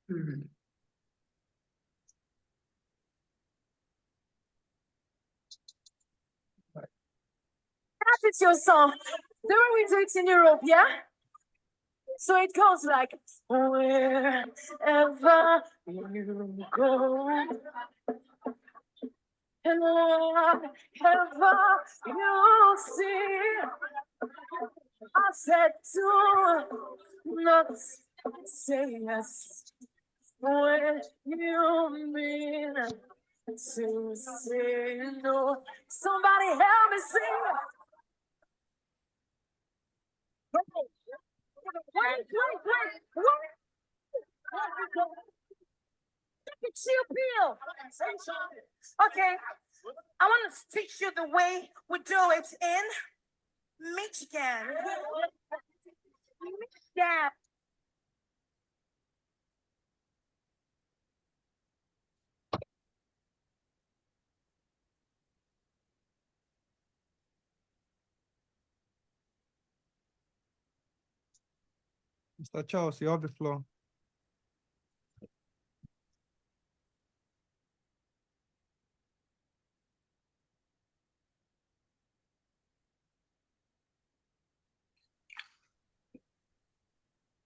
That is your song. The way we do it in Europe, yeah? So it goes like, wherever you go, and wherever you see, I said do not say yes when you mean to say no. Somebody help me sing. Wait. Chill pill. Okay, I want to teach you the way we do it in Michigan. Yeah. Mr. Charles, you have the floor.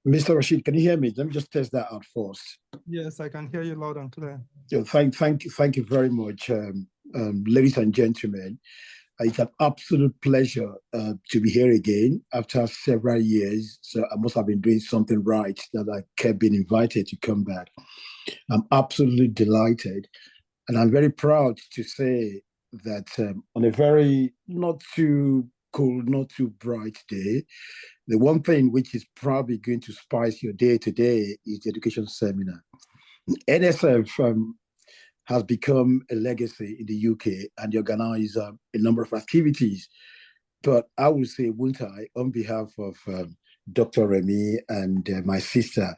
Mr. Rashid, can you hear me? Let me just test that out first. Yes, I can hear you loud and clear. Yeah, thank you very much, ladies and gentlemen. It's an absolute pleasure to be here again after several years. So I must have been doing something right that I kept being invited to come back. I'm absolutely delighted. And I'm very proud to say that on a very not too cold, not too bright day, the one thing which is probably going to spice your day today is the education seminar. NSF has become a legacy in the UK and they organize a number of activities. But I would say, wouldn't I, on behalf of Dr. Remy and my sister,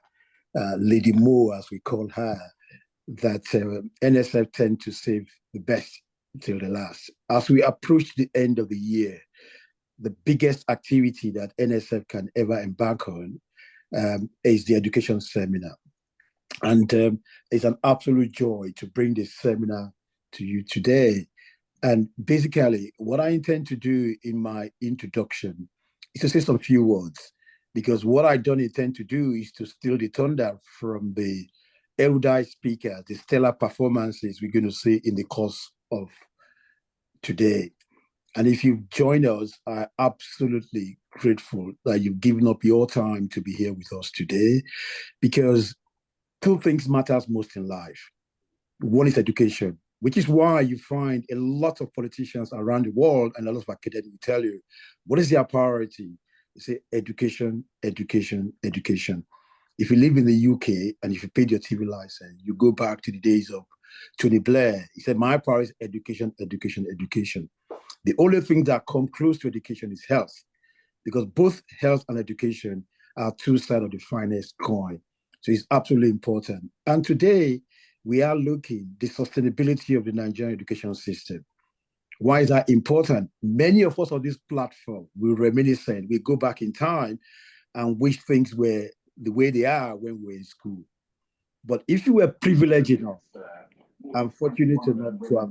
Lady Mo, as we call her, that NSF tend to save the best till the last. As we approach the end of the year, the biggest activity that NSF can ever embark on is the education seminar. And it's an absolute joy to bring this seminar to you today. And basically, what I intend to do in my introduction is to say some few words, because what I don't intend to do is to steal the thunder from the erudite speakers, the stellar performances we're going to see in the course of today. And if you've joined us, I'm absolutely grateful that you've given up your time to be here with us today, because two things matters most in life. One is education, which is why you find a lot of politicians around the world and a lot of academics will tell you, what is their priority? They say education, education, education. If you live in the UK and if you paid your TV license, you go back to the days of Tony Blair. He said, my priority is education, education, education. The only thing that come close to education is health, because both health and education are two sides of the finest coin. So it's absolutely important. And today, we are looking at the sustainability of the Nigerian education system. Why is that important? Many of us on this platform will reminiscent. We go back in time and wish things were the way they are when we were in school. But if you were privileged enough, I'm fortunate enough to have...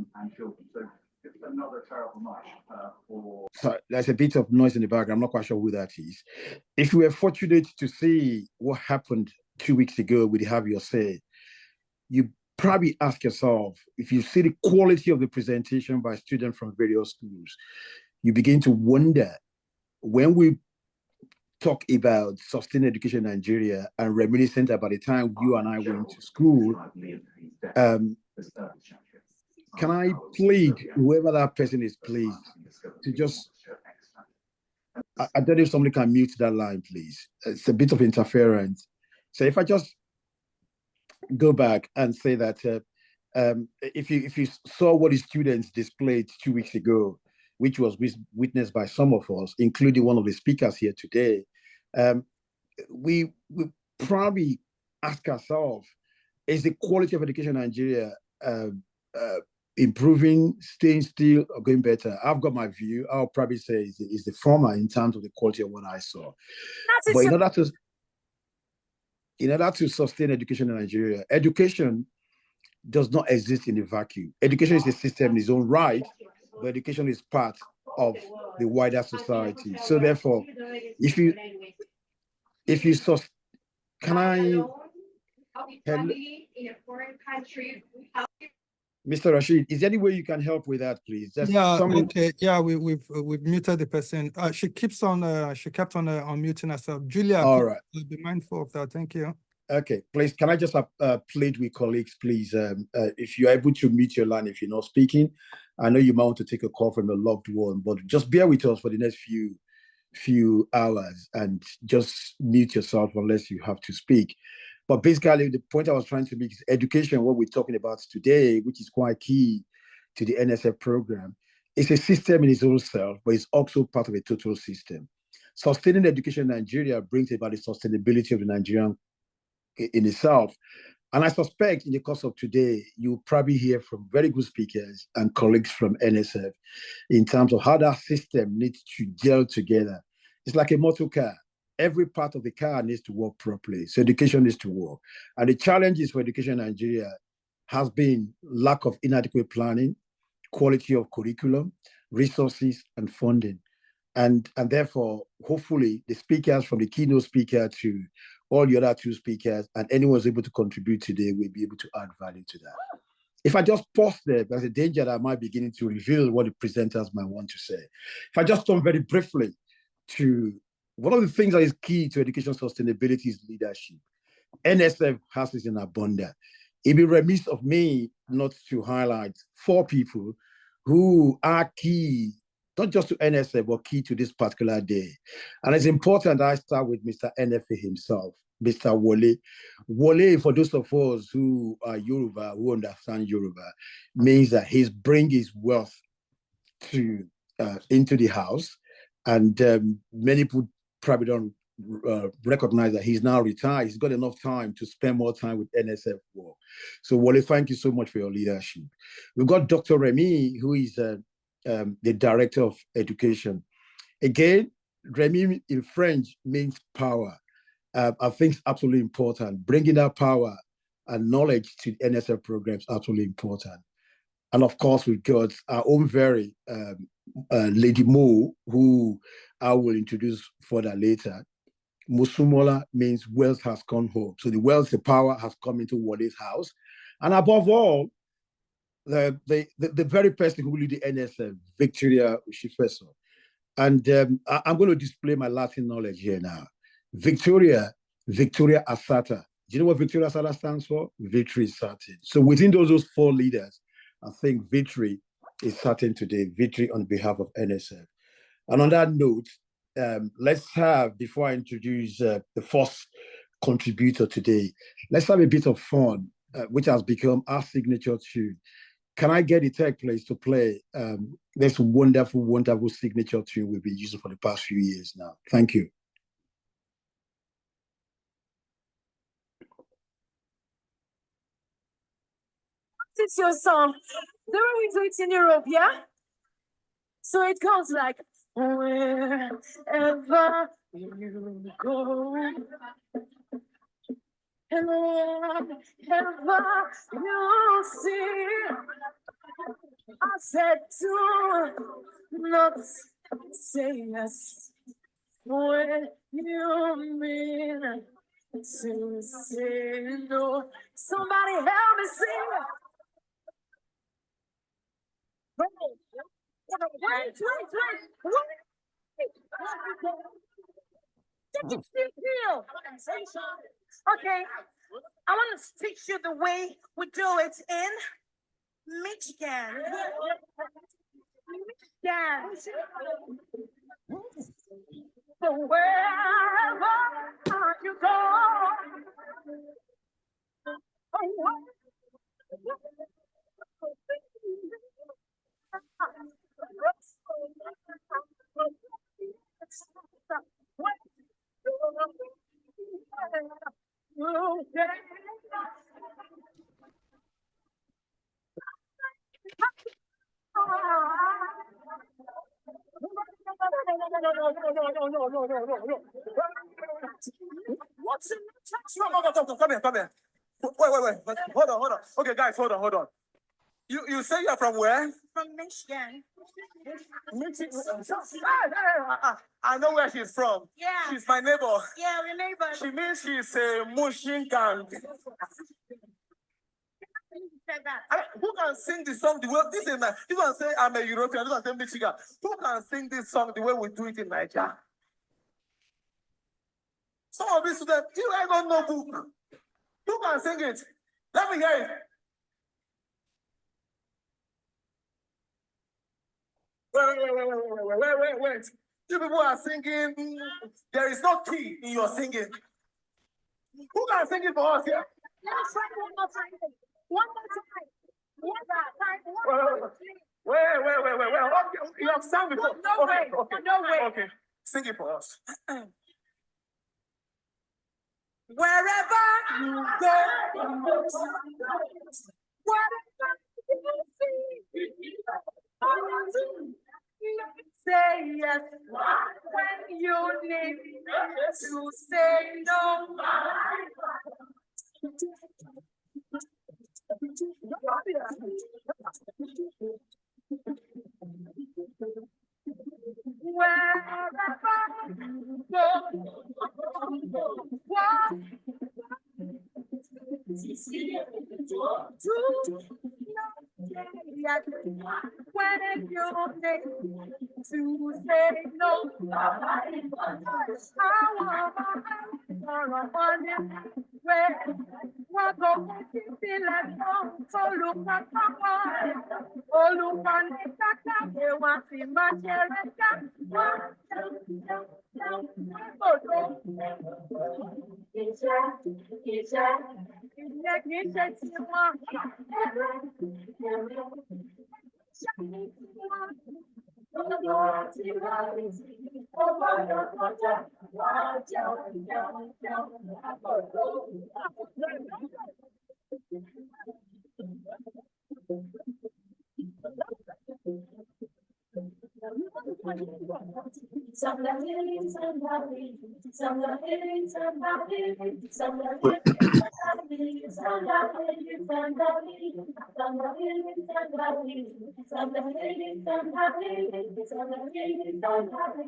Another terrible noise. Sorry, there's a bit of noise in the background. I'm not quite sure who that is. If you were fortunate to see what happened 2 weeks ago with the Have Your Say, you probably ask yourself, if you see the quality of the presentation by students from various schools, you begin to wonder, when we talk about sustained education in Nigeria and reminiscent about the time you and I went to school, can I plead, whoever that person is, please, to just, I don't know if somebody can mute that line, please. It's a bit of interference. So if I just go back and say that if you saw what the students displayed 2 weeks ago, which was witnessed by some of us, including one of the speakers here today, we probably ask ourselves, is the quality of education in Nigeria improving, staying still, or going better? I've got my view. I'll probably say is the former in terms of the quality of what I saw. But in order to... in order to sustain education in Nigeria, education does not exist in a vacuum. Education is a system in its own right, but education is part of the wider society. So therefore, if you can I hello? Mr. Rashid, is there any way you can help with that, please? Just Yeah, something. okay. Yeah, we've muted the person. She kept on unmuting herself. Julia, All please right. be mindful of that. Thank you. Okay, please, can I just plead with colleagues, please, if you're able to mute your line if you're not speaking. I know you might want to take a call from a loved one, but just bear with us for the next few hours and just mute yourself unless you have to speak. But basically, the point I was trying to make is education, what we're talking about today, which is quite key to the NSF program. It's a system in its own self, but it's also part of a total system. Sustaining education in Nigeria brings about the sustainability of the Nigerian in itself. And I suspect in the course of today, you'll probably hear from very good speakers and colleagues from NSF in terms of how that system needs to gel together. It's like a motor car. Every part of the car needs to work properly. So education needs to work. And the challenges for education in Nigeria has been lack of inadequate planning, quality of curriculum, resources, and funding. And therefore, hopefully, the speakers from the keynote speaker to all the other two speakers and anyone who's able to contribute today will be able to add value to that. If I just pause there, there's a danger that I might begin to reveal what the presenters might want to say. If I just turn very briefly to one of the things that is key to education sustainability is leadership. NSF has this in abundance. It'd be remiss of me not to highlight 4 people who are key, not just to NSF, but key to this particular day. And it's important I start with Mr. NFA himself, Mr. Wole. Wole, for those of us who are Yoruba, who understand Yoruba, means that he's bringing his wealth into the house. And many people probably don't recognize that he's now retired. He's got enough time to spend more time with NSF work. So Wole, thank you so much for your leadership. We've got Dr. Remy, who is the director of education. Again, Remy in French means power. I think it's absolutely important. Bringing that power and knowledge to NSF programs is absolutely important. And of course, we've got our own very Lady Mo, who I will introduce further later. Musumola means wealth has come home. So the wealth, the power has come into Wole's house. And above all, the very person who lead the NSF, Victoria Ushifeso. And I'm going to display my Latin knowledge here now. Victoria Asata. Do you know what Victoria Asata stands for? Victory is certain. So within those 4 leaders, I think victory is certain today, victory on behalf of NSF. And on that note, let's have, before I introduce the first contributor today, let's have a bit of fun, which has become our signature tune. Can I get the tech place to play this wonderful, wonderful signature tune we've been using for the past few years now? Thank you. It's your song. The way we do it in Europe, yeah? So it goes like, wherever you go, and wherever you see, I said do not say yes when you mean to say no. Somebody help me sing. Wait. Take it still. Okay, I want to teach you the way we do it in Michigan. So wherever you go, What's in Come here, come here. Wait. Hold on. Okay, guys, hold on. You say you're from where? From Michigan. I know where she's from. Yeah. She's my neighbor. Yeah, we're neighbors. She means she's a Mushin gang. Said that. Who can sing the song the way this is? You can say I'm a European. You can say Michigan. Who can sing this song the way we do it in Nigeria? Some of these students, you ain't got no book. Who can sing it? Let me hear it. Wait. You people are singing. There is no key in your singing. Who can sing it for us here? Let's try one more time. One more time. Wait. Okay, you have sung before. No way. No way. Okay, sing it for us. Wherever you go, whatever you see, say yes when you need to say no. Wherever you go, what when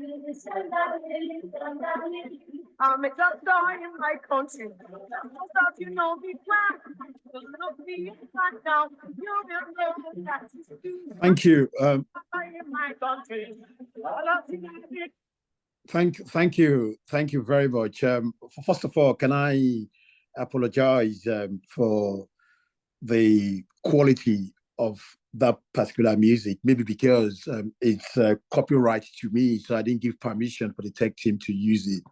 you need to say no. I'm a doctor in my country. Most of you know me well. Look me back now. You will know that it's true. Thank you. In my country. Thank you very much. First of all, can I apologize for the quality of that particular music? Maybe because it's copyright to me, so I didn't give permission for the tech team to use it.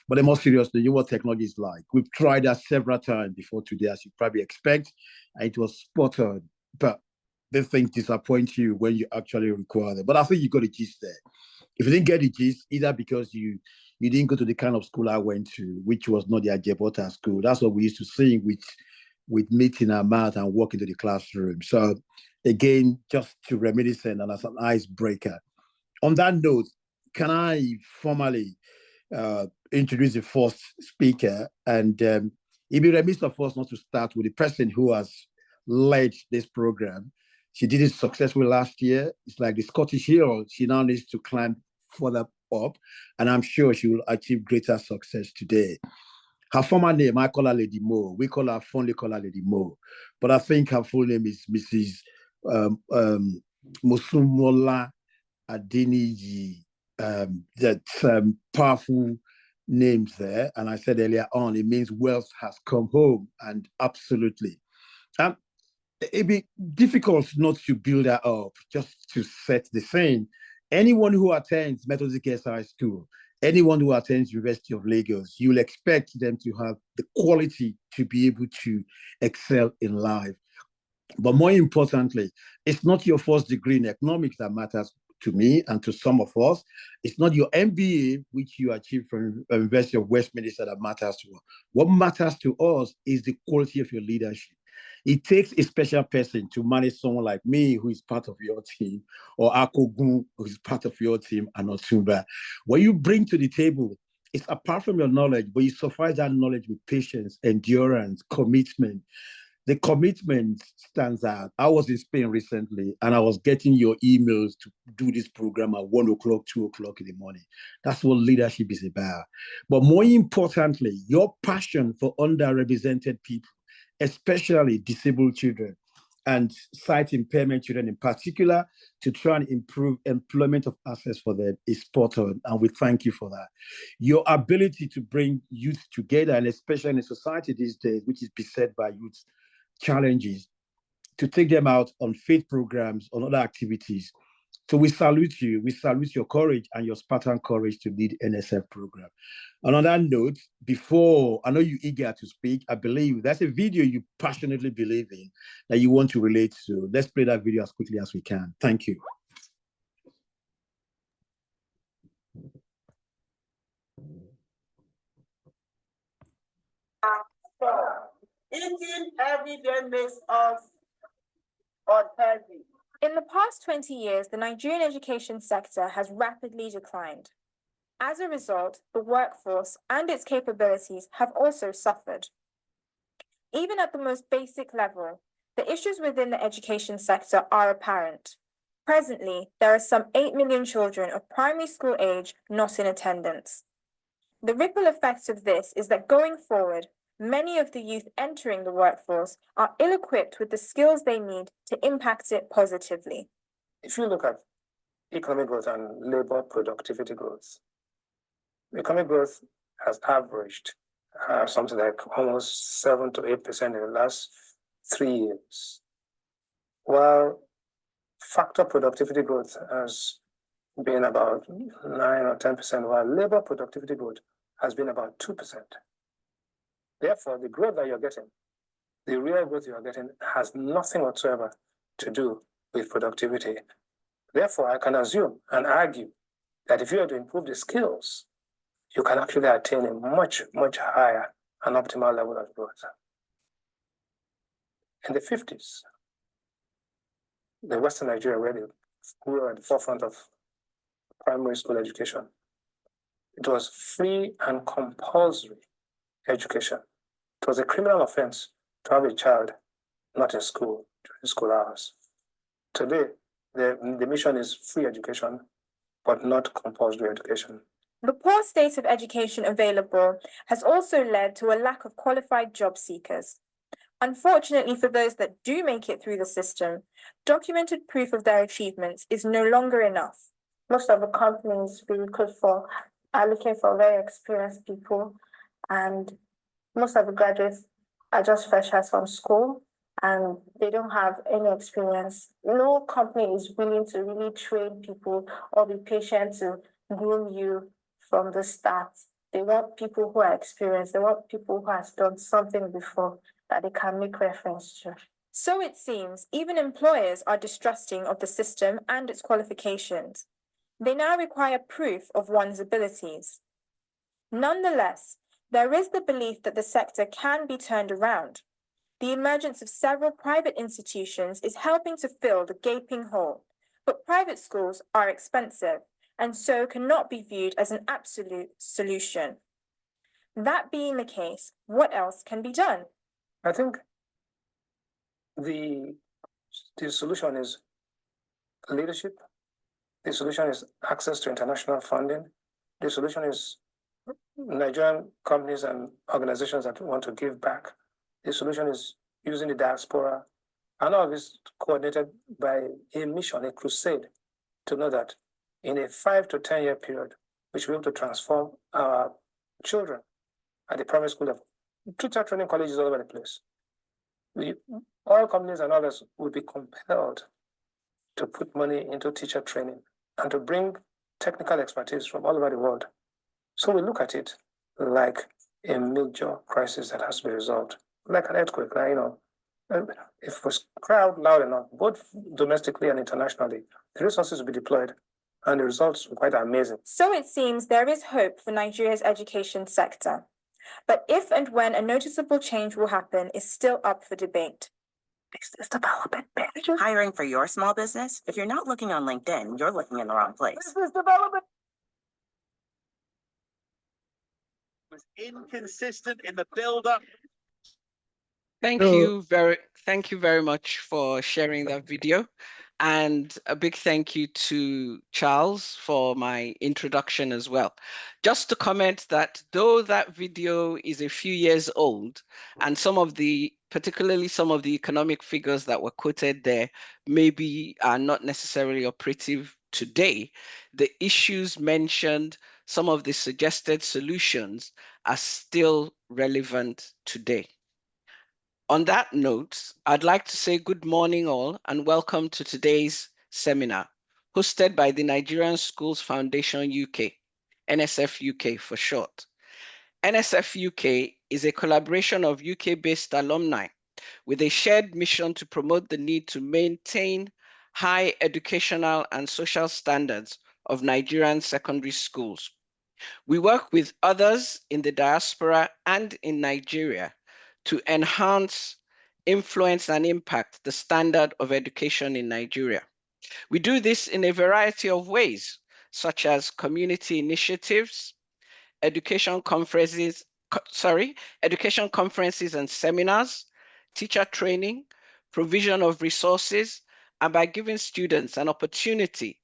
But more seriously, you know what technology is like. We've tried that several times before today, as you probably expect, and it was spot on. But these things disappoint you when you actually require them. But I think you got the gist there. If you didn't get the gist, either because you didn't go to the kind of school I went to, which was not the Ajebota school. That's what we used to sing with meat in our mouth and walk into the classroom. So again, just to reminiscent and as an icebreaker. On that note, can I formally introduce the first speaker? And it'd be remiss of us not to start with the person who has led this program. She did it successfully last year. It's like the Scottish Hill. She now needs to climb further up, and I'm sure she will achieve greater success today. Her former name, I call her Lady Mo. We fondly call her Lady Mo. But I think her full name is Mrs. Mosumola Adeniji. That powerful names there. And I said earlier on, it means wealth has come home. And absolutely. It'd be difficult not to build that up, just to set the scene. Anyone who attends Methodist Girls High School, anyone who attends University of Lagos, you'll expect them to have the quality to be able to excel in life. But more importantly, it's not your first degree in economics that matters to me and to some of us. It's not your MBA, which you achieved from University of Westminster, that matters to us. What matters to us is the quality of your leadership. It takes a special person to manage someone like me, who is part of your team, or Akogun, who is part of your team, and Otumba. What you bring to the table It's apart from your knowledge, but you suffice that knowledge with patience, endurance, commitment. The commitment stands out. I was in Spain recently and I was getting your emails to do this program at 1 o'clock, 2 o'clock in the morning. That's what leadership is about. But more importantly, your passion for underrepresented people, especially disabled children and sight impairment children in particular, to try and improve employment of access for them is spot on. And we thank you for that. Your ability to bring youth together, and especially in a society these days, which is beset by youth challenges, to take them out on faith programs, on other activities. So we salute you. We salute your courage and your Spartan courage to lead NSF program. And on that note, before, I know you're eager to speak, I believe that's a video you passionately believe in that you want to relate to. Let's play that video as quickly as we can. Thank you. Eating every day makes us unhealthy. In the past 20 years, the Nigerian education sector has rapidly declined. As a result, the workforce and its capabilities have also suffered. Even at the most basic level, the issues within the education sector are apparent. Presently, there are some 8 million children of primary school age not in attendance. The ripple effect of this is that going forward, many of the youth entering the workforce are ill-equipped with the skills they need to impact it positively. If you look at economic growth and labor productivity growth, economic growth has averaged something like almost 7 to 8% in the last 3 years, while factor productivity growth has been about 9 or 10%, while labor productivity growth has been about 2%. Therefore, the growth that you're getting, the real growth you're getting, has nothing whatsoever to do with productivity. Therefore, I can assume and argue that if you are to improve the skills, you can actually attain a much, much higher and optimal level of growth. In the 50s, the Western Nigeria, where we were at the forefront of primary school education, it was free and compulsory education. It was a criminal offense to have a child not in school during school hours. Today, the mission is free education, but not compulsory education. The poor state of education available has also led to a lack of qualified job seekers. Unfortunately, for those that do make it through the system, documented proof of their achievements is no longer enough. Most of the companies we recruit for are looking for very experienced people, and most of the graduates are just freshers from school and they don't have any experience. No company is willing to really train people or be patient to groom you from the start. They want people who are experienced. They want people who have done something before that they can make reference to. So it seems even employers are distrusting of the system and its qualifications. They now require proof of one's abilities. Nonetheless, there is the belief that the sector can be turned around. The emergence of several private institutions is helping to fill the gaping hole, but private schools are expensive and so cannot be viewed as an absolute solution. That being the case, what else can be done? I think the solution is leadership. The solution is access to international funding. The solution is Nigerian companies and organizations that want to give back. The solution is using the diaspora, and all of this coordinated by a mission, a crusade, to know that in a 5 to 10 year period, we should be able to transform our children at the primary school level. Teacher training colleges all over the place. All companies and others will be compelled to put money into teacher training and to bring technical expertise from all over the world. So we look at it like a major crisis that has to be resolved, like an earthquake. If we cry out loud enough, both domestically and internationally, the resources will be deployed and the results were quite amazing. So it seems there is hope for Nigeria's education sector. But if and when a noticeable change will happen is still up for debate. Business development manager. Hiring for your small business? If you're not looking on LinkedIn, you're looking in the wrong place. Business development. inconsistent in the build-up. Thank So- you very much for sharing that video. And a big thank you to Charles for my introduction as well. Just to comment that though that video is a few years old, and particularly some of the economic figures that were quoted there maybe are not necessarily operative today, the issues mentioned, some of the suggested solutions are still relevant today. On that note, I'd like to say good morning all and welcome to today's seminar hosted by the Nigerian Schools Foundation UK, NSF UK for short. NSF UK is a collaboration of UK-based alumni with a shared mission to promote the need to maintain high educational and social standards of Nigerian secondary schools. We work with others in the diaspora and in Nigeria to enhance, influence, and impact the standard of education in Nigeria. We do this in a variety of ways, such as community initiatives, education conferences and seminars, teacher training, provision of resources, and by giving students an opportunity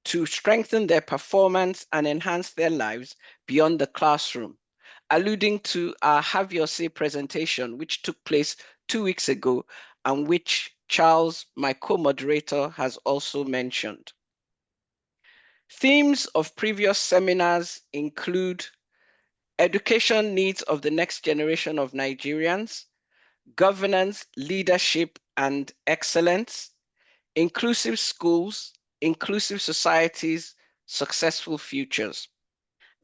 to strengthen their performance and enhance their lives beyond the classroom, alluding to our Have Your Say presentation, which took place 2 weeks ago, and which Charles, my co-moderator, has also mentioned. Themes of previous seminars include education needs of the next generation of Nigerians, governance, leadership, and excellence, inclusive schools, inclusive societies, successful futures,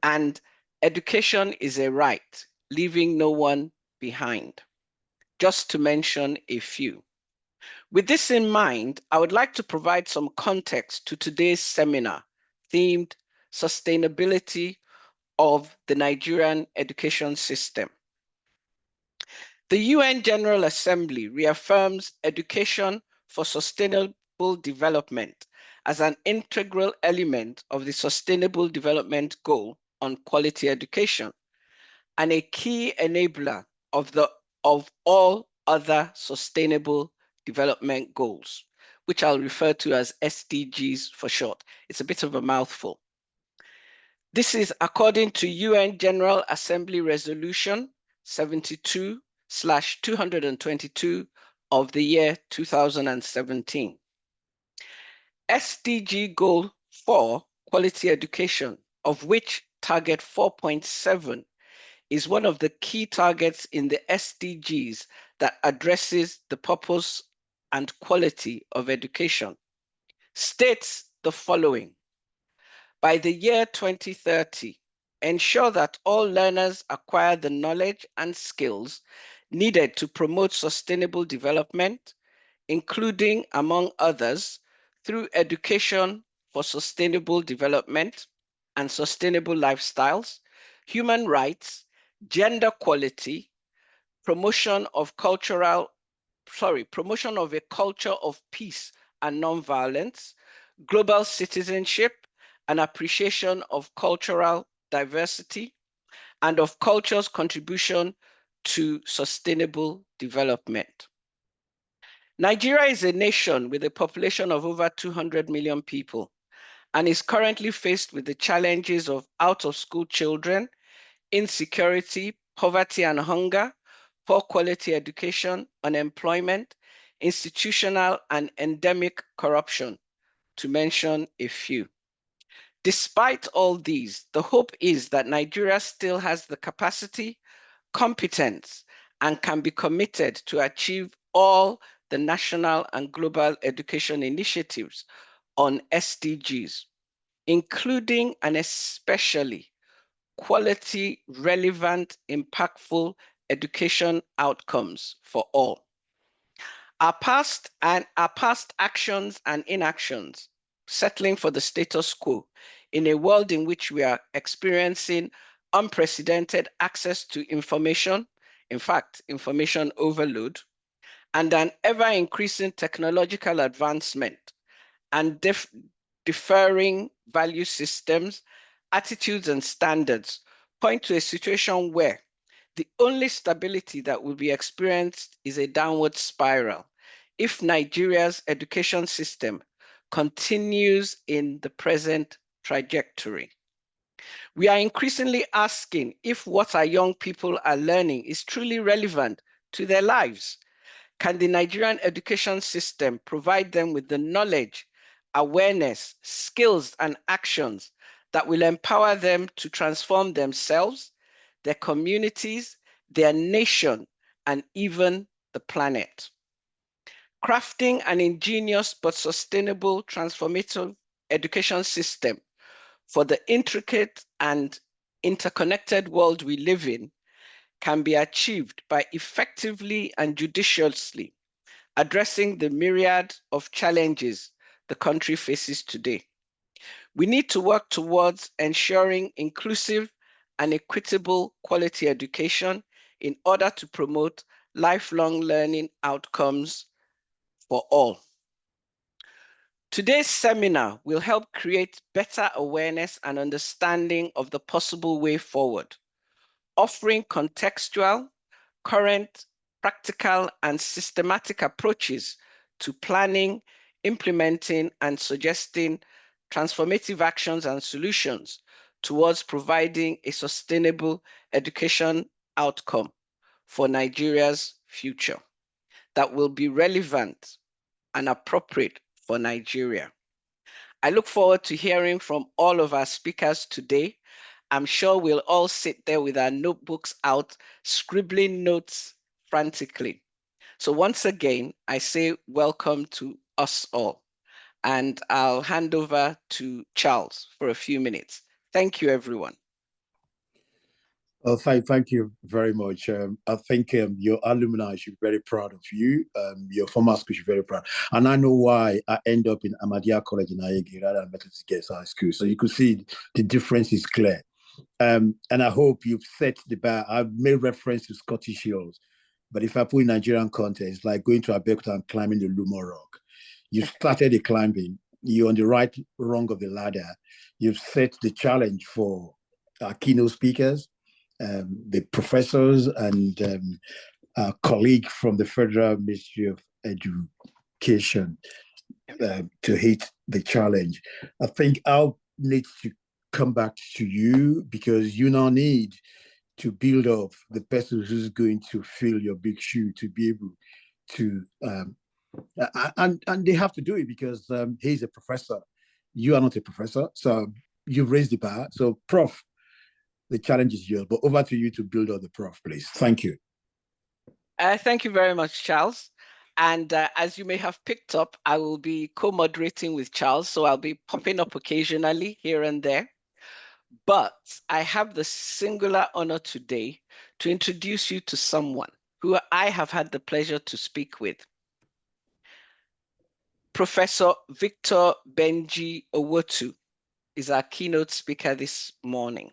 and education is a right, leaving no one behind, just to mention a few. With this in mind, I would like to provide some context to today's seminar themed Sustainability of the Nigerian Education System. The UN General Assembly reaffirms education for sustainable development as an integral element of the Sustainable Development Goal on quality education and a key enabler of all other sustainable development goals, which I'll refer to as SDGs for short. It's a bit of a mouthful. This is according to UN General Assembly Resolution 72/222 of the year 2017. SDG Goal 4, Quality Education, of which Target 4.7 is one of the key targets in the SDGs that addresses the purpose and quality of education, states the following. By the year 2030, ensure that all learners acquire the knowledge and skills needed to promote sustainable development, including, among others, through education for sustainable development and sustainable lifestyles, human rights, gender equality, promotion of a culture of peace and nonviolence, global citizenship, and appreciation of cultural diversity and of culture's contribution to sustainable development. Nigeria is a nation with a population of over 200 million people and is currently faced with the challenges of out-of-school children, insecurity, poverty and hunger, poor quality education, unemployment, institutional and endemic corruption, to mention a few. Despite all these, the hope is that Nigeria still has the capacity, competence, and can be committed to achieve all the national and global education initiatives on SDGs, including and especially quality, relevant, impactful education outcomes for all. Our past actions and inactions, settling for the status quo in a world in which we are experiencing unprecedented access to information, in fact, information overload, and an ever-increasing technological advancement and differing value systems, attitudes, and standards point to a situation where the only stability that will be experienced is a downward spiral if Nigeria's education system continues in the present trajectory. We are increasingly asking if what our young people are learning is truly relevant to their lives. Can the Nigerian education system provide them with the knowledge, awareness, skills, and actions that will empower them to transform themselves, their communities, their nation, and even the planet? Crafting an ingenious but sustainable transformative education system for the intricate and interconnected world we live in can be achieved by effectively and judiciously addressing the myriad of challenges the country faces today. We need to work towards ensuring inclusive and equitable quality education in order to promote lifelong learning outcomes for all. Today's seminar will help create better awareness and understanding of the possible way forward, offering contextual, current, practical, and systematic approaches to planning, implementing, and suggesting transformative actions and solutions towards providing a sustainable education outcome for Nigeria's future that will be relevant and appropriate for Nigeria. I look forward to hearing from all of our speakers today. I'm sure we'll all sit there with our notebooks out, scribbling notes frantically. So once again, I say welcome to us all. And I'll hand over to Charles for a few minutes. Thank you, everyone. Well, thank you very much. I think your alumni should be very proud of you. Your former school should be very proud. And I know why I end up in Ahmadiyya College in Ayegi rather than Methodist Girls High School. So you could see the difference is clear. And I hope you've set the bar. I've made reference to Scottish Hills, but if I put in Nigerian context, like going to Abeokuta and climbing the Lumo Rock, you started the climbing, you're on the right rung of the ladder. You've set the challenge for our keynote speakers, the professors and our colleague from the Federal Ministry of Education to hit the challenge. I think I'll need to come back to you because you now need to build up the person who's going to fill your big shoe to be able to, and they have to do it because he's a professor. You are not a professor, so you've raised the bar. So, Prof, the challenge is yours, but over to you to build up the Prof, please. Thank you. Thank you very much, Charles. And as you may have picked up, I will be co-moderating with Charles, so I'll be popping up occasionally here and there. But I have the singular honor today to introduce you to someone who I have had the pleasure to speak with. Professor Victor Owhotu is our keynote speaker this morning.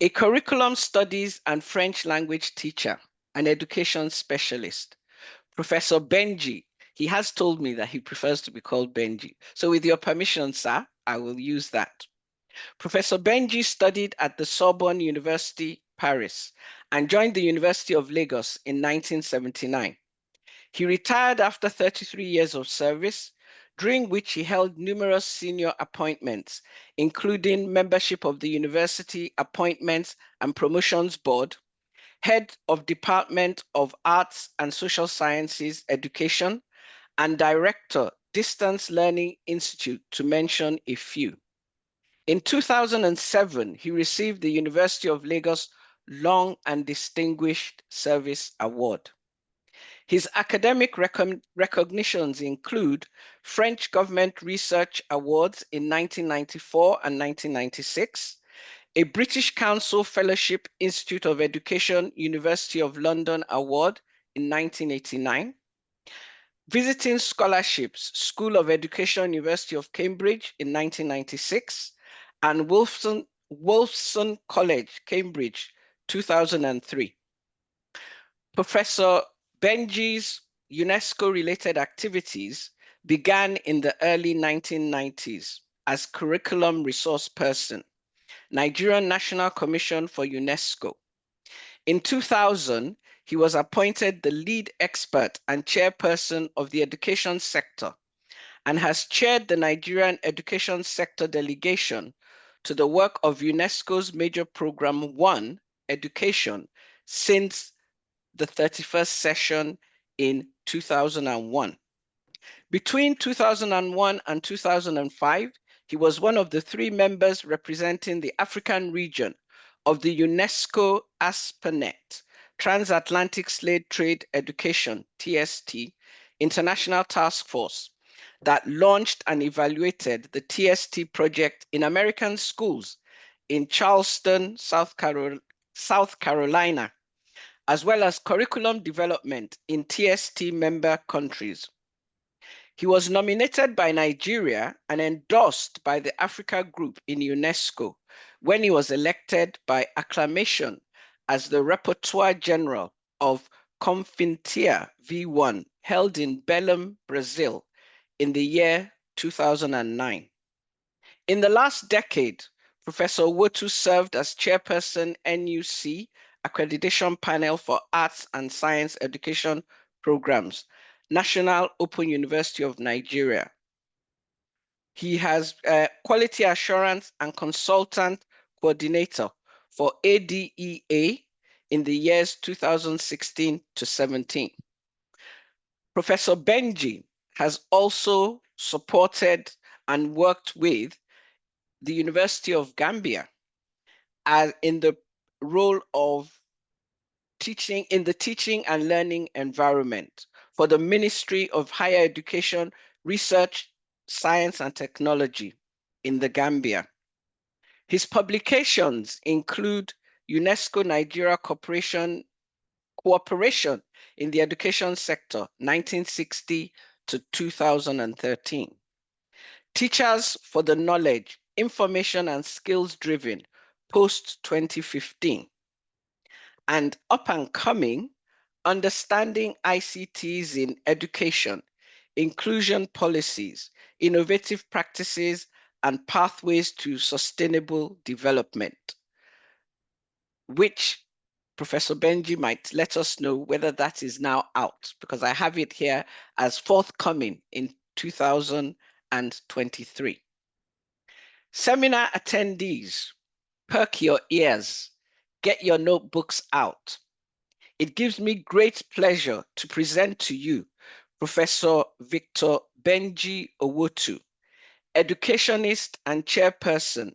A curriculum studies and French language teacher, an education specialist. Professor Benji, he has told me that he prefers to be called Benji. So with your permission, sir, I will use that. Professor Benji studied at the Sorbonne University, Paris, and joined the University of Lagos in 1979. He retired after 33 years of service, during which he held numerous senior appointments, including membership of the University Appointments and Promotions Board, head of Department of Arts and Social Sciences Education, and director, Distance Learning Institute, to mention a few. In 2007, he received the University of Lagos Long and Distinguished Service Award. His academic recognitions include French Government Research Awards in 1994 and 1996, a British Council Fellowship Institute of Education University of London Award in 1989, visiting scholarships School of Education University of Cambridge in 1996, and Wolfson College, Cambridge, 2003. Professor Benji's UNESCO-related activities began in the early 1990s as curriculum resource person, Nigerian National Commission for UNESCO. In 2000, he was appointed the lead expert and chairperson of the education sector and has chaired the Nigerian education sector delegation to the work of UNESCO's major program 1, Education, since the 31st session in 2001. Between 2001 and 2005, he was one of the 3 members representing the African region of the UNESCO ASPANET, Transatlantic Slave Trade Education, TST, International Task Force, that launched and evaluated the TST project in American schools in Charleston, South Carolina, as well as curriculum development in TST member countries. He was nominated by Nigeria and endorsed by the Africa Group in UNESCO when he was elected by acclamation as the Rapporteur General of Confintia V1 held in Belém, Brazil in the year 2009. In the last decade, Professor Owhotu served as chairperson NUC Accreditation Panel for Arts and Science Education Programs, National Open University of Nigeria. He has quality assurance and consultant coordinator for ADEA in the years 2016 to 17. Professor Benji has also supported and worked with the University of Gambia as in the role of teaching in the teaching and learning environment for the Ministry of Higher Education, Research, Science and Technology in the Gambia. His publications include UNESCO Nigeria Cooperation in the Education Sector, 1960 to 2013. Teachers for the Knowledge, Information and Skills Driven, post-2015. And up and coming, Understanding ICTs in Education, Inclusion Policies, Innovative Practices, and Pathways to Sustainable Development, which Professor Benji might let us know whether that is now out, because I have it here as forthcoming in 2023. Seminar attendees, perk your ears, get your notebooks out. It gives me great pleasure to present to you Professor Victor Benji Owhotu, educationist and chairperson,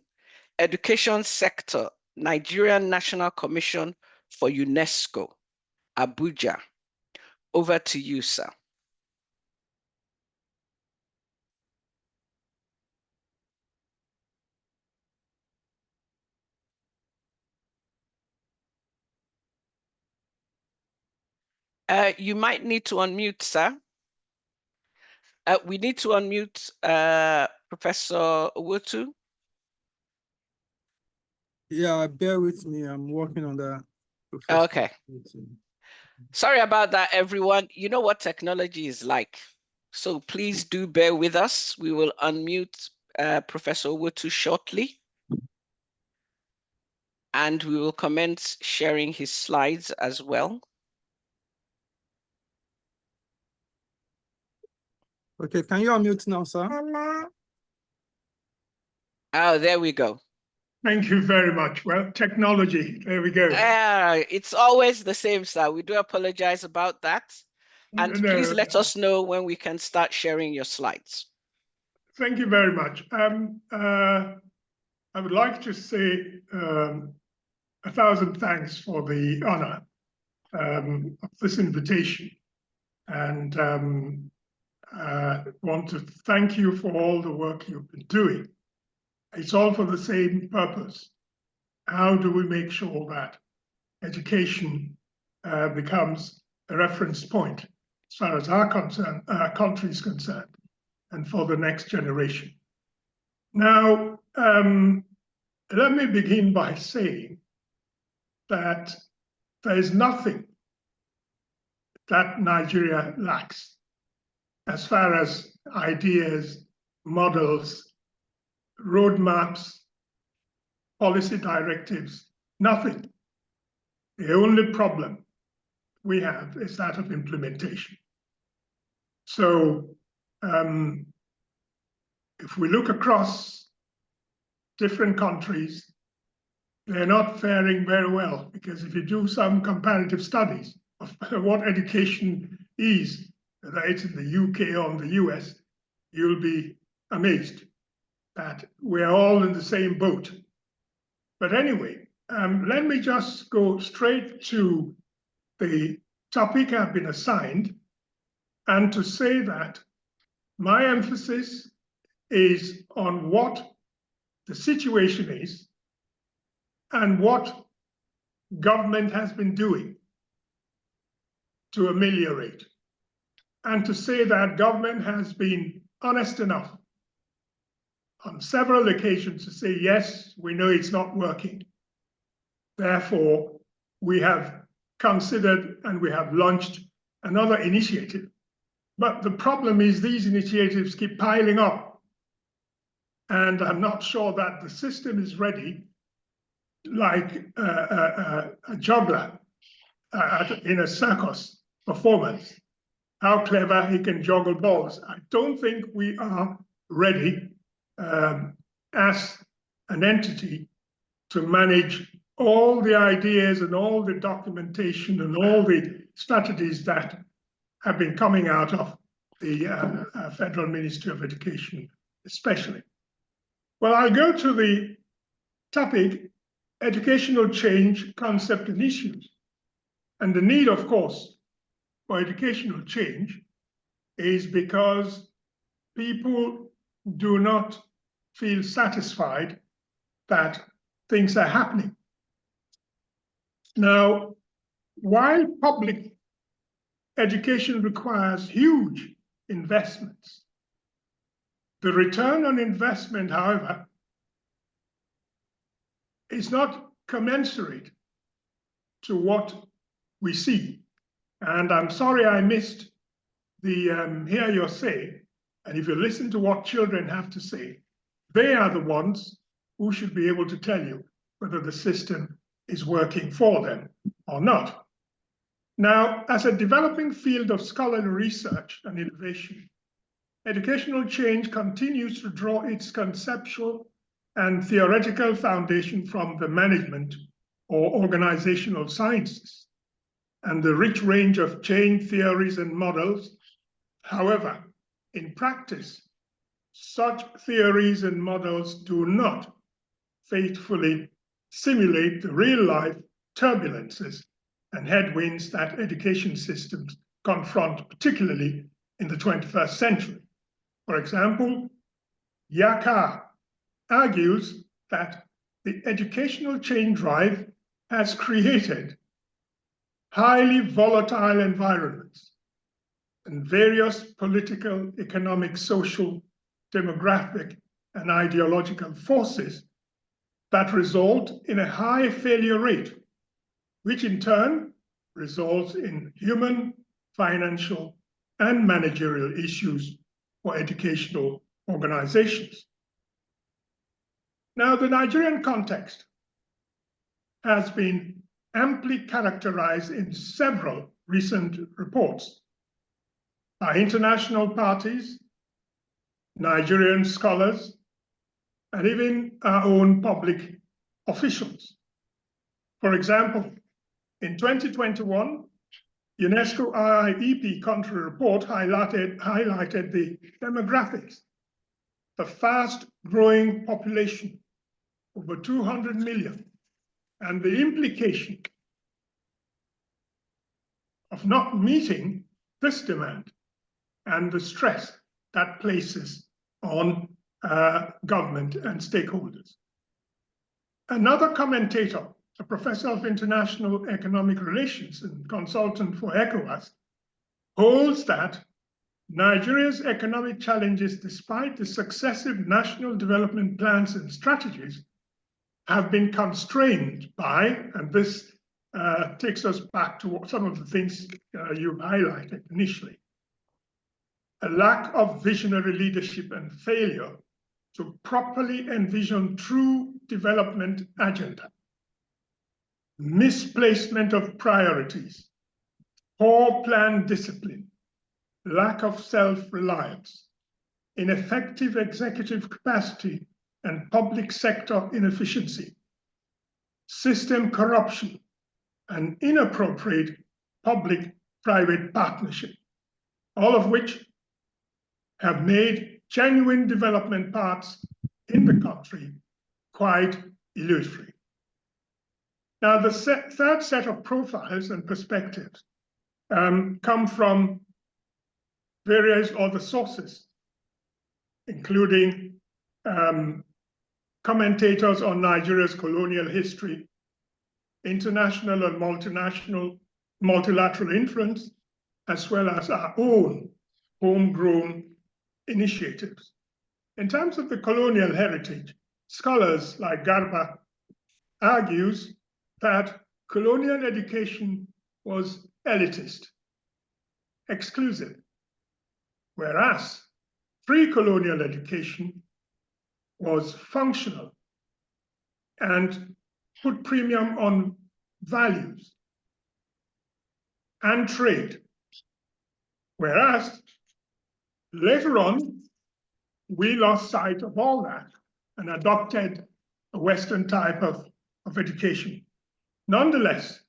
Education Sector, Nigerian National Commission for UNESCO, Abuja. Over to you, sir. You might need to unmute, sir. We need to unmute Professor Owhotu. Yeah, bear with me. I'm working on that. Okay. Sorry about that, everyone. You know what technology is like. So please do bear with us. We will unmute Professor Owhotu shortly. And we will commence sharing his slides as well. Okay, can you unmute now, sir? Oh, there we go. Thank you very much. Well, technology, there we go. It's always the same, sir. We do apologize about that. And please let us know when we can start sharing your slides. Thank you very much. I would like to say 1,000 thanks for the honor of this invitation. And want to thank you for all the work you've been doing. It's all for the same purpose. How do we make sure that education becomes a reference point as far as our country is concerned, and for the next generation? Now, let me begin by saying that there is nothing that Nigeria lacks as far as ideas, models, roadmaps, policy directives, nothing. The only problem we have is that of implementation. So if we look across different countries, they're not faring very well, because if you do some comparative studies of what education is, whether it's in the UK or in the US, you'll be amazed that we're all in the same boat. But anyway, let me just go straight to the topic I've been assigned, and to say that my emphasis is on what the situation is and what government has been doing to ameliorate, and to say that government has been honest enough on several occasions to say, yes, we know it's not working. Therefore, we have considered and we have launched another initiative. But the problem is these initiatives keep piling up. And I'm not sure that the system is ready, like a juggler in a circus performance, how clever he can juggle balls. I don't think we are ready as an entity to manage all the ideas and all the documentation and all the strategies that have been coming out of the Federal Ministry of Education, especially. Well, I'll go to the topic, educational change, concept and issues. And the need, of course, for educational change is because people do not feel satisfied that things are happening. Now, while public education requires huge investments, the return on investment, however, is not commensurate to what we see. And I'm sorry I missed the hear your say. And if you listen to what children have to say, they are the ones who should be able to tell you whether the system is working for them or not. Now, as a developing field of scholarly research and innovation, educational change continues to draw its conceptual and theoretical foundation from the management or organizational sciences and the rich range of change theories and models. However, in practice, such theories and models do not faithfully simulate the real-life turbulences and headwinds that education systems confront, particularly in the 21st century. For example, Yaka argues that the educational change drive has created highly volatile environments and various political, economic, social, demographic, and ideological forces that result in a high failure rate, which in turn results in human, financial, and managerial issues for educational organizations. Now, the Nigerian context has been amply characterized in several recent reports by international parties, Nigerian scholars, and even our own public officials. For example, in 2021, UNESCO IIEP country report highlighted the demographics, the fast-growing population, over 200 million, and the implication of not meeting this demand and the stress that places on government and stakeholders. Another commentator, a professor of international economic relations and consultant for ECOWAS, holds that Nigeria's economic challenges, despite the successive national development plans and strategies, have been constrained by, and this takes us back to some of the things you've highlighted initially, a lack of visionary leadership and failure to properly envision true development agenda. Misplacement of priorities, poor plan discipline, lack of self-reliance, ineffective executive capacity and public sector inefficiency, system corruption, and inappropriate public-private partnership, all of which have made genuine development paths in the country quite illusory. Now, the third set of profiles and perspectives come from various other sources, including commentators on Nigeria's colonial history, international and multilateral influence, as well as our own homegrown initiatives. In terms of the colonial heritage, scholars like Garba argues that colonial education was elitist, exclusive, whereas pre-colonial education was functional and put premium on values and trade. Whereas later on, we lost sight of all that and adopted a Western type of education. Nonetheless,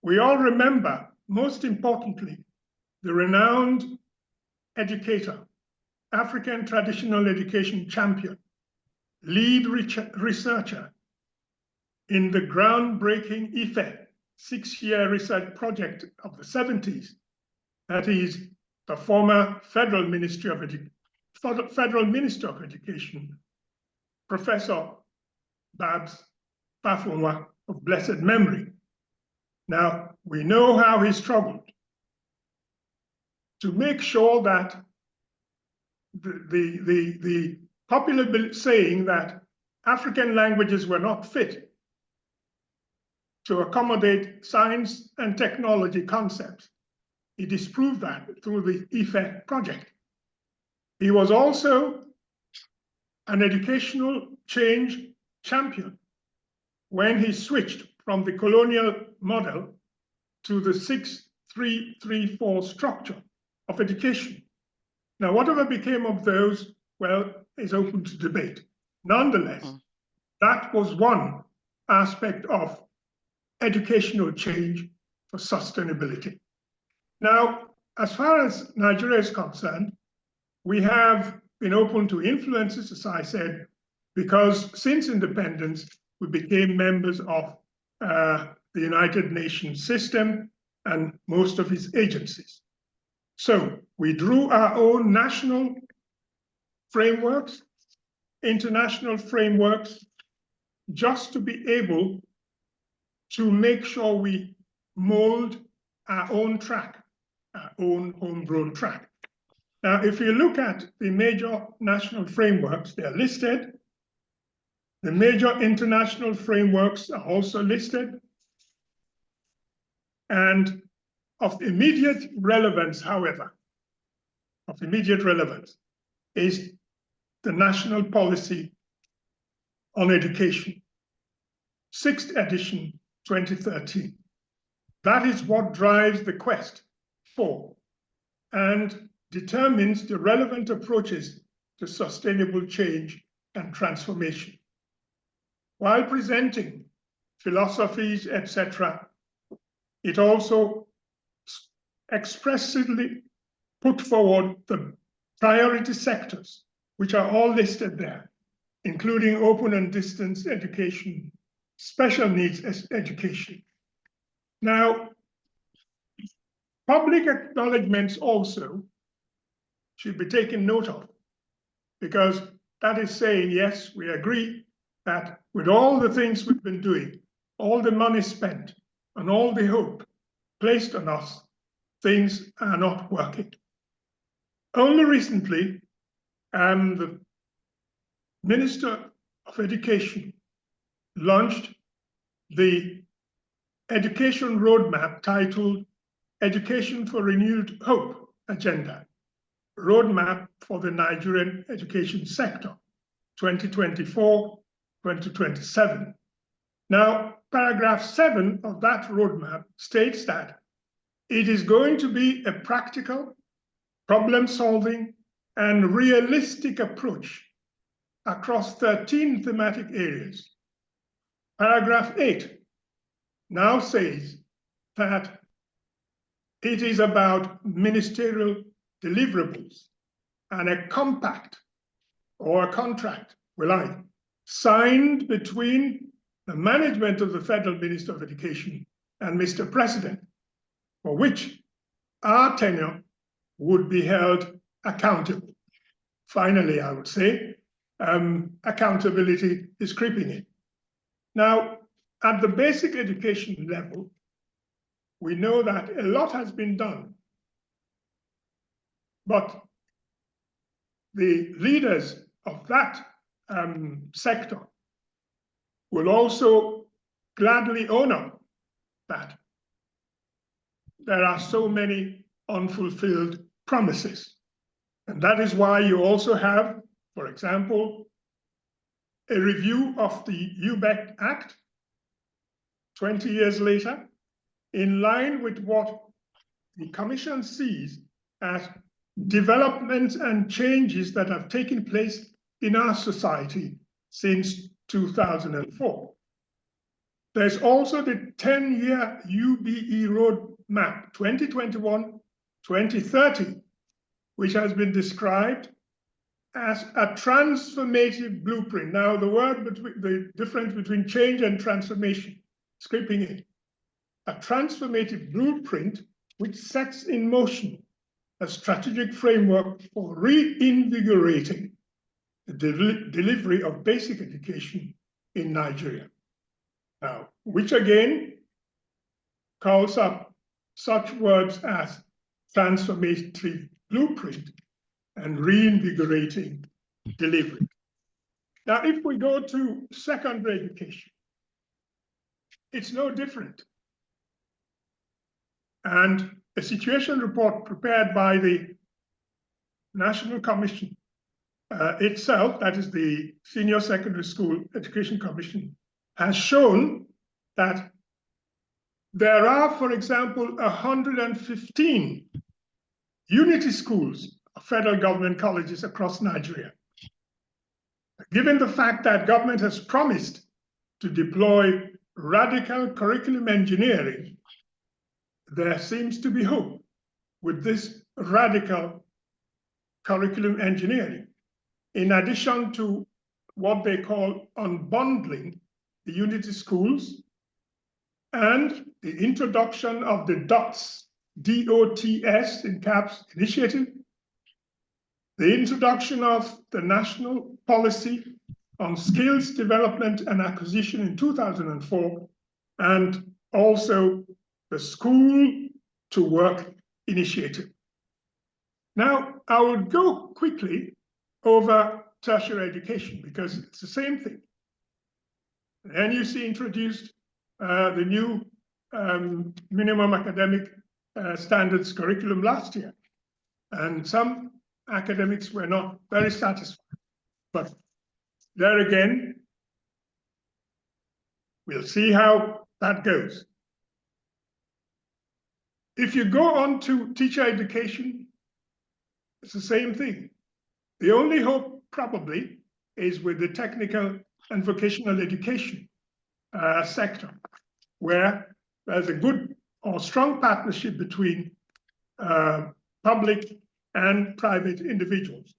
we all remember, most importantly, the renowned educator, African traditional education champion, lead researcher in the groundbreaking IFE 6-year research project of the 70s. That is the former Federal Minister of Education, Professor Babs Bafoma of blessed memory. Now, we know how he struggled to make sure that the popular saying that African languages were not fit to accommodate science and technology concepts. He disproved that through the IFE project. He was also an educational change champion when he switched from the colonial model to the 6-3-3-4 structure of education. Now, whatever became of those, well, is open to debate. Nonetheless, that was one aspect of educational change for sustainability. Now, as far as Nigeria is concerned, we have been open to influences, as I said, because since independence, we became members of the United Nations system and most of its agencies. So we drew our own national frameworks, international frameworks, just to be able to make sure we mold our own track, our own homegrown track. Now, if you look at the major national frameworks, they're listed. The major international frameworks are also listed. And of immediate relevance, however, is the National Policy on Education, 6th edition, 2013. That is what drives the quest for and determines the relevant approaches to sustainable change and transformation. While presenting philosophies, etc., it also expressively put forward the priority sectors, which are all listed there, including open and distance education, special needs education. Now, public acknowledgements also should be taken note of, because that is saying, yes, we agree that with all the things we've been doing, all the money spent, and all the hope placed on us, things are not working. Only recently, the Minister of Education launched the education roadmap titled Education for Renewed Hope Agenda, Roadmap for the Nigerian Education Sector. 2024-2027. Now, paragraph 7 of that roadmap states that it is going to be a practical, problem-solving, and realistic approach across 13 thematic areas. Paragraph 8 now says that it is about ministerial deliverables and a compact or a contract, signed between the management of the Federal Minister of Education and Mr. President, for which our tenure would be held accountable. Finally, I would say, accountability is creeping in. Now, at the basic education level, we know that a lot has been done, but the leaders of that sector will also gladly own up that there are so many unfulfilled promises. And that is why you also have, for example, a review of the UBEC Act 20 years later, in line with what the Commission sees as developments and changes that have taken place in our society since 2004. There's also the 10-year UBE roadmap, 2021-2030, which has been described as a transformative blueprint. Now, the difference between change and transformation is creeping in. A transformative blueprint which sets in motion a strategic framework for reinvigorating the delivery of basic education in Nigeria. Now, which again calls up such words as transformative blueprint and reinvigorating delivery. Now, if we go to secondary education, it's no different. And a situation report prepared by the National Commission itself, that is the Senior Secondary School Education Commission, has shown that there are, for example, 115 unity schools of federal government colleges across Nigeria. Given the fact that government has promised to deploy radical curriculum engineering, there seems to be hope with this radical curriculum engineering, in addition to what they call unbundling the unity schools and the introduction of the DOTS, D-O-T-S in caps initiative, the introduction of the National Policy on Skills Development and Acquisition in 2004, and also the School to Work initiative. Now, I will go quickly over tertiary education because it's the same thing. The NUC introduced the new minimum academic standards curriculum last year, and some academics were not very satisfied. But there again, we'll see how that goes. If you go on to teacher education, it's the same thing. The only hope probably is with the technical and vocational education sector, where there's a good or strong partnership between public and private individuals.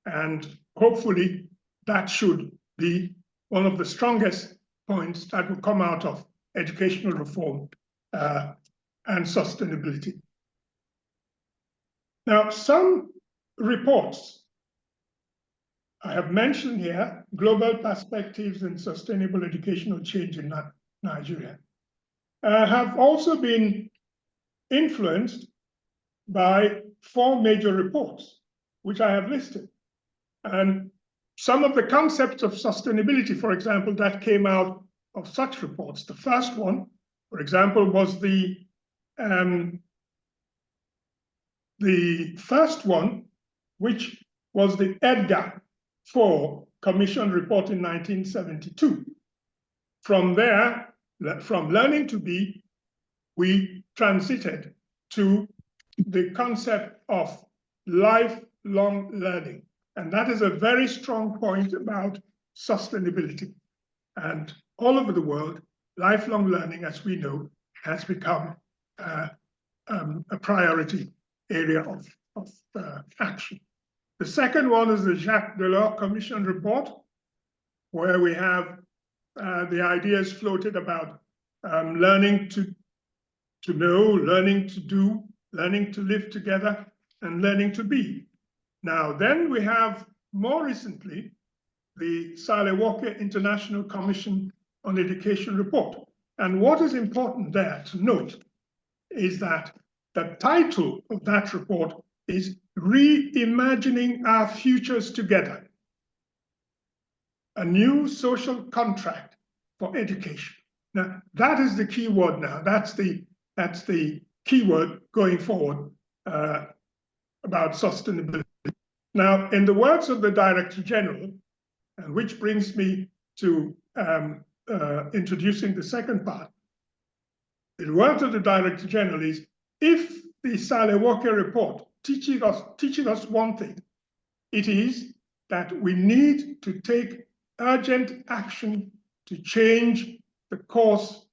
And hopefully that should be one of the strongest points that will come out of educational reform and sustainability. Now, some reports I have mentioned here, Global Perspectives in Sustainable Educational Change in Nigeria, have also been influenced by 4 major reports, which I have listed. And some of the concepts of sustainability, for example, that came out of such reports. The first one, for example, was the first one, which was the EDGAR 4 Commission report in 1972. From there, from learning to be, we transited to the concept of lifelong learning. And that is a very strong point about sustainability. And all over the world, lifelong learning, as we know, has become a priority area of action. The second one is the Jacques Delors Commission report, where we have the ideas floated about learning to know, learning to do, learning to live together, and learning to be. Now, then we have more recently the Sally Walker International Commission on Education report. And what is important there to note is that the title of that report is Reimagining Our Futures Together, a new social contract for education. Now, that is the key word now. That's the key word going forward about sustainability. Now, in the words of the Director General, and which brings me to introducing the second part, the words of the Director General is, if the Sally Walker report teaching us one thing, it is that we need to take urgent action to change the course,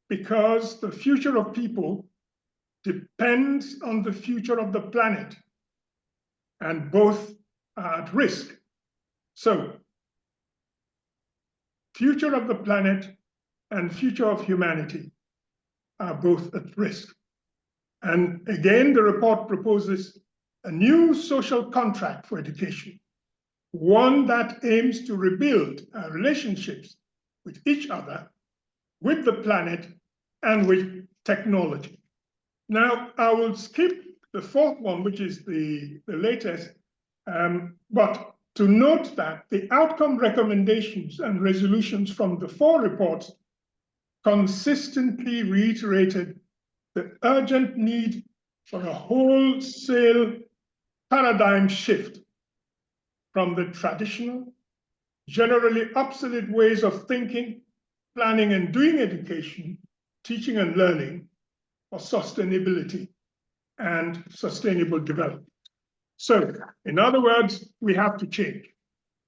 because the future of people depends on the future of the planet, and both are at risk. So, future of the planet and future of humanity are both at risk. And again, the report proposes a new social contract for education, one that aims to rebuild our relationships with each other, with the planet, and with technology. Now, I will skip the fourth one, which is the latest, but to note that the outcome recommendations and resolutions from the 4 reports consistently reiterated the urgent need for a wholesale paradigm shift from the traditional, generally obsolete ways of thinking, planning, and doing education, teaching and learning for sustainability and sustainable development. So, in other words, we have to change,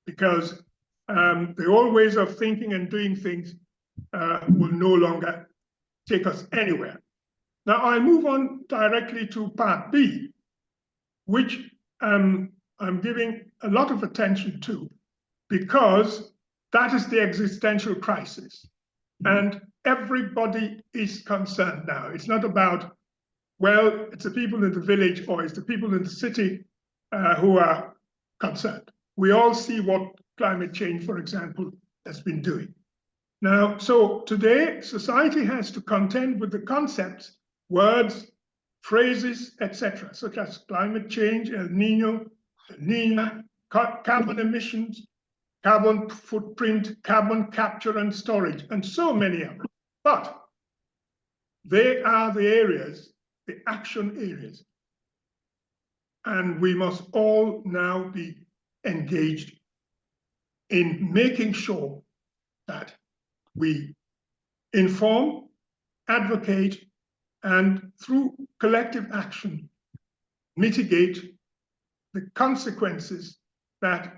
because the old ways of thinking and doing things will no longer take us anywhere. Now, I move on directly to part B, which I'm giving a lot of attention to, because that is the existential crisis. And everybody is concerned now. It's not about, well, it's the people in the village or it's the people in the city who are concerned. We all see what climate change, for example, has been doing. Now, so today, society has to contend with the concepts, words, phrases, etc., such as climate change, El Nino, La Nina, carbon emissions, carbon footprint, carbon capture and storage, and so many others. But they are the areas, the action areas. And we must all now be engaged in making sure that we inform, advocate, and through collective action, mitigate the consequences that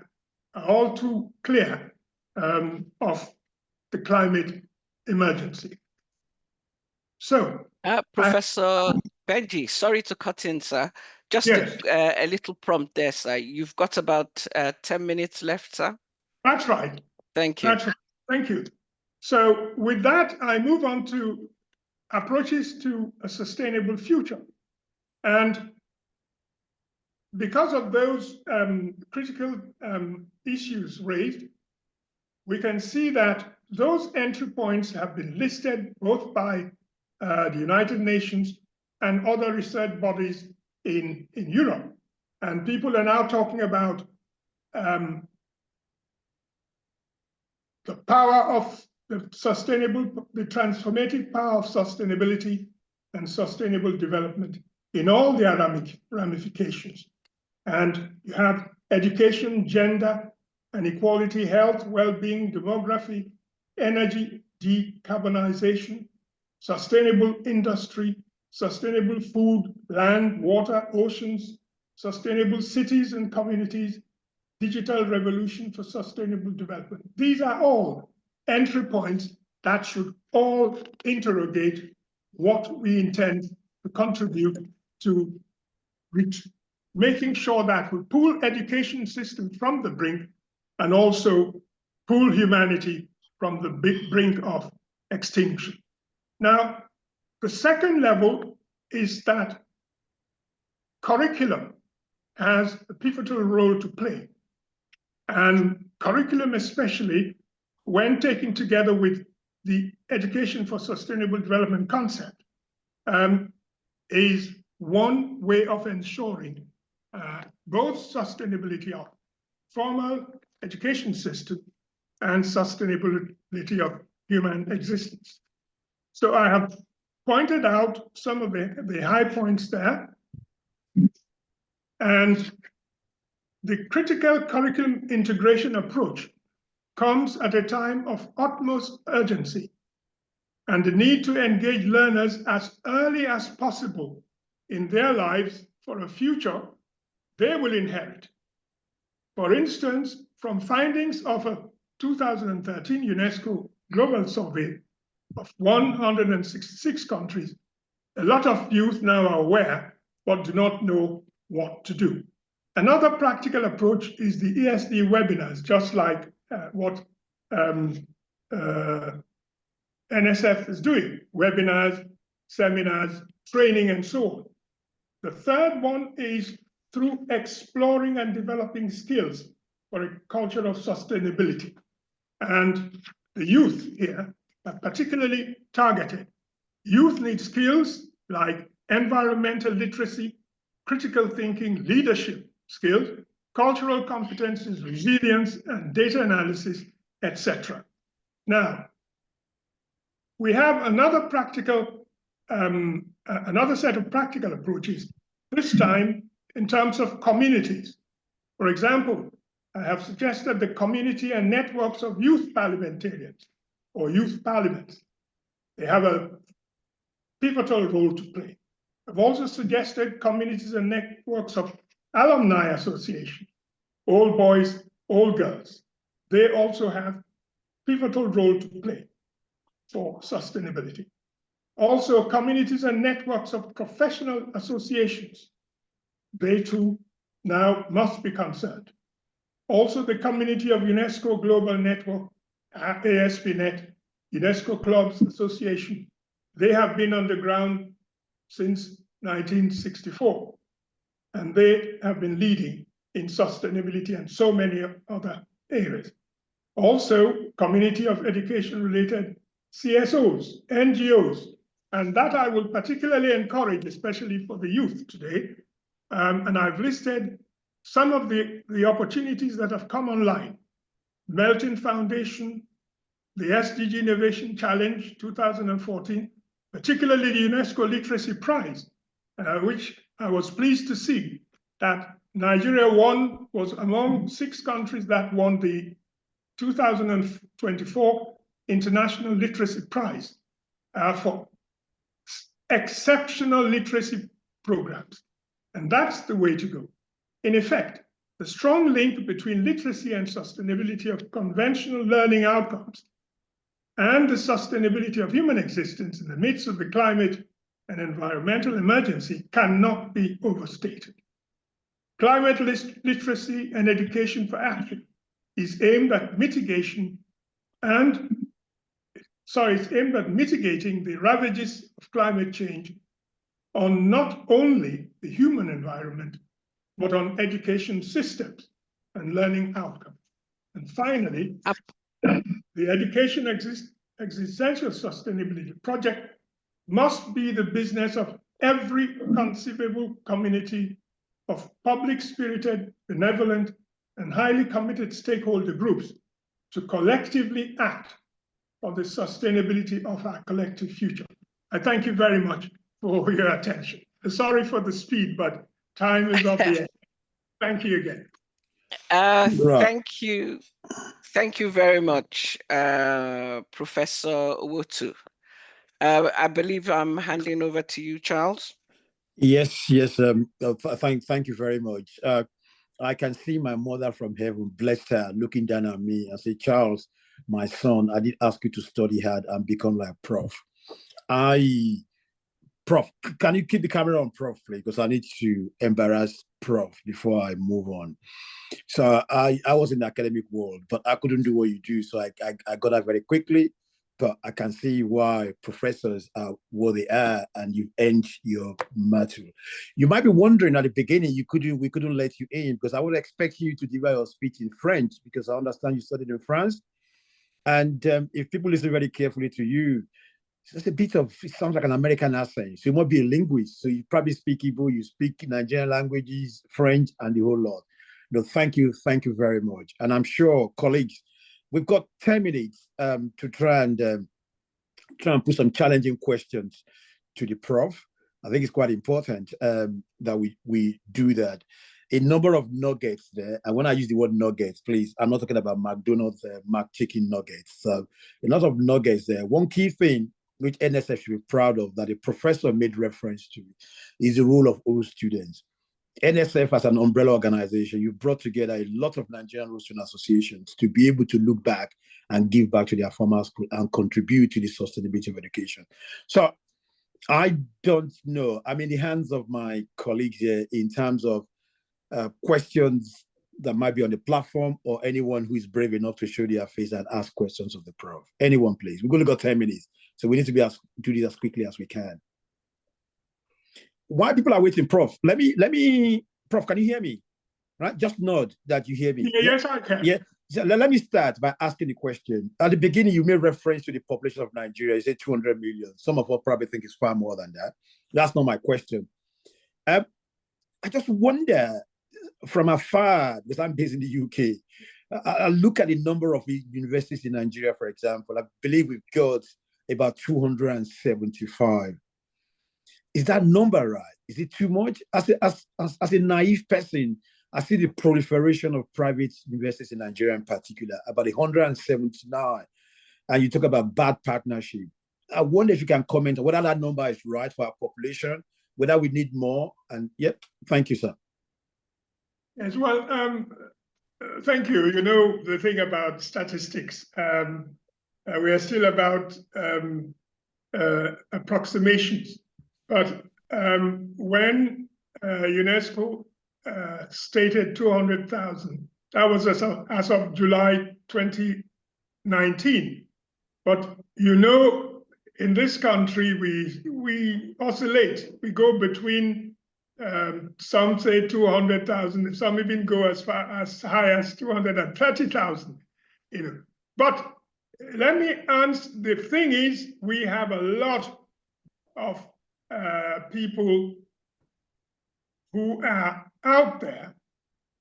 are all too clear of the climate emergency. So, Professor Benji, sorry to cut in, sir. Just yes, a little prompt there, sir. You've got about 10 minutes left, sir. That's right. Thank you. That's right. Thank you. So with that, I move on to approaches to a sustainable future. And because of those critical issues raised, we can see that those entry points have been listed both by the United Nations and other research bodies in Europe. And people are now talking about the power of the sustainable, the transformative power of sustainability and sustainable development in all their ramifications. And you have education, gender, and equality, health, well-being, demography, energy, decarbonization, sustainable industry, sustainable food, land, water, oceans, sustainable cities and communities, digital revolution for sustainable development. These are all entry points that should all interrogate what we intend to contribute to making sure that we pull education system from the brink and also pull humanity from the brink of extinction. Now, the second level is that curriculum has a pivotal role to play. And curriculum, especially when taken together with the education for sustainable development concept, is one way of ensuring both sustainability of formal education system and sustainability of human existence. So I have pointed out some of the high points there. And the critical curriculum integration approach comes at a time of utmost urgency and the need to engage learners as early as possible in their lives for a future they will inherit. For instance, from findings of a 2013 UNESCO global survey of 166 countries, a lot of youth now are aware but do not know what to do. Another practical approach is the ESD webinars, just like what NSF is doing, webinars, seminars, training, and so on. The third one is through exploring and developing skills for a culture of sustainability. And the youth here are particularly targeted. Youth need skills like environmental literacy, critical thinking, leadership skills, cultural competencies, resilience, and data analysis, etc. Now, we have another set of practical approaches, this time in terms of communities. For example, I have suggested the community and networks of youth parliamentarians or youth parliaments. They have a pivotal role to play. I've also suggested communities and networks of alumni associations, all boys, all girls. They also have pivotal role to play for sustainability. Also, communities and networks of professional associations, they too now must be concerned. Also, the community of UNESCO Global Network, ASP.NET, UNESCO Clubs Association, they have been on the ground since 1964, and they have been leading in sustainability and so many other areas. Also, community of education-related CSOs, NGOs, and that I will particularly encourage, especially for the youth today. And I've listed some of the opportunities that have come online. Melton Foundation, the SDG Innovation Challenge 2014, particularly the UNESCO Literacy Prize, which I was pleased to see that Nigeria was among 6 countries that won the 2024 International Literacy Prize for exceptional literacy programs. And that's the way to go. In effect, the strong link between literacy and sustainability of conventional learning outcomes and the sustainability of human existence in the midst of the climate and environmental emergency cannot be overstated. Climate literacy and education for action is aimed at mitigating the ravages of climate change on not only the human environment, but on education systems and learning outcomes. And finally, the education existential sustainability project must be the business of every conceivable community of public-spirited, benevolent, and highly committed stakeholder groups to collectively act for the sustainability of our collective future. I thank you very much for your attention. Sorry for the speed, but time is of the end. Thank you again. Right. Thank you. Thank you very much, Professor Owhotu. I believe I'm handing over to you, Charles. Yes. Thank you very much. I can see my mother from heaven, bless her, looking down at me and say, Charles, my son, I did ask you to study hard and become like Prof. Prof, can you keep the camera on, Prof, please? Because I need to embarrass Prof before I move on. So I was in the academic world, but I couldn't do what you do. So I got out very quickly. But I can see why professors are what they are, and you've earned your mantle. You might be wondering at the beginning, we couldn't let you in because I would expect you to deliver your speech in French because I understand you studied in France. And if people listen very carefully to you, it's a bit of, it sounds like an American accent. So you must be a linguist. So you probably speak Igbo, you speak Nigerian languages, French, and the whole lot. No, thank you very much. And I'm sure colleagues, we've got 10 minutes to try and put some challenging questions to the Prof. I think it's quite important that we do that. A number of nuggets there, and when I use the word nuggets, please, I'm not talking about McDonald's McChicken nuggets. So a lot of nuggets there. One key thing which NSF should be proud of that the professor made reference to is the role of all students. NSF as an umbrella organization, you brought together a lot of Nigerian student associations to be able to look back and give back to their former school and contribute to the sustainability of education. So I don't know. I'm in the hands of my colleagues here in terms of questions that might be on the platform or anyone who is brave enough to show their face and ask questions of the Prof. Anyone, please. We've only got 10 minutes, so we need to do this as quickly as we can. While people are waiting, Prof, let me, Prof, can you hear me? Right, just nod that you hear me. Yes, I can. Yeah. So let me start by asking the question. At the beginning, you made reference to the population of Nigeria. You said 200 million. Some of us probably think it's far more than that. That's not my question. I just wonder, from afar, because I'm based in the UK, I look at the number of universities in Nigeria, for example. I believe we've got about 275. Is that number right? Is it too much? As a naive person, I see the proliferation of private universities in Nigeria in particular, about 179. And you talk about bad partnership. I wonder if you can comment on whether that number is right for our population, whether we need more. And yep, thank you, sir. Yes, well, thank you. You know, the thing about statistics, we are still about approximations. But when UNESCO stated 200,000, that was as of July 2019. But you know, in this country, we oscillate. We go between, some say 200,000, some even go as high as 230,000. You know, but let me answer. The thing is, we have a lot of people who are out there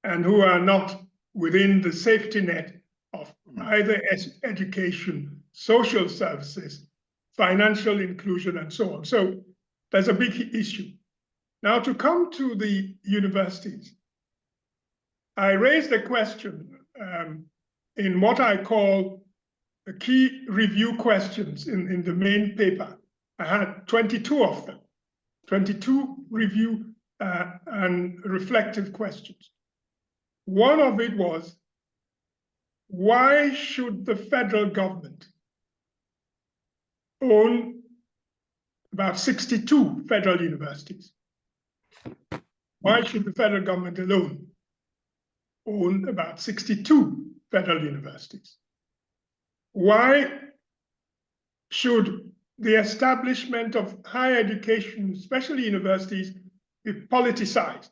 and who are not within the safety net of either education, social services, financial inclusion, and so on. So there's a big issue. Now, to come to the universities, I raised a question in what I call the key review questions in the main paper. I had 22 of them, 22 review and reflective questions. One of it was, why should the federal government own about 62 federal universities? Why should the federal government alone own about 62 federal universities? Why should the establishment of higher education, especially universities, be politicized?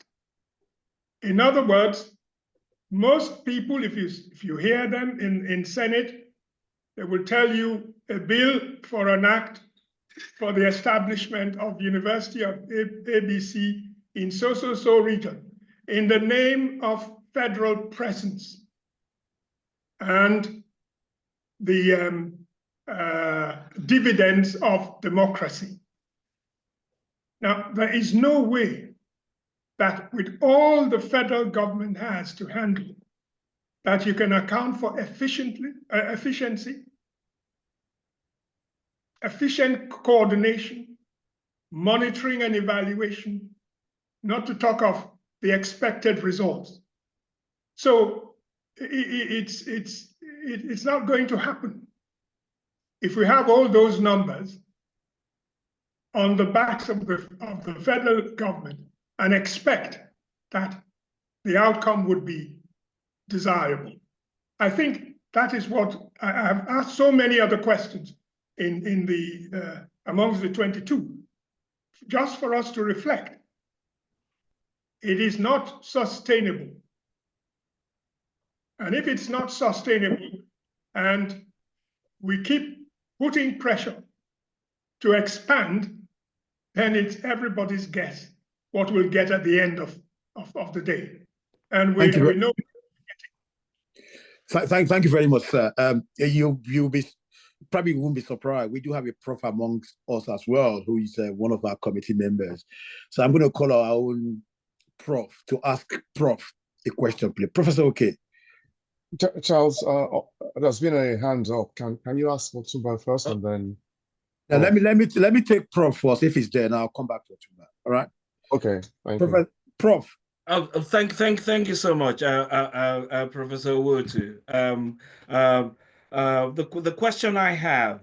In other words, most people, if you hear them in Senate, they will tell you a bill for an act for the establishment of University of ABC in so region in the name of federal presence and the dividends of democracy. Now, there is no way that with all the federal government has to handle that you can account for efficiency, efficient coordination, monitoring and evaluation, not to talk of the expected results. So it's not going to happen if we have all those numbers on the backs of the federal government and expect that the outcome would be desirable. I think that is what I have asked so many other questions in the amongst the 22, just for us to reflect. It is not sustainable. And if it's not sustainable and we keep putting pressure to expand, then it's everybody's guess what we'll get at the end of the day. And we know. Thank you very much, sir. You'll be probably won't be surprised. We do have a prof amongst us as well, who is one of our committee members. So I'm going to call our own prof to ask prof a question, please. Professor OK. Charles, there's been a hand up. Can you ask Otumba first and then? Now, let me take prof first. If he's there, and I'll come back to Otumba. All right. Okay. Thank you. Prof. Thank you so much, Professor Owhotu. The question I have,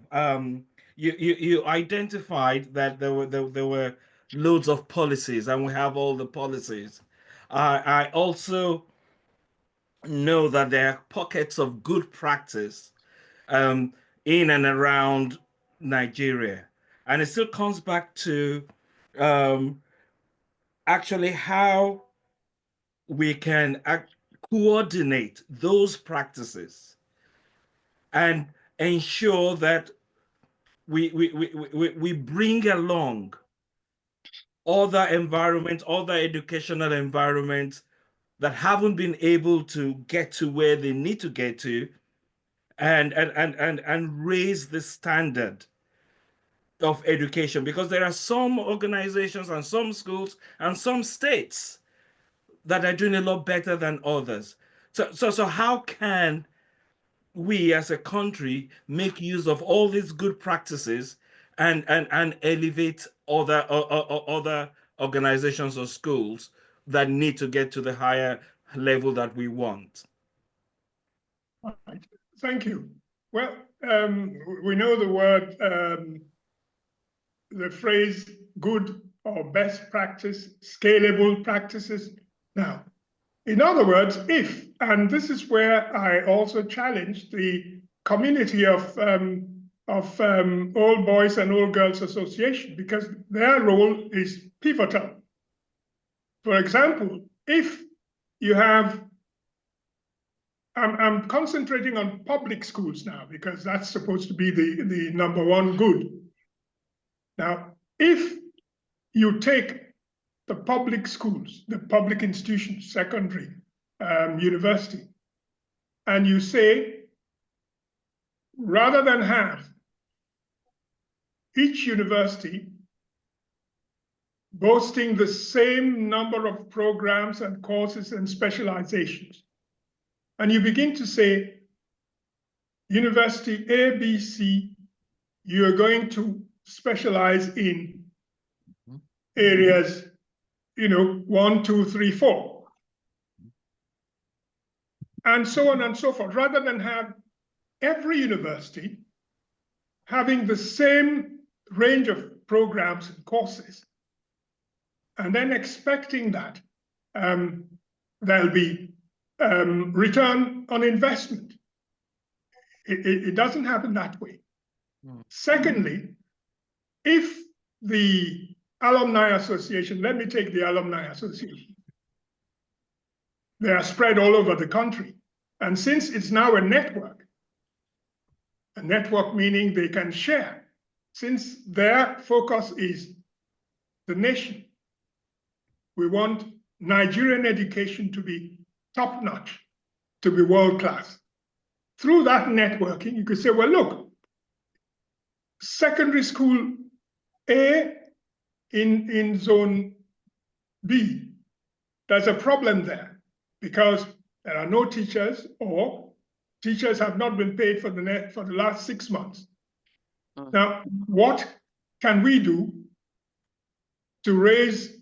you identified that there were loads of policies, and we have all the policies. I also know that there are pockets of good practice in and around Nigeria, and it still comes back to actually how we can coordinate those practices and ensure that we bring along other environments, other educational environments that haven't been able to get to where they need to get to, and raise the standard of education, because there are some organizations and some schools and some states that are doing a lot better than others. So how can we as a country make use of all these good practices and elevate other organizations or schools that need to get to the higher level that we want? All right. Thank you. Well, we know the word, the phrase good or best practice, scalable practices. Now, in other words, if, and this is where I also challenge the community of Old Boys and Old Girls Association, because their role is pivotal. For example, if you have, I'm concentrating on public schools now, because that's supposed to be the number one good. Now, if you take the public schools, the public institutions, secondary, university, and you say, rather than have each university boasting the same number of programs and courses and specializations, and you begin to say, University A, B, C, you're going to specialize in areas, 1, 2, 3, 4, and so on and so forth, rather than have every university having the same range of programs and courses, and then expecting that there'll be return on investment. It doesn't happen that way. Secondly, if the Alumni Association, let me take the Alumni Association. They are spread all over the country. And since it's now a network meaning they can share, since their focus is the nation, we want Nigerian education to be top-notch, to be world-class. Through that networking, you could say, well, look, secondary school A in zone B, there's a problem there because There are no teachers, or teachers have not been paid for the last 6 months. Now, what can we do to raise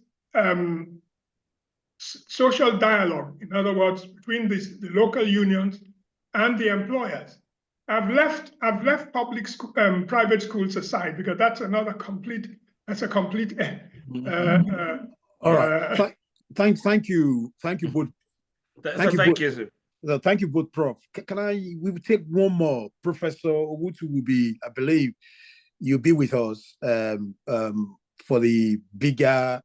social dialogue, in other words, between the local unions and the employers? I've left public school, private schools aside, because that's a complete. All right. Thank you both. Thank you. Thank you both, Prof. We will take one more. Professor Owhotu will be, I believe, you'll be with us for the bigger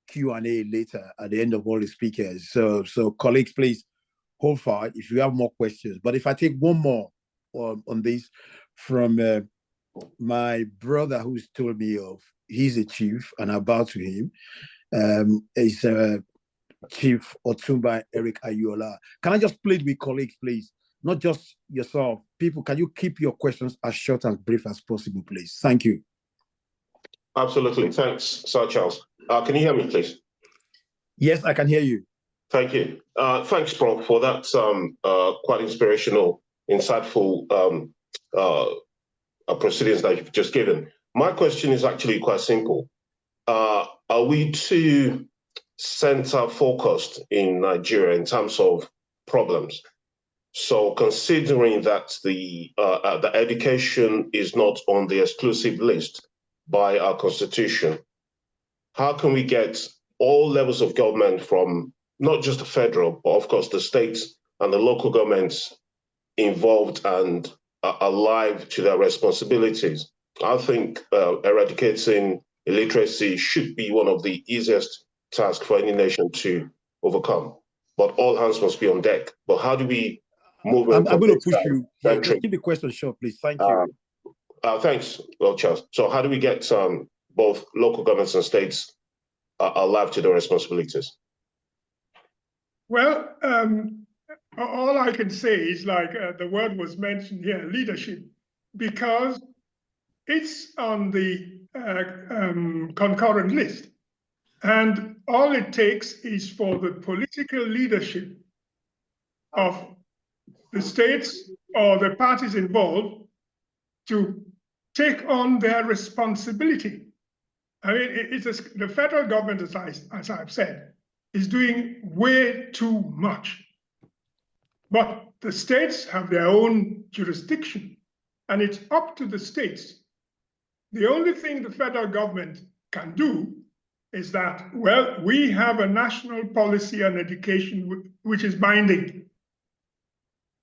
Q&A later at the end of all the speakers. So colleagues, please hold fire if you have more questions. But if I take one more on this from my brother who's told me of, he's a chief, and I bow to him. Is Chief Otumba Eric Ayuola. Can I just plead with colleagues, please? Not just yourself. People, can you keep your questions as short and brief as possible, please? Thank you. Absolutely. Thanks, Sir Charles. Can you hear me, please? Yes, I can hear you. Thank you. Thanks, Prof, for that quite inspirational, insightful proceedings that you've just given. My question is actually quite simple. Are we too center-focused in Nigeria in terms of problems? So considering that the education is not on the exclusive list by our constitution, how can we get all levels of government, from not just the federal, but of course the states and the local governments, involved and alive to their responsibilities? I think eradicating illiteracy should be one of the easiest tasks for any nation to overcome, but all hands must be on deck. But how do we move? I'm going to push you. Yeah, just keep the question short, please. Thank you. Thanks, well, Charles. So how do we get both local governments and states alive to their responsibilities? Well, all I can say is, like the word was mentioned here, leadership, because it's on the concurrent list. And all it takes is for the political leadership of the states or the parties involved to take on their responsibility. I mean, the federal government, as I've said, is doing way too much. But the states have their own jurisdiction, and it's up to the states. The only thing the federal government can do is that, well, we have a national policy on education which is binding,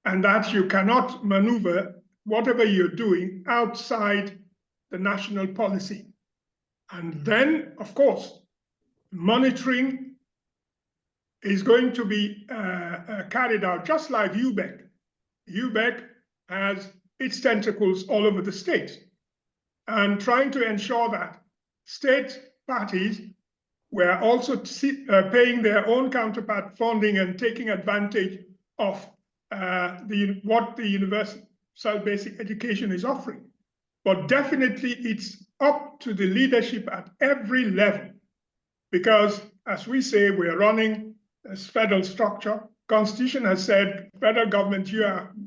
and that you cannot maneuver whatever you're doing outside the national policy. And then, of course, monitoring is going to be carried out just like UBEC. UBEC has its tentacles all over the state, and trying to ensure that state parties were also paying their own counterpart funding and taking advantage of what the universal basic education is offering. But definitely it's up to the leadership at every level, because as we say, we're running a federal structure. Constitution has said, federal government,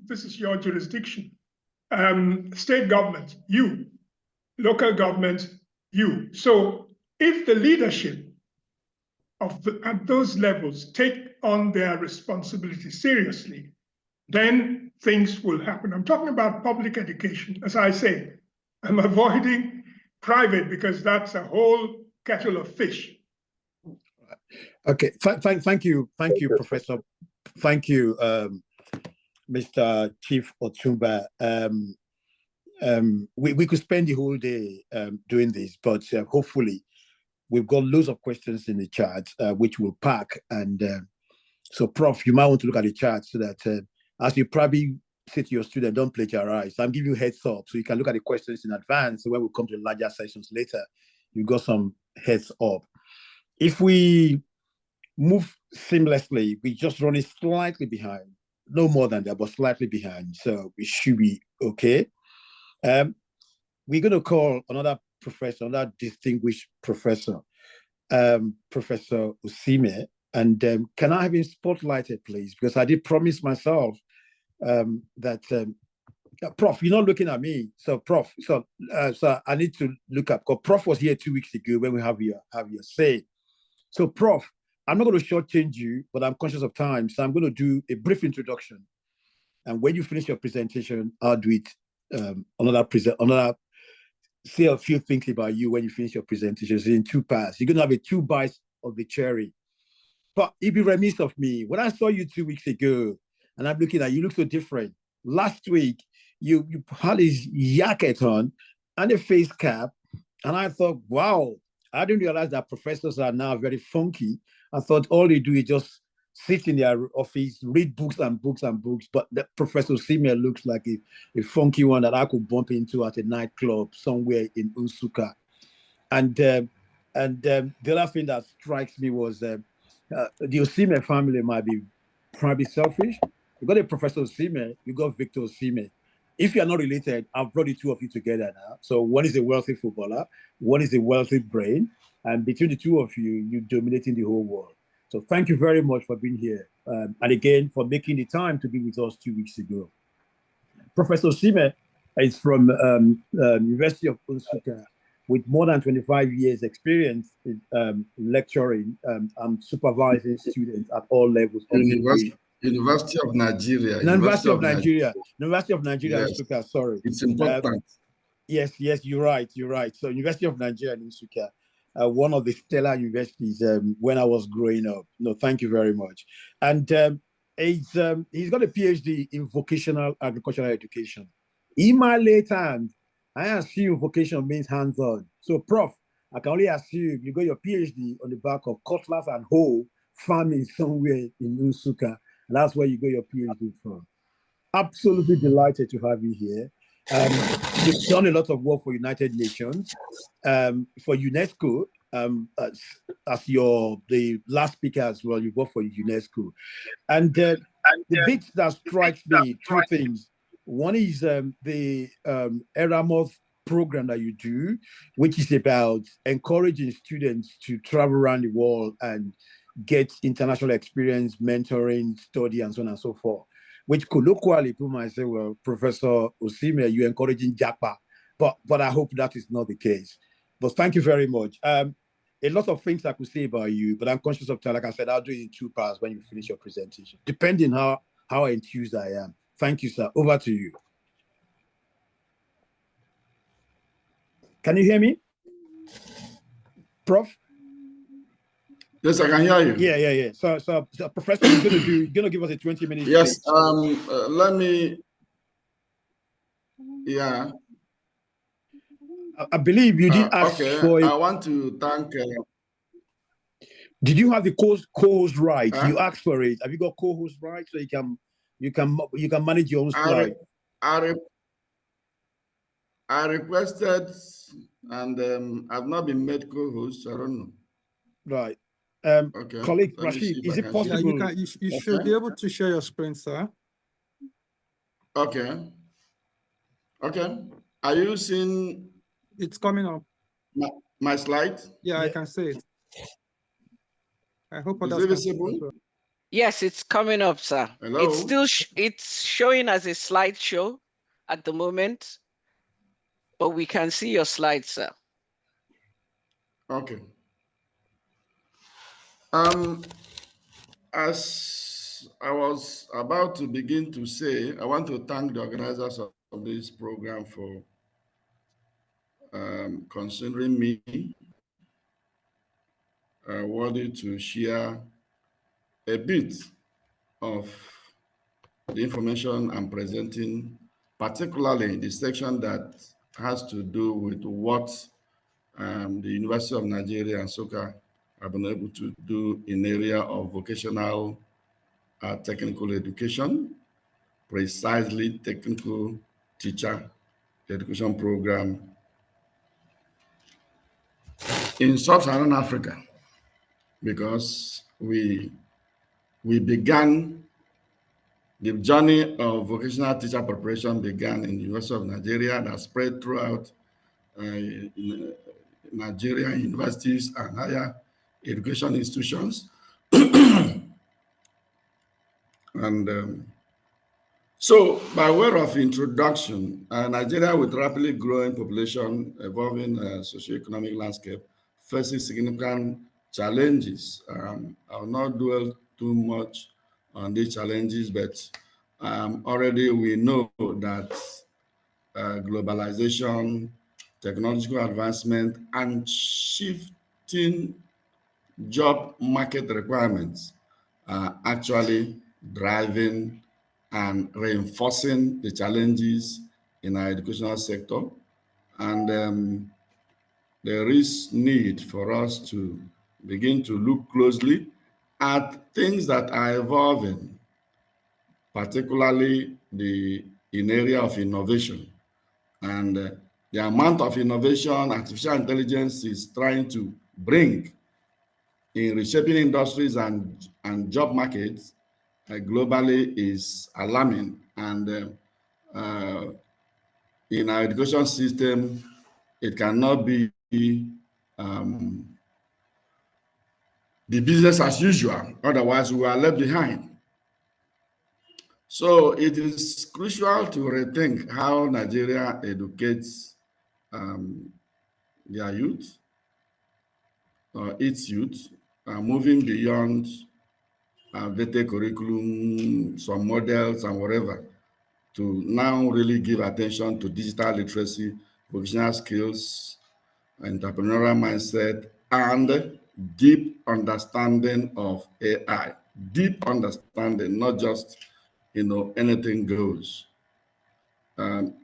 this is your jurisdiction. State government, you. Local government, you. So if the leadership at those levels take on their responsibility seriously, then things will happen. I'm talking about public education. As I say, I'm avoiding private because that's a whole kettle of fish. Okay, thank you, Professor. Thank you, Mr. Chief Otumba. We could spend the whole day doing this, but hopefully we've got loads of questions in the chat, which we'll pack. And so, Prof, you might want to look at the chat so that as you probably say to your student, don't plagiarize. I'm giving you heads up so you can look at the questions in advance. So when we come to the larger sessions later, you've got some heads up. If we move seamlessly, we're just running slightly behind, no more than that, but slightly behind. So we should be okay. We're going to call another professor, another distinguished professor, Professor Osinem. And can I have him spotlighted, please? Because I did promise myself that, Prof, you're not looking at me. So, Prof, so I need to look up. Because Prof was here 2 weeks ago when we have your say. So, Prof, I'm not going to shortchange you, but I'm conscious of time. So I'm going to do a brief introduction. And when you finish your presentation, I'll do it say a few things about you when you finish your presentation. So in 2 parts. You're going to have 2 bites of the cherry. But it'd be remiss of me. When I saw you 2 weeks ago, and I'm looking at you, look so different. Last week, you had this jacket on and a face cap. And I thought, wow, I didn't realize that professors are now very funky. I thought all they do is just sit in their office, read books and books and books. But the Professor Osinem looks like a funky one that I could bump into at a nightclub somewhere in NSUKA. And the other thing that strikes me was the Osinem family might be probably selfish. You got a Professor Osinem, you got Victor Osinem. If you are not related, I've brought the 2 of you together now. So one is a wealthy footballer, one is a wealthy brain, and between the 2 of you, you're dominating the whole world. So thank you very much for being here, and again for making the time to be with us 2 weeks ago. Professor Osinem is from University of NSUKA with more than 25 years experience in lecturing and supervising students at all levels of University of Nigeria. University of Nigeria. University of Nigeria, yes. NSUKA, sorry. It's important. Yes, you're right. So University of Nigeria in NSUKA, one of the stellar universities when I was growing up. No, thank you very much. And he's got a PhD in vocational agricultural education. In my late hand, I assume vocation means hands-on. So, Prof, I can only assume you got your PhD on the back of cutlass and hoe farming somewhere in NSUKA. And that's where you got your PhD from. Absolutely delighted to have you here. You've done a lot of work for United Nations, for UNESCO, as the last speaker as well. You work for UNESCO. And the bit that strikes me, 2 things. One is the Erasmus program that you do, which is about encouraging students to travel around the world and get international experience, mentoring, study, and so on and so forth, which colloquially people might say, well, Professor Osinem, you're encouraging Japa, but I hope that is not the case. But thank you very much. A lot of things I could say about you, but I'm conscious of time. Like I said, I'll do it in 2 parts when you finish your presentation, depending how enthused I am. Thank you, sir. Over to you. Can you hear me? Prof? Yes, I can hear you. Yeah. So Professor is gonna give us a 20-minute. Yes. Let me. Yeah. I believe you did ask for. I want to thank. Did you have the co-host rights? You asked for it. Have you got co-host rights so you can manage your own slide? I requested, and I've not been made co-host. I don't know. Right. Okay. Colleague Rashid, is it possible? Yeah, you should be able to share your screen, sir. Okay. Are you seeing? It's coming up. My slide? Yeah, I can see it. I hope is it visible? Well. Yes, it's coming up, sir. Hello? It's still it's showing as a slideshow at the moment, but we can see your slides, sir. Okay. As I was about to begin to say, I want to thank the organizers of this program for considering me worthy to share a bit of the information I'm presenting, particularly the section that has to do with what the University of Nigeria NSUKA have been able to do in the area of vocational technical education, precisely technical teacher education program in Sub-Saharan Africa, because we began the journey of vocational teacher preparation began in the University of Nigeria that spread throughout Nigerian universities and higher education institutions. And so, by way of introduction, Nigeria with rapidly growing population, evolving socioeconomic landscape, faces significant challenges. I will not dwell too much on these challenges, but already we know that globalization, technological advancement, and shifting job market requirements are actually driving and reinforcing the challenges in our educational sector. And there is need for us to begin to look closely at things that are evolving, particularly in area of innovation. And the amount of innovation artificial intelligence is trying to bring in reshaping industries and job markets globally is alarming. And in our education system, it cannot be the business as usual. Otherwise, we are left behind. So it is crucial to rethink how Nigeria educates their youth, its youth, moving beyond updated curriculum, some models and whatever, to now really give attention to digital literacy, vocational skills, entrepreneurial mindset, and deep understanding of AI. Deep understanding, not just, anything goes.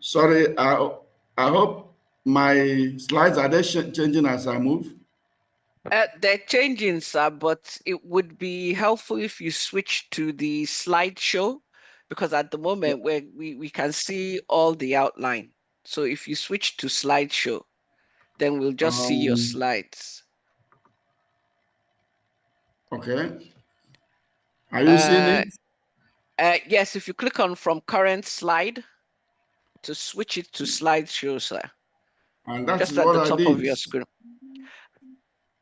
Sorry, I hope my slides, are they changing as I move? They're changing, sir, but it would be helpful if you switch to the slideshow, because at the moment we can see all the outline. So if you switch to slideshow, then we'll just see your slides. Okay. Are you seeing it? Yes, if you click on from current slide to switch it to slideshow, sir. And that's just at what the I top did. of your screen.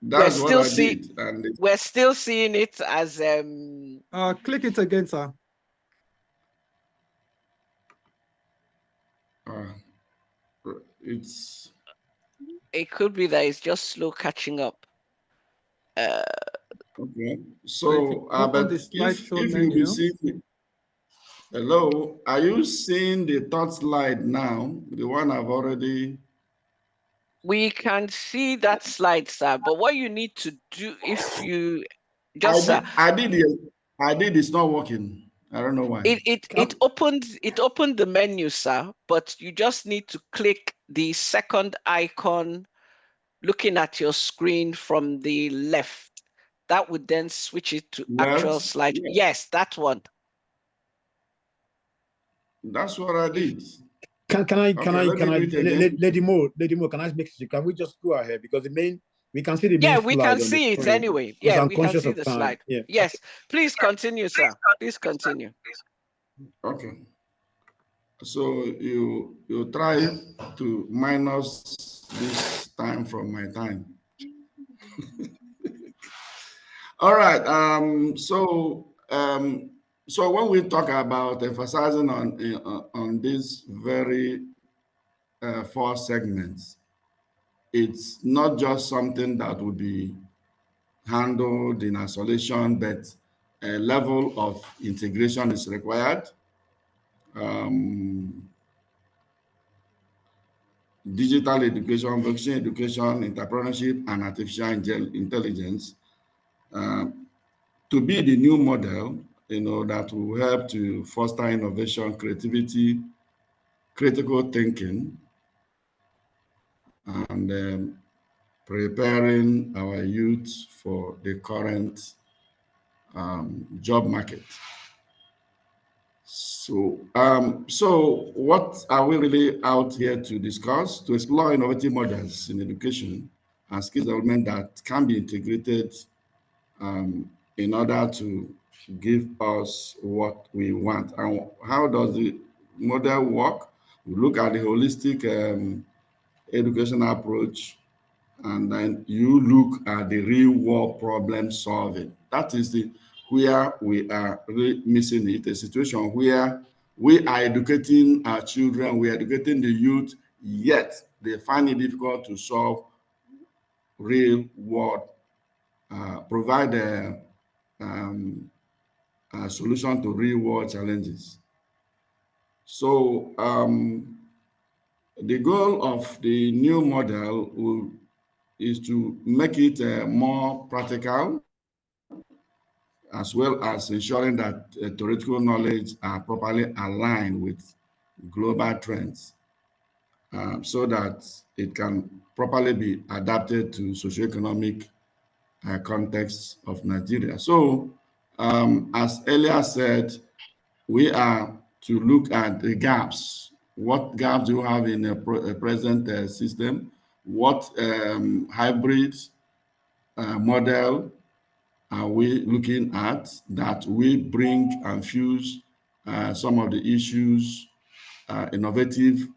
That's what I did. And we're still seeing it as click it again, sir. It could be that it's just slow catching up. Okay. So, open but the slideshow if you be menu. seeing it, hello, are you seeing the third slide now? The one I've already. We can see that slide, sir. But what you need to do, if you just I did it. It's not working. I don't know why. It opened the menu, sir. But you just need to click the second icon, looking at your screen from the left. That would then switch it to actual slide. Yes, that one. That's what I did. Lady Mo, can I make sure? Can we just go ahead, because we can see the main slide. Yeah, we can see it anyway. Yeah, we can see the slide. Yeah. Yes, please continue, sir. Please continue. Okay. So you try to minus this time from my time. All right. So when we talk about emphasizing on these very 4 segments, it's not just something that would be handled in isolation, but a level of integration is required. Digital education, vocational education, entrepreneurship, and artificial intelligence to be the new model, that will help to foster innovation, creativity, critical thinking, and preparing our youth for the current job market. So what are we really out here to discuss? To explore innovative models in education and skills development that can be integrated in order to give us what we want. And how does the model work? We look at the holistic educational approach, and then you look at the real world problem solving. That is where we are really missing it, a situation where we are educating our children, we are educating the youth, yet they find it difficult to solve real world, provide a solution to real world challenges. So the goal of the new model is to make it more practical, as well as ensuring that theoretical knowledge are properly aligned with global trends, so that it can properly be adapted to socioeconomic context of Nigeria. So, as earlier said, we are to look at the gaps. What gaps do you have in a present system? What hybrid model are we looking at that we bring and fuse some of the issues, innovative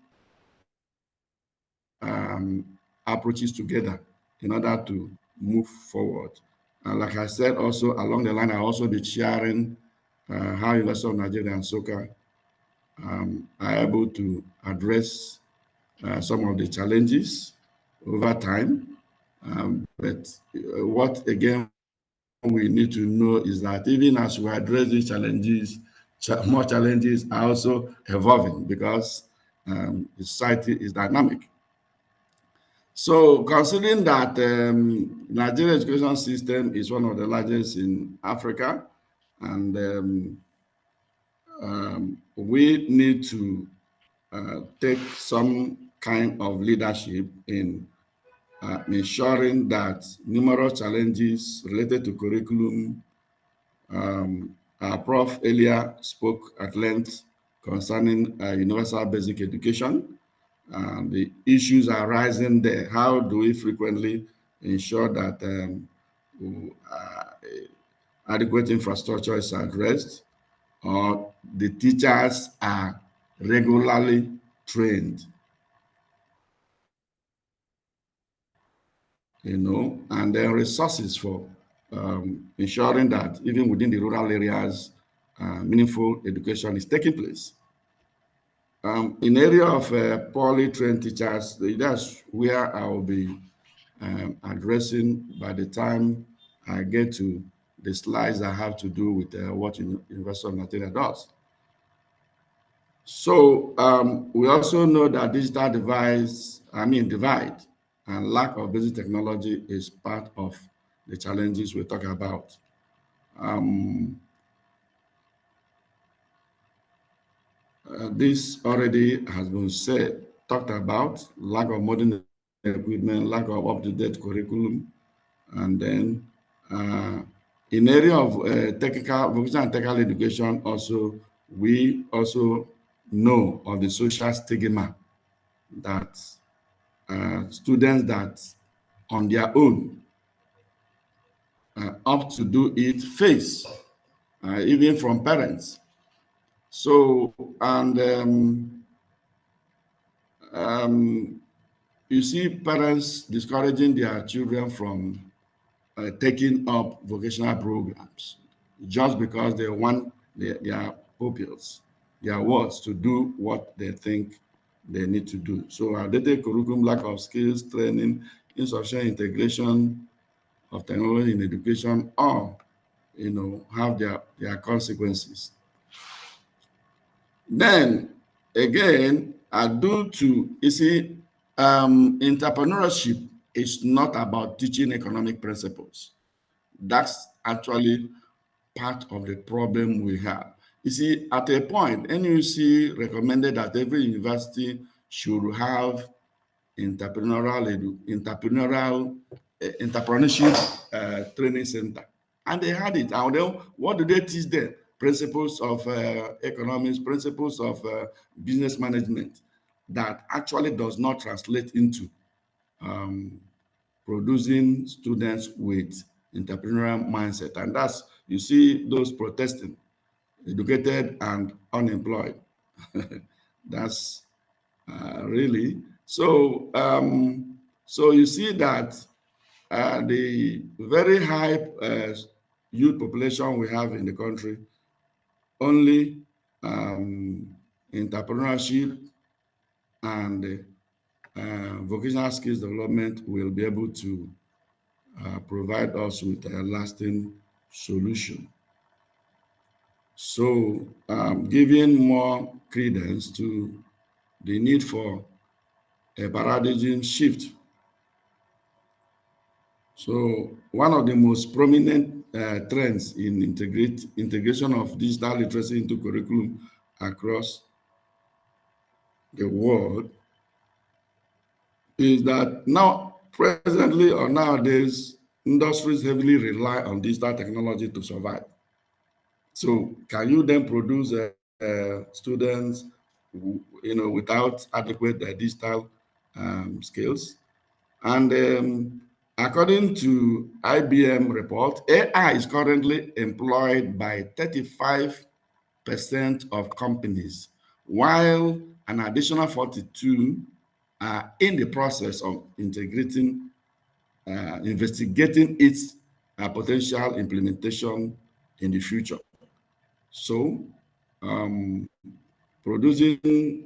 approaches together in order to move forward. Like I said, also along the line, I'll also be sharing how University of Nigeria NSUKA are able to address some of the challenges over time. But what again we need to know is that even as we address these challenges, more challenges are also evolving because the society is dynamic. So considering that Nigerian education system is one of the largest in Africa, and we need to take some kind of leadership in ensuring that numerous challenges related to curriculum, our Prof earlier spoke at length concerning universal basic education. The issues are rising there. How do we frequently ensure that adequate infrastructure is addressed, or the teachers are regularly trained, and there are resources for ensuring that even within the rural areas, meaningful education is taking place. In area of poorly trained teachers, that's where I will be addressing by the time I get to the slides that have to do with what University of Nigeria does. So we also know that digital divide and lack of basic technology is part of the challenges we talk about. This already has been talked about, lack of modern equipment, lack of up-to-date curriculum, and then in area of vocational and technical education also, we also know of the social stigma that students that on their own opt to do it face, even from parents. So, and you see parents discouraging their children from taking up vocational programs just because they want their pupils, their wards to do what they think they need to do. So outdated curriculum, lack of skills, training, insufficient integration of technology in education, all have their consequences. Then again, entrepreneurship is not about teaching economic principles. That's actually part of the problem we have. You see, at a point, NUC recommended that every university should have entrepreneurship training center. And they had it. And then what do they teach them? Principles of economics, principles of business management that actually does not translate into producing students with entrepreneurial mindset. And that's, you see those protesting, educated and unemployed. That's really, so so you see that the very high youth population we have in the country, only entrepreneurship and vocational skills development will be able to provide us with a lasting solution. So giving more credence to the need for a paradigm shift. So one of the most prominent trends in integration of digital literacy into curriculum across the world is that now, presently or nowadays, industries heavily rely on digital technology to survive. So can you then produce students, without adequate digital skills? And according to IBM report, AI is currently employed by 35% of companies, while an additional 42 are in the process of investigating its potential implementation in the future. So, producing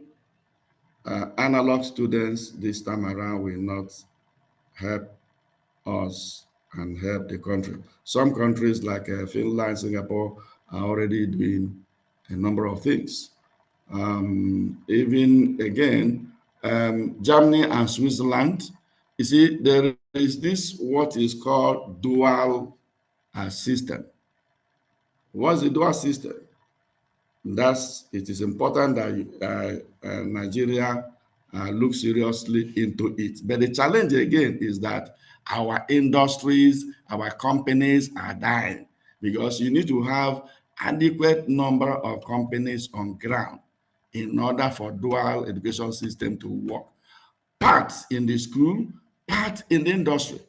analog students this time around will not help us and help the country. Some countries like Finland, Singapore are already doing a number of things. Even again, Germany and Switzerland, you see, there is this what is called dual system. What's the dual system? It is important that Nigeria look seriously into it. But the challenge again is that our industries, our companies are dying because you need to have adequate number of companies on ground in order for dual education system to work. Part in the school, part in the industry.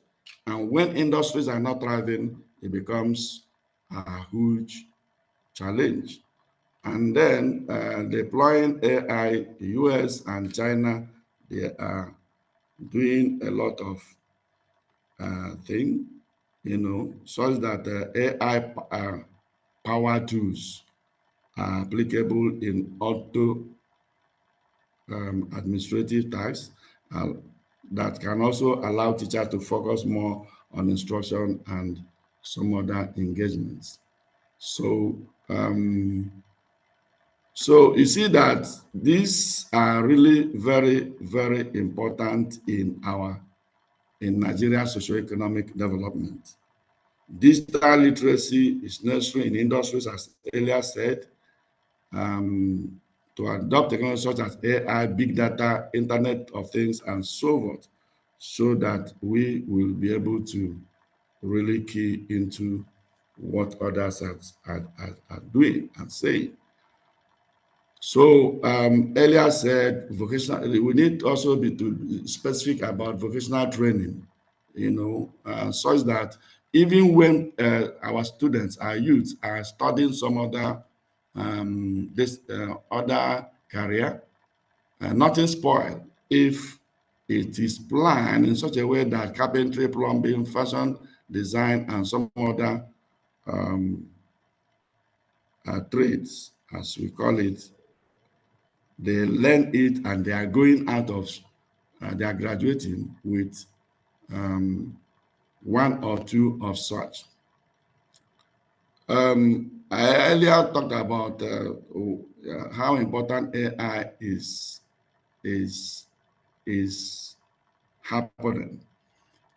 And when industries are not thriving, it becomes a huge challenge. And then deploying AI, the US and China, they are doing a lot of things, such that AI power tools are applicable in auto administrative tasks that can also allow teachers to focus more on instruction and some other engagements. So, so you see that these are really very, very important in Nigeria's socioeconomic development. Digital literacy is necessary in industries, as earlier said, to adopt technologies such as AI, big data, Internet of Things, and so forth, so that we will be able to really key into what others are doing and saying. So earlier said, vocational, we need also be to specific about vocational training, such that even when our students, our youth, are studying some other other career, nothing spoiled if it is planned in such a way that carpentry, plumbing, fashion design, and some other trades, as we call it, they learn it and they are going out of, they are graduating with one or two of such. I earlier talked about how important AI is happening.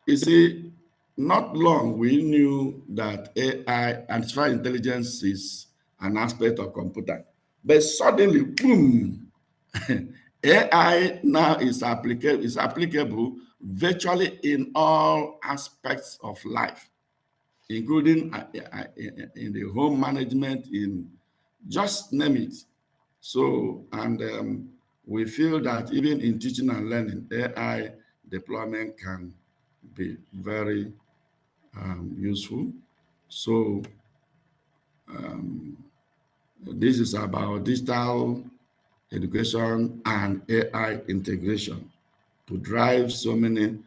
You see, not long we knew that AI, artificial intelligence, is an aspect of computer, but suddenly, boom, AI now is applicable virtually in all aspects of life, including in the home management, in just name it. So, and we feel that even in teaching and learning, AI deployment can be very useful. So, this is about digital education and AI integration to drive so many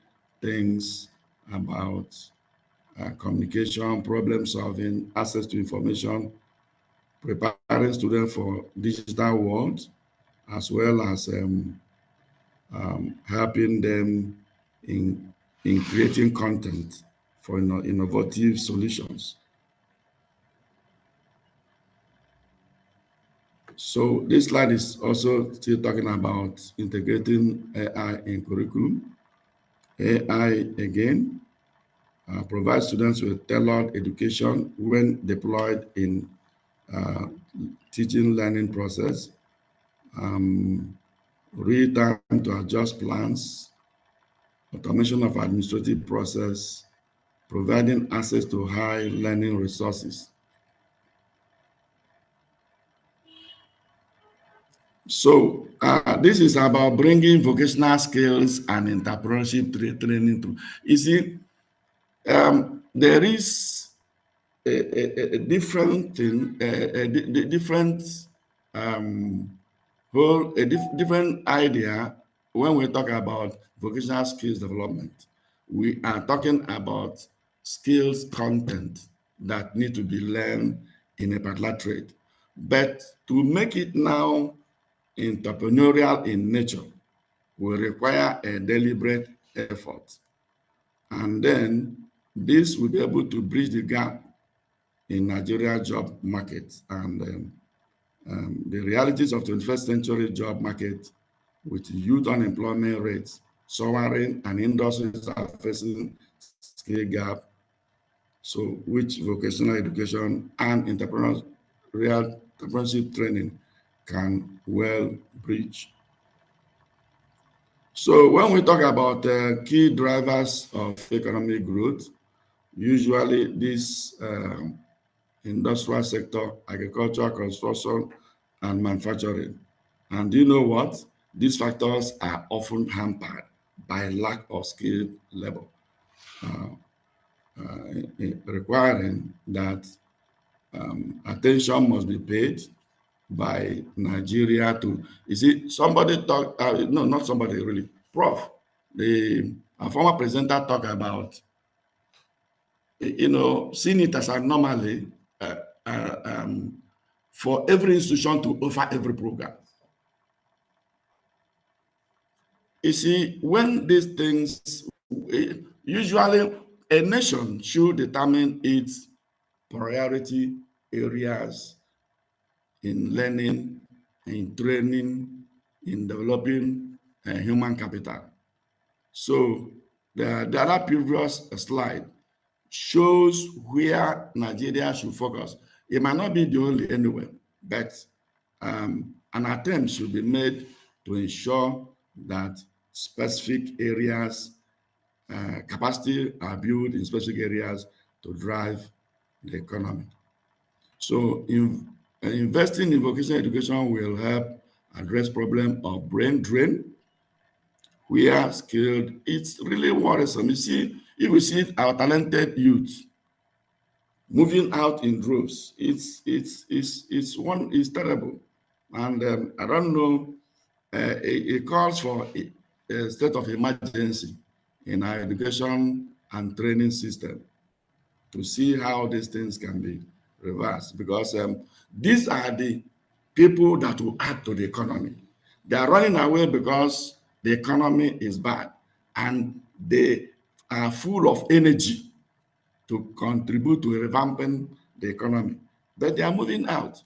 things about communication, problem solving, access to information, preparing students for digital world, as well as helping them in creating content for innovative solutions. So this slide is also still talking about integrating AI in curriculum. AI, again, provides students with tailored education when deployed in teaching learning process, real time to adjust plans, automation of administrative process, providing access to high learning resources. So this is about bringing vocational skills and entrepreneurship training to. You see, there is a different thing, different different idea when we talk about vocational skills development. We are talking about skills content that need to be learned in a particular trade. But to make it now entrepreneurial in nature will require a deliberate effort. And then this will be able to bridge the gap in Nigeria job market and the realities of 21st century job market with youth unemployment rates soaring and industries are facing skill gap. So which vocational education and entrepreneurship training can well bridge. So when we talk about key drivers of economic growth, usually this industrial sector, agriculture, construction, and manufacturing. And do you know what? These factors are often hampered by lack of skilled labor, requiring that attention must be paid by Nigeria to, you see, somebody talk, no, not somebody really, Prof, the former presenter talked about, seeing it as anomaly for every institution to offer every program. You see, when these things, usually a nation should determine its priority areas in learning, in training, in developing human capital. So the other previous slide shows where Nigeria should focus. It might not be the only anywhere, but an attempt should be made to ensure that specific areas, capacity are built in specific areas to drive the economy. So investing in vocational education will help address problem of brain drain, where skilled, it's really worrisome. You see, if we see our talented youth moving out in droves, it's terrible. And I don't know, it calls for a state of emergency in our education and training system to see how these things can be reversed, because these are the people that will add to the economy. They are running away because the economy is bad and they are full of energy to contribute to revamping the economy, but they are moving out,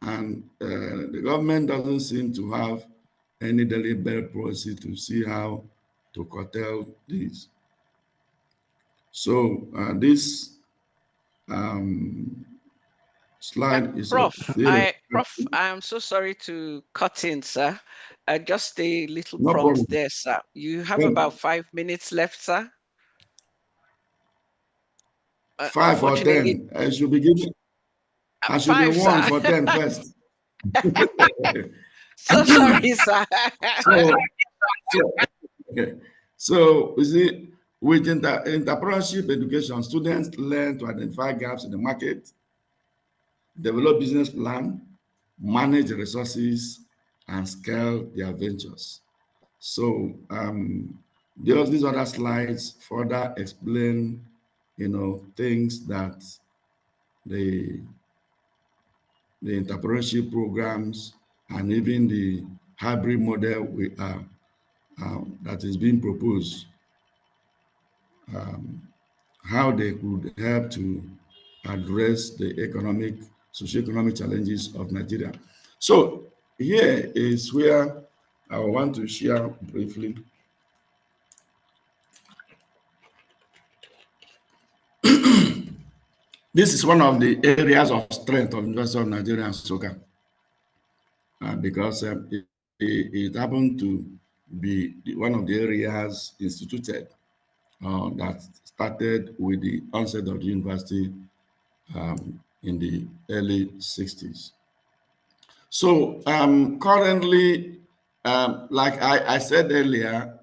and the government doesn't seem to have any deliberate policy to see how to curtail this. So this slide is Prof, I'm so sorry to cut in, sir. Just a little no prompt problem. there, sir. You have about 5 minutes left, sir. 5 or 10. I should be giving. I should be 1 for 10 first. So sorry, sir. So you see, with entrepreneurship education, students learn to identify gaps in the market, develop business plan, manage resources, and scale their ventures. So these other slides further explain things that the entrepreneurship programs and even the hybrid model that is being proposed, how they could help to address the socioeconomic challenges of Nigeria. So here is where I want to share briefly. This is one of the areas of strength of University of Nigeria NSUKA, because it happened to be one of the areas instituted that started with the onset of the university in the early 60s. So currently, like I said earlier,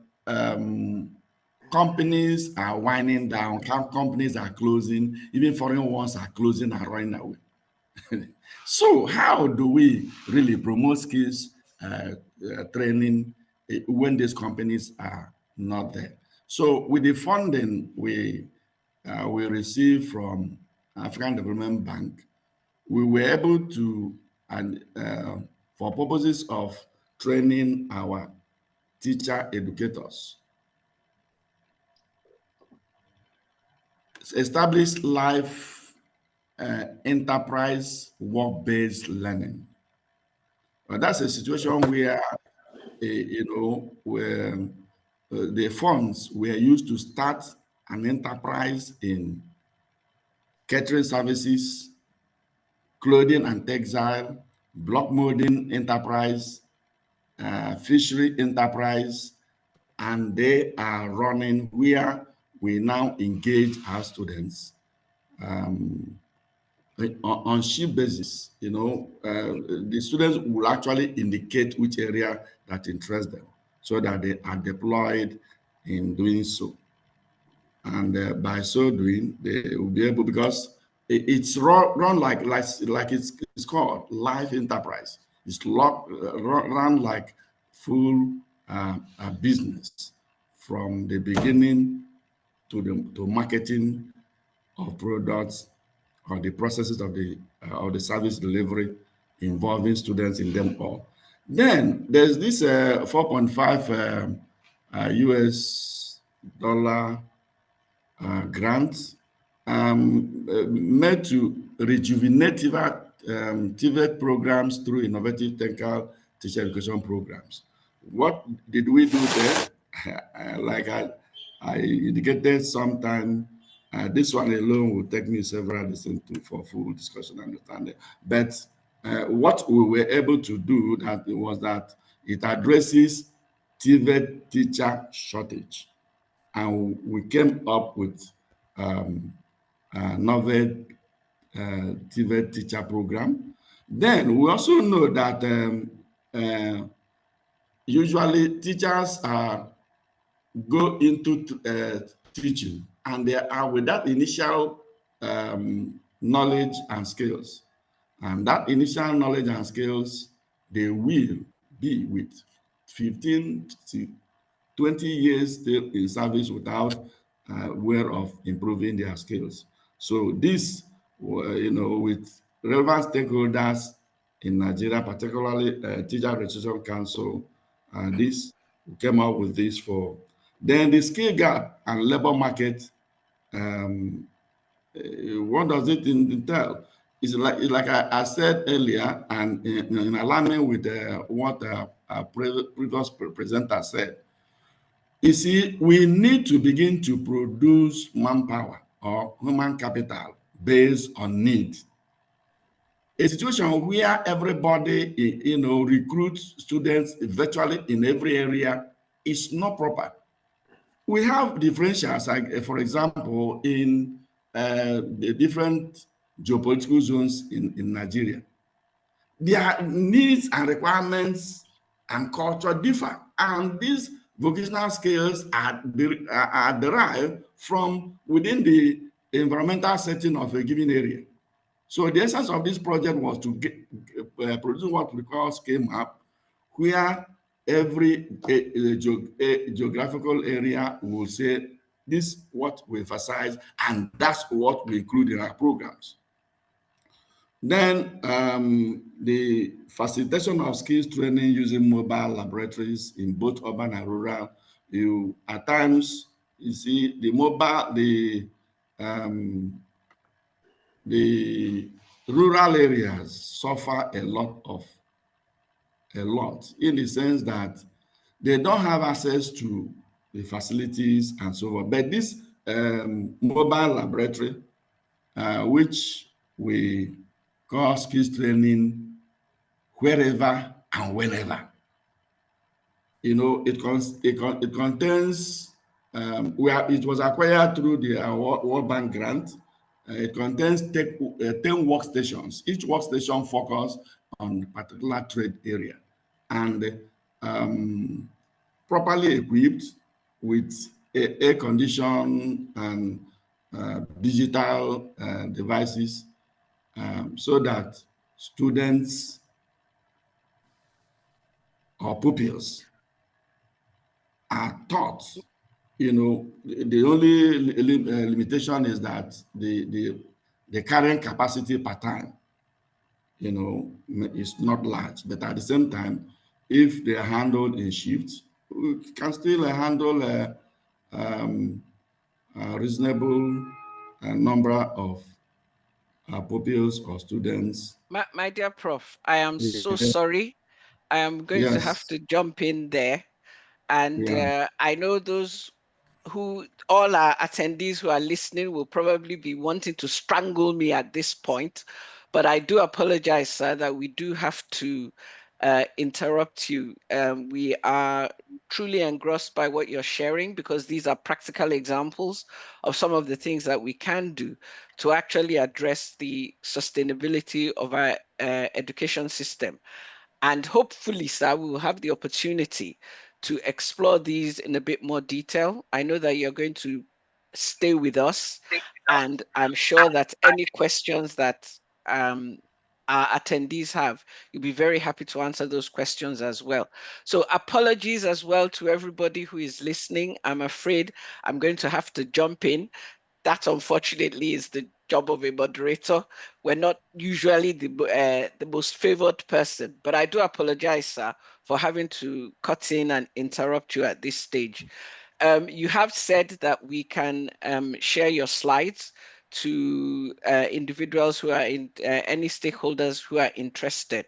companies are winding down, companies are closing, even foreign ones are closing and running away. So how do we really promote skills training when these companies are not there? So with the funding we received from African Development Bank, we were able to, and for purposes of training our teacher educators, establish life enterprise work-based learning. That's a situation where, where the funds were used to start an enterprise in catering services, clothing and textile, block molding enterprise, fishery enterprise, and they are running where we now engage our students on shift basis. The students will actually indicate which area that interests them so that they are deployed in doing so. And by so doing, they will be able, because it's run like it's called life enterprise. It's run like full business from the beginning to marketing of products or the processes of the service delivery involving students in them all. Then there's this 4.5 US dollar grant made to rejuvenate TVET programs through innovative technical teacher education programs. What did we do there? Like I indicated sometime, this one alone will take me several lessons for full discussion and understanding. But what we were able to do was that it addresses TVET teacher shortage. And we came up with a novel TVET teacher program. Then we also know that usually teachers go into teaching and they are with that initial knowledge and skills. And that initial knowledge and skills, they will be with 15 to 20 years still in service without way of improving their skills. So this, with relevant stakeholders in Nigeria, particularly Teacher Registration Council, this came up with this for. Then the skill gap and labor market, what does it entail? It's like I said earlier, and in alignment with what our previous presenter said. You see, we need to begin to produce manpower or human capital based on need. A situation where everybody, recruits students virtually in every area is not proper. We have differentials, like, for example, in the different geopolitical zones in Nigeria. Their needs and requirements and culture differ, and these vocational skills are derived from within the environmental setting of a given area. So the essence of this project was to produce what we call skill map, where every geographical area will say This is what we emphasize, and that's what we include in our programs. Then the facilitation of skills training using mobile laboratories in both urban and rural. At times you see the rural areas suffer a lot in the sense that they don't have access to the facilities and so on. But this mobile laboratory, which we call skills training wherever and whenever, it contains, it was acquired through the World Bank grant. It contains 10 workstations. Each workstation focuses on a particular trade area, and properly equipped with air condition and digital devices, so that students or pupils are taught. The only limitation is that the carrying capacity per time, is not large. But at the same time, if they are handled in shifts, we can still handle a reasonable number of pupils or students. My dear Prof, I am so sorry. I am going to have to jump in there. And I know all our attendees who are listening will probably be wanting to strangle me at this point, but I do apologize, sir, that we do have to interrupt you. We are truly engrossed by what you're sharing, because these are practical examples of some of the things that we can do to actually address the sustainability of our education system. And hopefully, sir, we will have the opportunity to explore these in a bit more detail. I know that you're going to stay with us, and I'm sure that any questions that our attendees have, you'll be very happy to answer those questions as well. So apologies as well to everybody who is listening. I'm afraid I'm going to have to jump in. That, unfortunately, is the job of a moderator. We're not usually the most favored person, but I do apologize, sir, for having to cut in and interrupt you at this stage. You have said that we can share your slides to individuals who are in any stakeholders who are interested.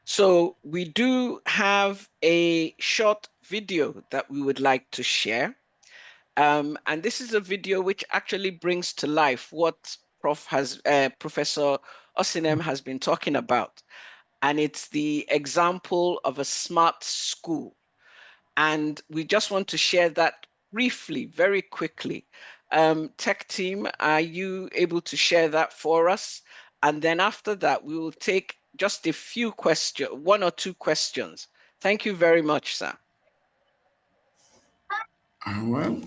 So we do have a short video that we would like to share. And this is a video which actually brings to life what Professor Osinem has been talking about. And it's the example of a smart school. And we just want to share that briefly, very quickly. Tech team, are you able to share that for us? And then after that, we will take just a few questions, 1 or 2 questions. Thank you very much, sir. Well,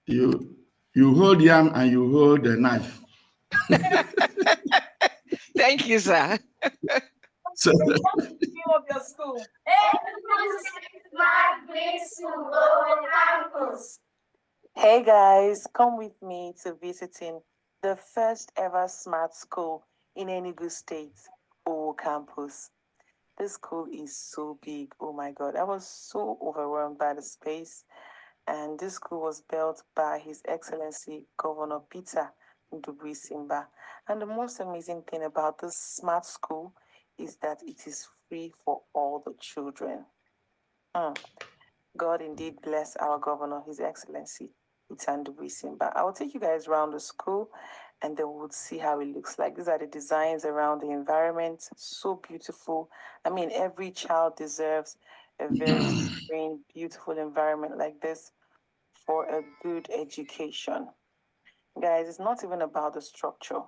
you hold yam and you hold the knife. Thank you, sir. So, of your school. Hey guys, come with me to visiting the first ever smart school in Enugu State, O campus. This school is so big. Oh my God, I was so overwhelmed by the space. And this school was built by His Excellency Governor Peter Ndubisi. And the most amazing thing about this smart school is that it is free for all the children. God indeed bless our governor, His Excellency Peter Ndubisi. I will take you guys around the school, and then we'll see how it looks like. These are the designs around the environment. So beautiful. I mean, every child deserves a very serene, beautiful environment like this for a good education. Guys, it's not even about the structure.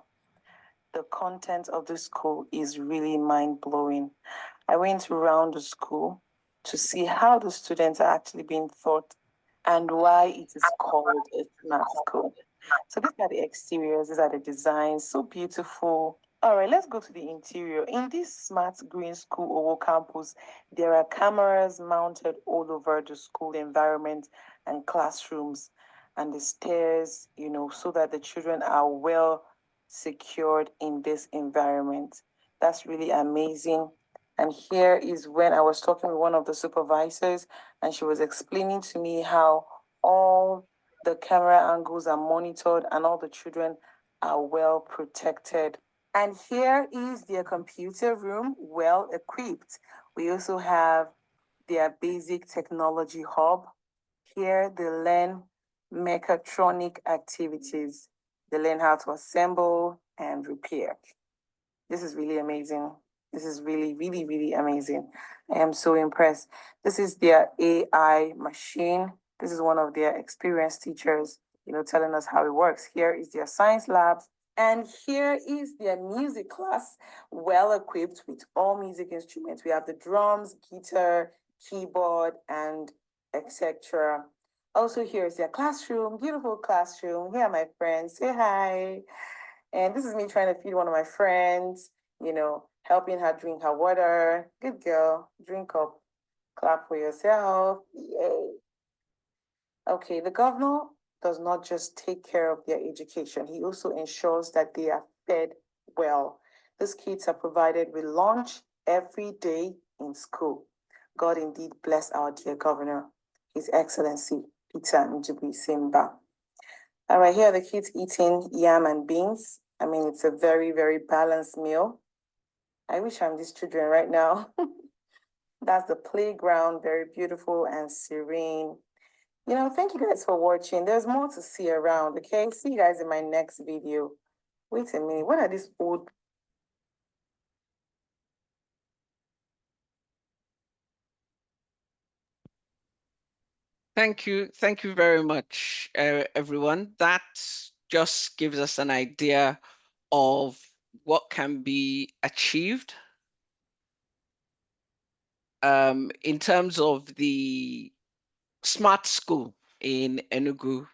The content of the school is really mind-blowing. I went around the school to see how the students are actually being taught and why it is called a smart school. So these are the exteriors, these are the designs, so beautiful. All right, let's go to the interior. In this smart green school Owo campus, there are cameras mounted all over the school environment and classrooms and the stairs, you know, so that the children are well secured in this environment. That's really amazing. And here is when I was talking with one of the supervisors, and she was explaining to me how all the camera angles are monitored and all the children are well protected. And here is their computer room, well equipped. We also have their basic technology hub. Here they learn mechatronic activities. They learn how to assemble and repair. This is really amazing. This is really, really, really amazing. I am so impressed. This is their AI machine. This is one of their experienced teachers, you know, telling us how it works. Here is their science lab. And here is their music class, well equipped with all music instruments. We have the drums, guitar, keyboard, and etc. Also, here is their classroom, beautiful classroom. Here are my friends. Say hi. And this is me trying to feed one of my friends, you know, helping her drink her water. Good girl, drink up, clap for yourself. Yay. Okay, the governor does not just take care of their education, he also ensures that they are fed well. These kids are provided with lunch every day in school. God indeed bless our dear governor, His Excellency Peter Njibu Simba. All right, here are the kids eating yam and beans. I mean, it's a very, very balanced meal. I wish I'm these children right now. That's the playground, very beautiful and serene. You know, thank you guys for watching. There's more to see around, okay? See you guys in my next video. Wait a minute, what are these old... Thank you very much, everyone. That just gives us an idea of what can be achieved in terms of the smart school in Enugu.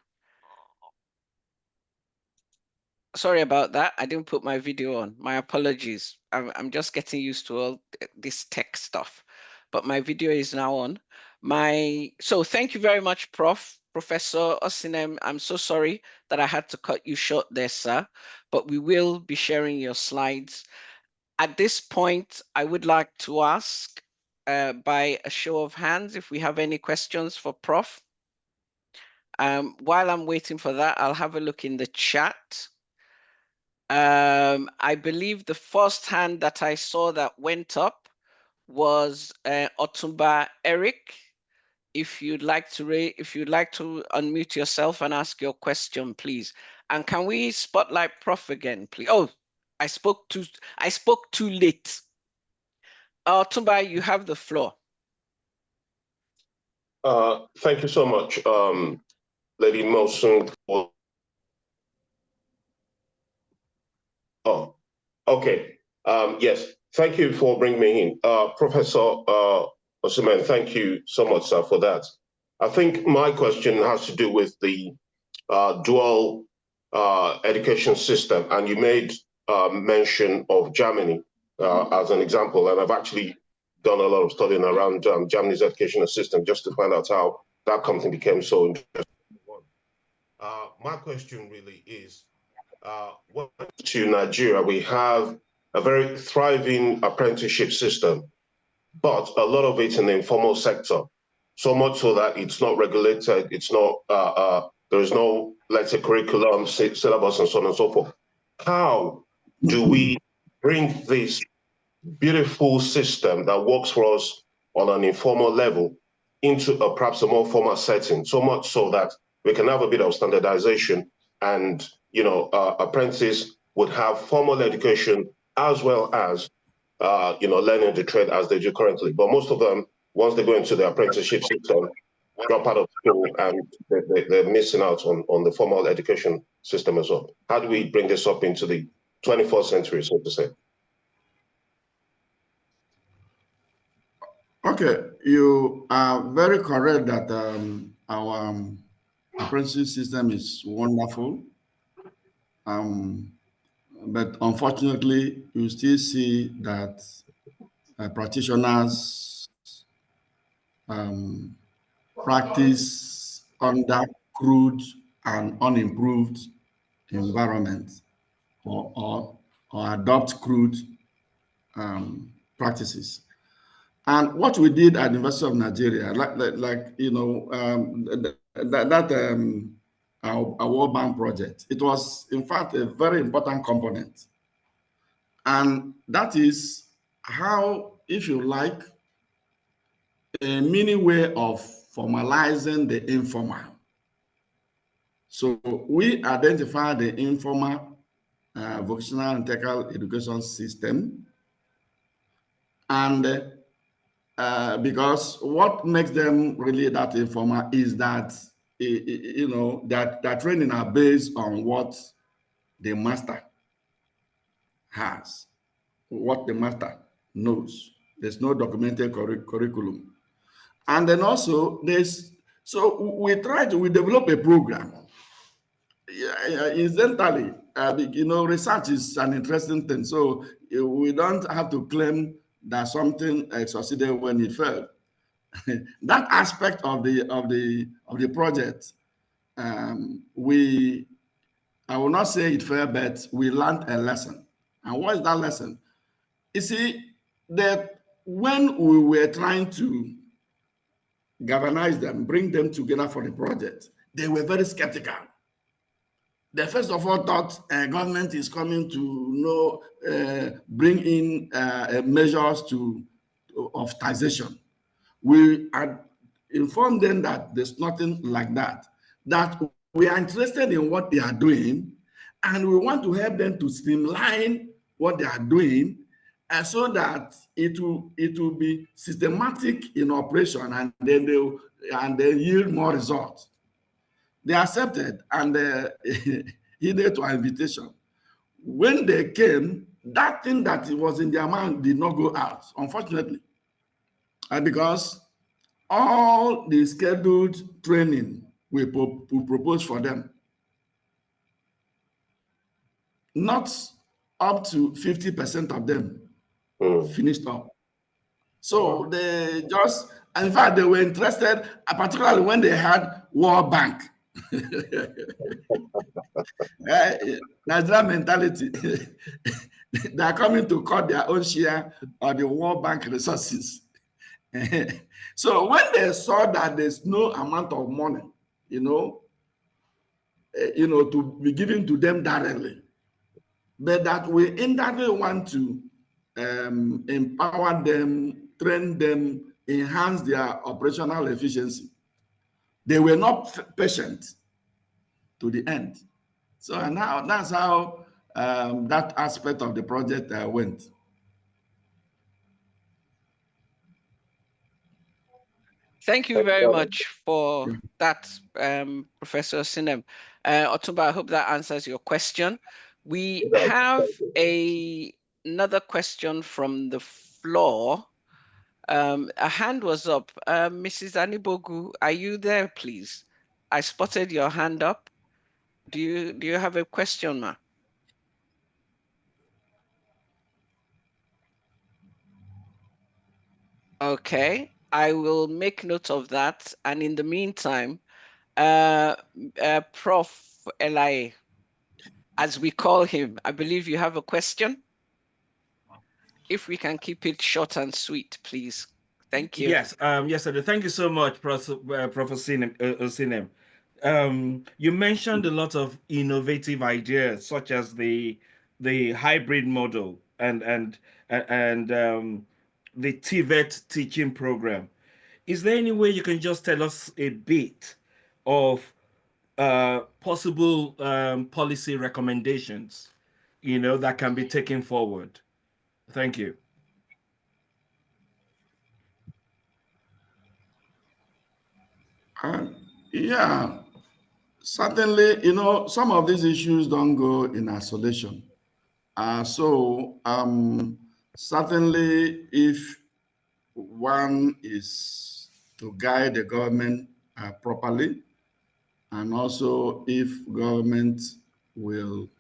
Sorry about that. I didn't put my video on. My apologies. I'm just getting used to all this tech stuff, but my video is now on. So thank you very much, Professor Osinem. I'm so sorry that I had to cut you short there, sir, but we will be sharing your slides. At this point, I would like to ask by a show of hands if we have any questions for Prof. While I'm waiting for that, I'll have a look in the chat. I believe the first hand that I saw that went up was Otumba Eric. If you'd like to unmute yourself and ask your question, please. And can we spotlight Prof again, please? Oh, I spoke too late. Otumba, you have the floor. Thank you so much, Lady Mosun. Oh, okay. Yes, thank you for bringing me in. Professor Osman, thank you so much, sir, for that. I think my question has to do with the dual education system, and you made mention of Germany as an example, and I've actually done a lot of studying around Germany's educational system just to find out how that company became so interesting. My question really is, to Nigeria, we have a very thriving apprenticeship system, but a lot of it's in the informal sector, so much so that it's not regulated, it's not, there is no, let's say, curriculum, syllabus, and so on and so forth. How do we bring this beautiful system that works for us on an informal level into perhaps a more formal setting, so much so that we can have a bit of standardization and, you know, apprentices would have formal education as well as, you know, learning the trade as they do currently. But most of them, once they go into the apprenticeship system, drop out of school and they're missing out on the formal education system as well. How do we bring this up into the 21st century, so to say? Okay, you are very correct that our apprenticeship system is wonderful. But unfortunately, you still see that practitioners practice under crude and unimproved environment, or adopt crude practices. And what we did at the University of Nigeria, our World Bank project, it was in fact a very important component. And that is how, if you like, a mini way of formalizing the informal. So we identify the informal vocational and technical education system, and because what makes them really that informal is that that training are based on what the master has, what the master knows. There's no documented curriculum. And then also we develop a program. Incidentally, research is an interesting thing. So we don't have to claim that something succeeded when it failed. That aspect of the project, I will not say it failed, but we learned a lesson. And what is that lesson? You see, that when we were trying to galvanize them, bring them together for the project, they were very skeptical. They first of all thought government is coming to bring in measures of taxation. We had informed them that there's nothing like that, that we are interested in what they are doing, and we want to help them to streamline what they are doing, so that it will be systematic in operation, and then they yield more results. They accepted, and heeded to our invitation. When they came, that thing that was in their mind did not go out, unfortunately, because all the scheduled training we propose for them, not up to 50% of them finished up. So they just, in fact, they were interested, particularly when they had World Bank. Nigerian mentality. They are coming to cut their own share of the World Bank resources. So when they saw that there's no amount of money, to be given to them directly, but that we indirectly want to empower them, train them, enhance their operational efficiency, they were not patient to the end. So now that's how that aspect of the project went. Thank you very much for that, Professor Osinem. Otumba, I hope that answers your question. We have another question from the floor. A hand was up. Mrs. Anigboju, are you there, please? I spotted your hand up. Do you have a question, ma? Okay, I will make note of that. And in the meantime, Prof. Eli, as we call him, I believe you have a question. If we can keep it short and sweet, please. Thank you. Yes, yes, sir. Thank you so much, Professor Osinem. You mentioned a lot of innovative ideas, such as the hybrid model and the TVET teaching program. Is there any way you can just tell us a bit of possible policy recommendations, that can be taken forward? Thank you. Yeah, certainly, some of these issues don't go in isolation. Certainly, if one is to guide the government properly, and also if government will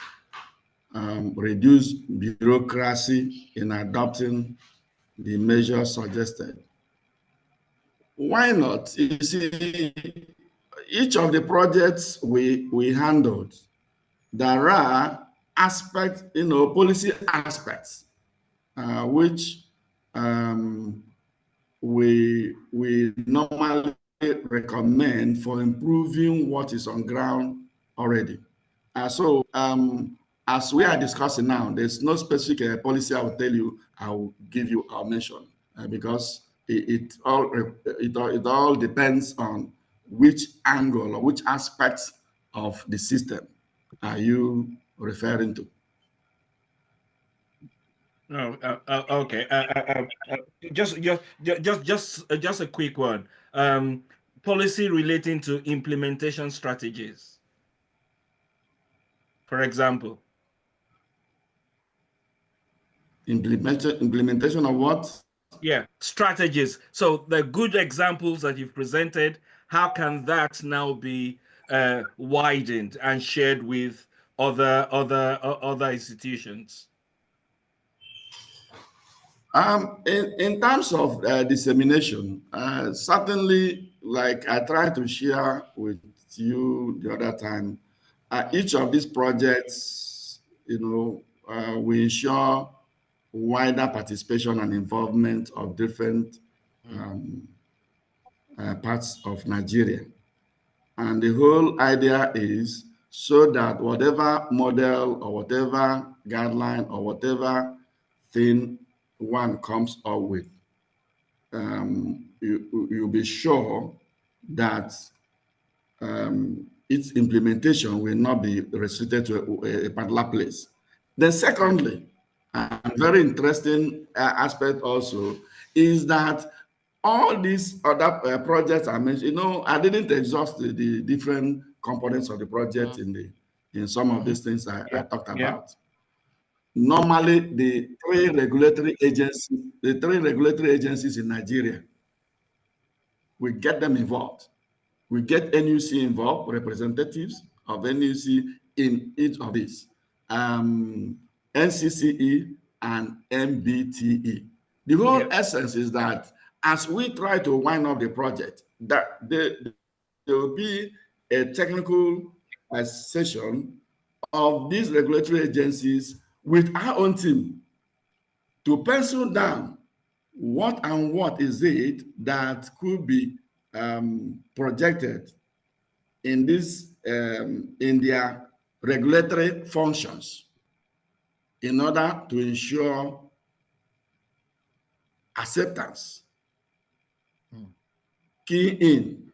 reduce bureaucracy in adopting the measures suggested. Why not? You see, each of the projects we handled, there are aspects, policy aspects, which we normally recommend for improving what is on ground already. So as we are discussing now, there's no specific policy I will tell you, I will give you, I'll mention, because it all depends on which angle or which aspects of the system are you referring to. Oh, okay. Just a quick one. Policy relating to implementation strategies, for example. Implementation of what? Yeah, strategies. So the good examples that you've presented, how can that now be widened and shared with other institutions? In terms of dissemination, certainly, like I tried to share with you the other time, each of these projects, we ensure wider participation and involvement of different parts of Nigeria. And the whole idea is so that whatever model or whatever guideline or whatever thing one comes up with, you'll be sure that its implementation will not be restricted to a particular place. Then secondly, a very interesting aspect also is that all these other projects I mentioned, I didn't exhaust the different components of the project in some of these things I talked about. Normally, the three regulatory agencies in Nigeria, we get them involved. We get NUC involved, representatives of NUC in each of these, NCCE and MBTE. The whole essence is that as we try to wind up the project, that there will be a technical session of these regulatory agencies with our own team to pencil down what is it that could be projected in this in their regulatory functions in order to ensure acceptance, key in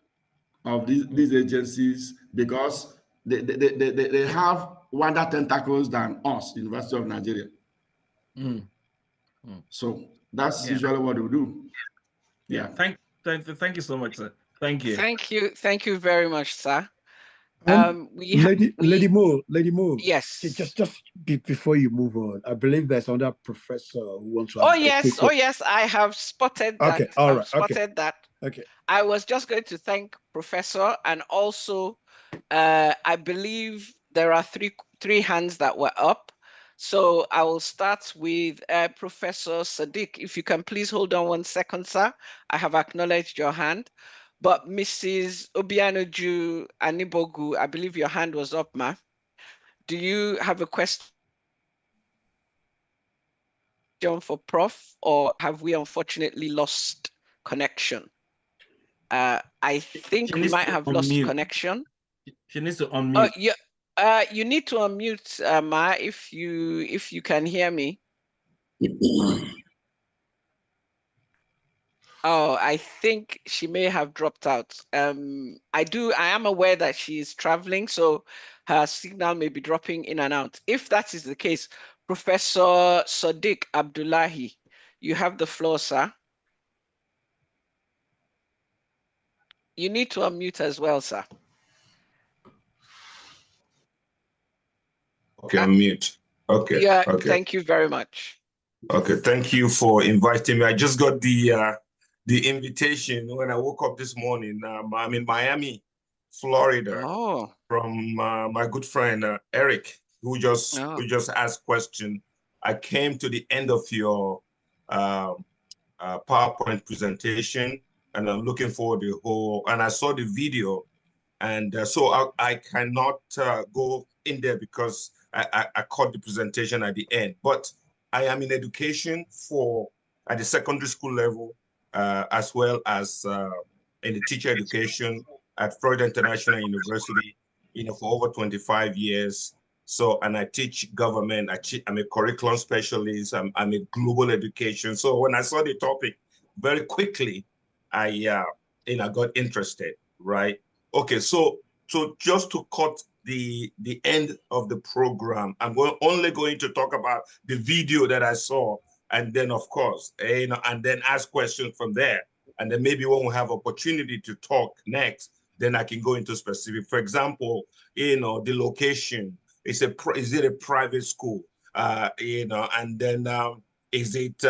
of these agencies, because they have wider tentacles than us, University of Nigeria. So that's usually what we do. Yeah. Thank you so much, sir. Thank you. Thank you very much, sir. Lady Mo. Yes. Just before you move on, I believe there's another professor who wants to. Oh yes, I have spotted that. Okay, all right. Spotted that. Okay. I was just going to thank Professor, and also I believe there are three hands that were up. So I will start with Professor Sadiq. If you can please hold on 1 second, sir. I have acknowledged your hand. But Mrs. Obianoju Anigboju, I believe your hand was up, ma. Do you have a question for Prof, or have we unfortunately lost connection? I think we might have lost connection. She needs to unmute. You need to unmute, Ma, if you can hear me. Oh, I think she may have dropped out. I am aware that she is traveling, so her signal may be dropping in and out. If that is the case, Professor Sadiq Abdullahi, you have the floor, sir. You need to unmute as well, sir. Okay, unmute. Okay. Yeah, okay. Thank you very much. Okay, thank you for inviting me. I just got the invitation when I woke up this morning. I'm in Miami, Florida, from my good friend, Eric. who just asked question. I came to the end of your PowerPoint presentation, and I'm looking forward to the whole. And I saw the video, and so I cannot go in there because I caught the presentation at the end. But I am in education at the secondary school level, as well as in the teacher education at Florida International University, for over 25 years. So, and I teach government, I'm a curriculum specialist, I'm a global education. So when I saw the topic, very quickly, I got interested, right? Okay, so just to cut the end of the program, I'm only going to talk about the video that I saw, and then of course, and then ask questions from there. And then maybe when we have opportunity to talk next, then I can go into specific. For example, the location. Is it a private school? And then is it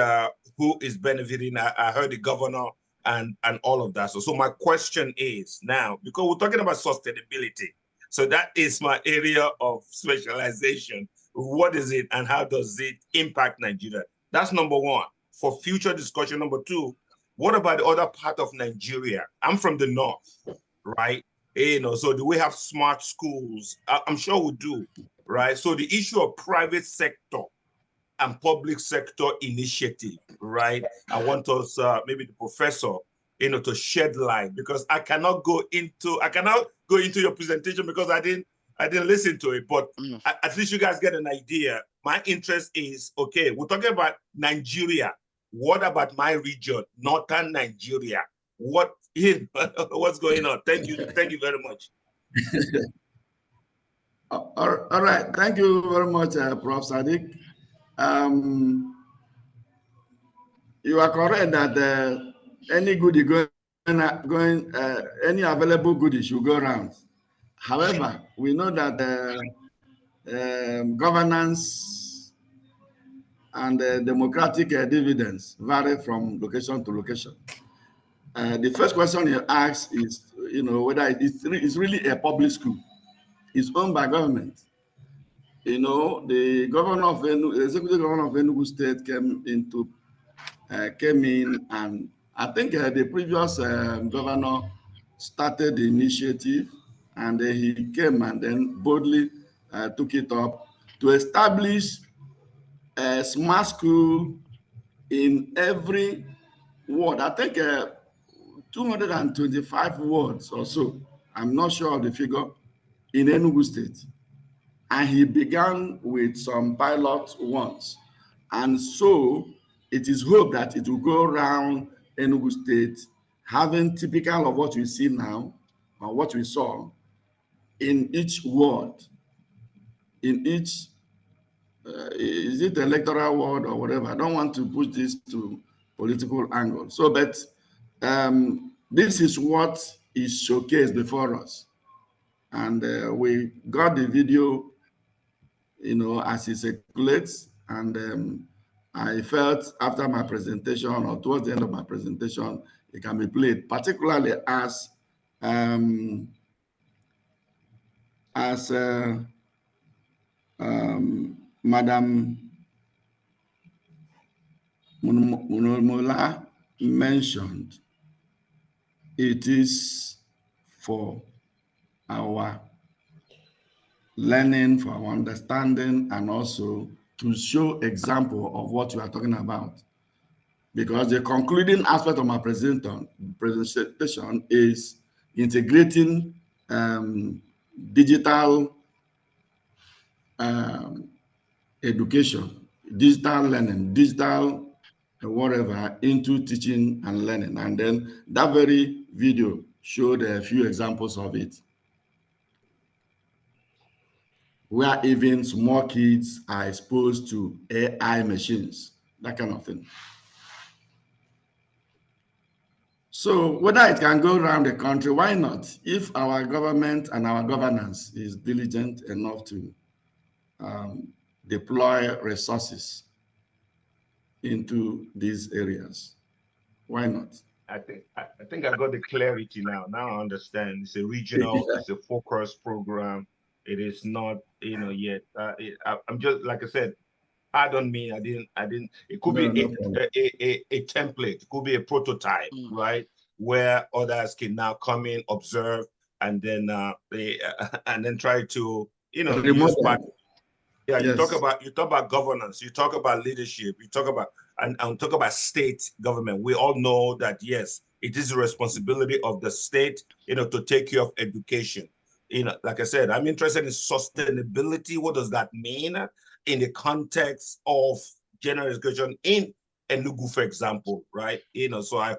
who is benefiting? I heard the governor and all of that. So my question is now, because we're talking about sustainability, so that is my area of specialization. What is it and how does it impact Nigeria? That's number one. For future discussion, number two, what about the other part of Nigeria? I'm from the north, right? So do we have smart schools? I'm sure we do, right? So the issue of private sector and public sector initiative, right? I want us, maybe the professor, to shed light, because I cannot go into your presentation because I didn't listen to it, but at least you guys get an idea. My interest is, okay, we're talking about Nigeria. What about my region, Northern Nigeria? What's going on? Thank you very much. All right, thank you very much, Prof. Sadiq. You are correct that any goodie any available goodie should go around. However, we know that governance and democratic dividends vary from location to location. The first question you ask is, whether it's really a public school. It's owned by government. The governor of Enugu, the executive governor of Enugu State came in, and I think the previous governor started the initiative, and he came and then boldly took it up to establish a smart school in every ward. I think 225 wards or so. I'm not sure of the figure in Enugu State. And he began with some pilot ones. And so it is hoped that it will go around Enugu State, having typical of what we see now, or what we saw in each ward, in each, is it electoral ward or whatever? I don't want to push this to political angle. So, but this is what is showcased before us. And we got the video, as it circulates. And I felt after my presentation, or towards the end of my presentation, it can be played, particularly as Madam Munomola mentioned. It is for our learning, for our understanding, and also to show example of what we are talking about. Because the concluding aspect of my presentation is integrating digital education, digital learning, digital whatever, into teaching and learning. And then that very video showed a few examples of it, where even small kids are exposed to AI machines, that kind of thing. So whether it can go around the country, why not? If our government and our governance is diligent enough to deploy resources into these areas, why not? I think I got the clarity now. Now I understand. It's a regional, it's a focused program. It is not, yet. I'm just, like I said, I didn't. It could No, be no problem. a template. It could be a prototype, right? Where others can now come in, observe, and then and then try to, use part. Yeah, Yes. you talk about governance, you talk about leadership, you talk about and talk about state government. We all know that yes, it is the responsibility of the state, to take care of education. Like I said, I'm interested in sustainability. What does that mean in the context of general education in Enugu, for example, right? So I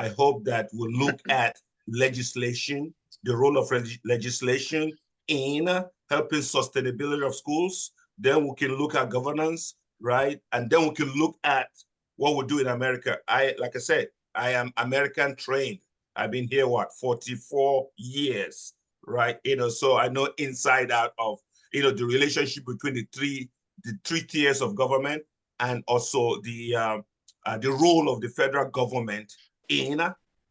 hope that we'll look at legislation, the role of legislation in helping sustainability of schools. Then we can look at governance, right? And then we can look at what we do in America. Like I said, I am American trained. I've been here, 44 years, right? So I know inside out of, the relationship between the three tiers of government, and also the role of the federal government in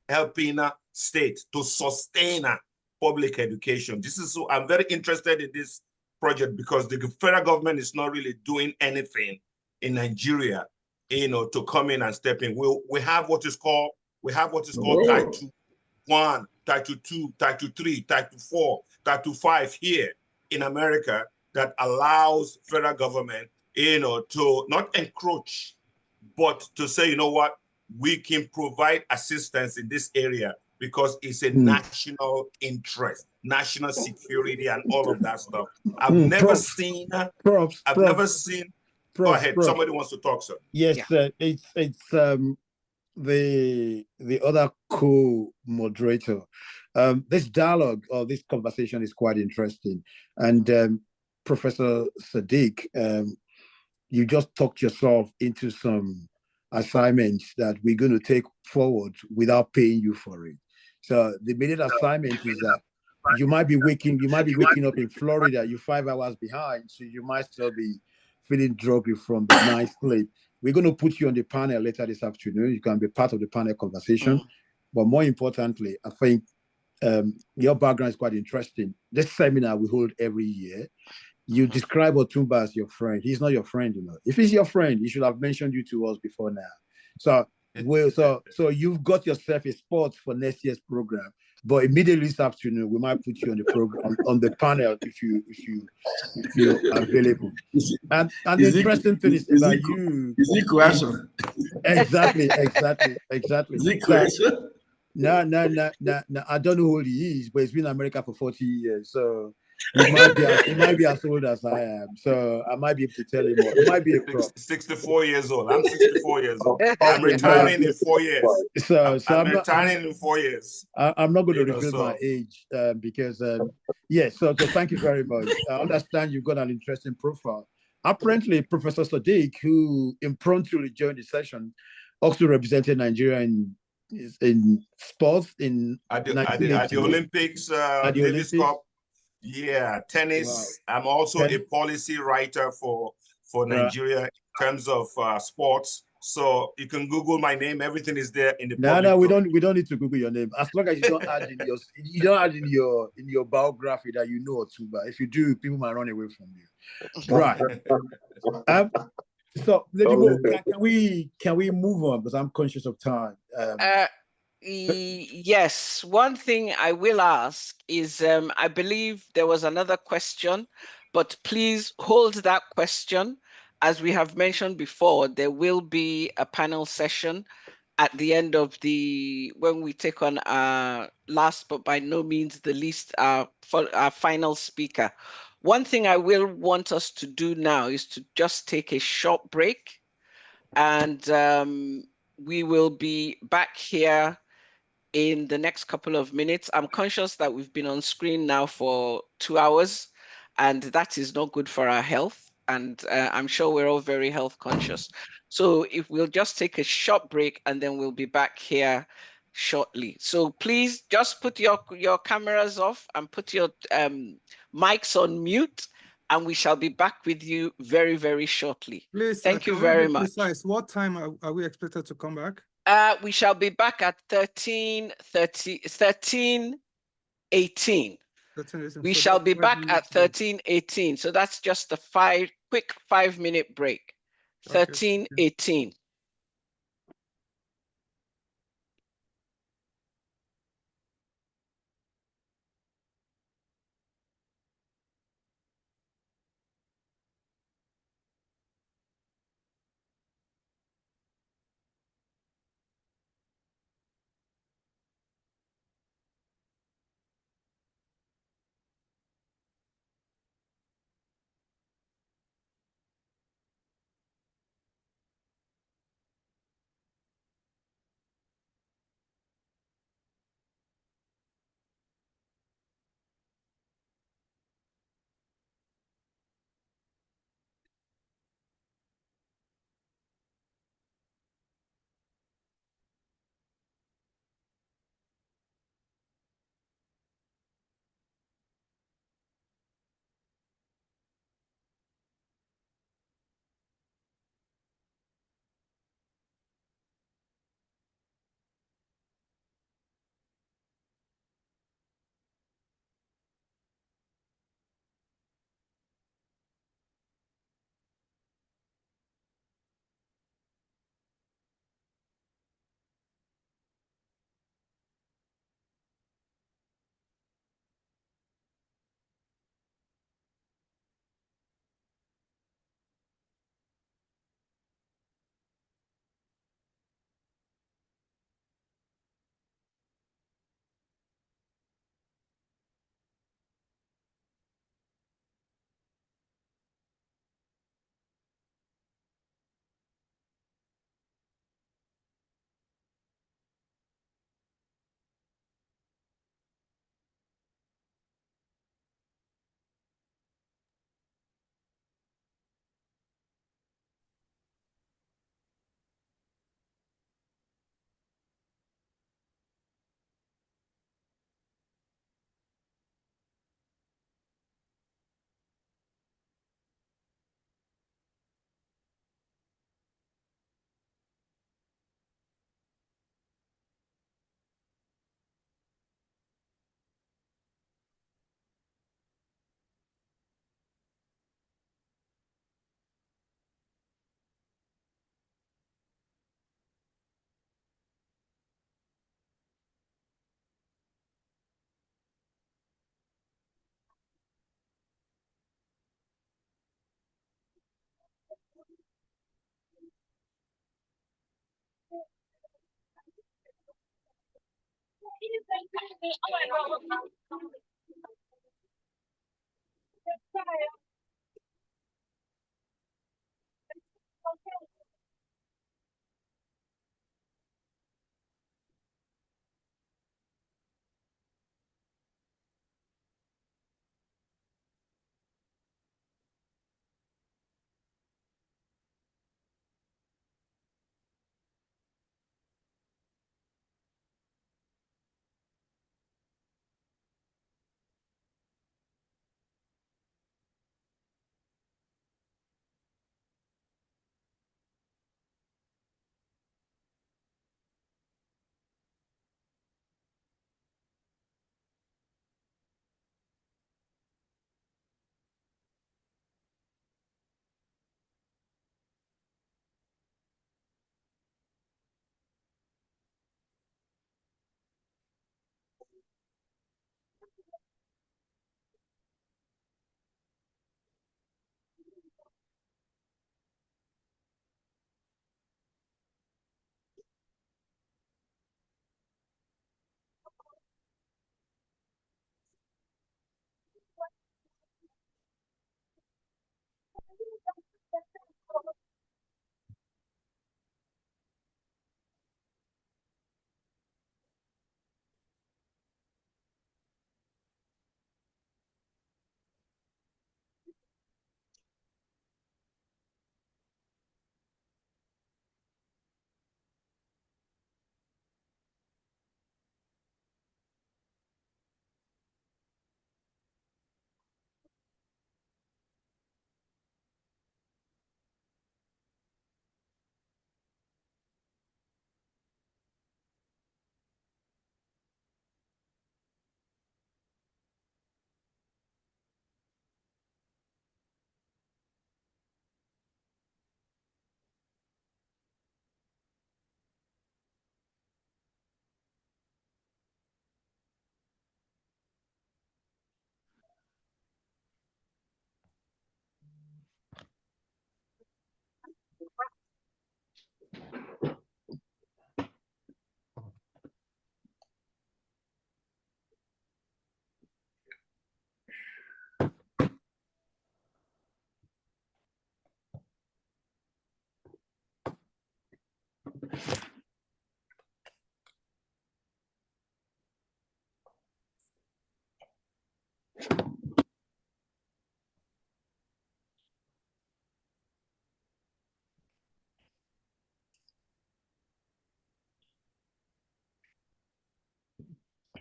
helping states to sustain public education. I'm very interested in this project because the federal government is not really doing anything in Nigeria, to come in and step in. We have what is called Title 1, Title 2, Title 3, Title 4, Title 5 here in America that allows federal government, to not encroach, but to say, you know what, we can provide assistance in this area because it's a national interest, national security, and all of that stuff. I've never seen. Go ahead. Somebody wants to talk, sir. Yes, it's the other co-moderator. This dialogue or this conversation is quite interesting, and Professor Sadiq, you just talked yourself into some assignments that we're going to take forward without paying you for it. So the immediate assignment is that you might be waking up in Florida, you're 5 hours behind, so you might still be feeling druggy from the night sleep. We're going to put you on the panel later this afternoon. You can be part of the panel conversation. But more importantly, I think your background is quite interesting. This seminar we hold every year. You describe Otumba as your friend. He's not your friend, If he's your friend, he should have mentioned you to us before now. So you've got yourself a spot for next year's program. But immediately this afternoon, we might put you on the program on the panel if you're available. And the interesting thing is about you. Is it question? Exactly. Is it question? No. I don't know who he is, but he's been in America for 40 years. So he might be as old as I am. So I might be able to tell him more. It might be a prop. 64 years old. I'm 64 years old. I'm retiring in 4 years. I'm retiring in 4 years. I'm not going to reveal my age because, so thank you very much. I understand you've got an interesting profile. Apparently, Professor Sadiq, who impromptu joined the session, also represented Nigeria in sports at the Olympics, Davis Cup. Yeah, tennis. Wow. I'm also a policy writer for Nigeria in terms of sports. So you can Google my name. Everything is there in the. No, we don't need to Google your name as long as you don't add in your biography that you know Otumba. If you do, people might run away from you. Right. So can we move on because I'm conscious of time. Yes, one thing I will ask is, I believe there was another question, but please hold that question. As we have mentioned before, there will be a panel session at the end of when we take on our last, but by no means the least, our final speaker. One thing I will want us to do now is to just take a short break, and we will be back here in the next couple of minutes. I'm conscious that we've been on screen now for 2 hours, and that is not good for our health. And I'm sure we're all very health conscious. So if we'll just take a short break and then we'll be back here shortly. So please just put your cameras off and put your mics on mute, and we shall be back with you very, very shortly. Please, thank you very much. Precise. What time are we expected to come back? We shall be back at 13:18. 13:18. We So shall that's be 5 back at minutes break. 13:18. So that's just a quick 5-minute break. Okay. 13:18.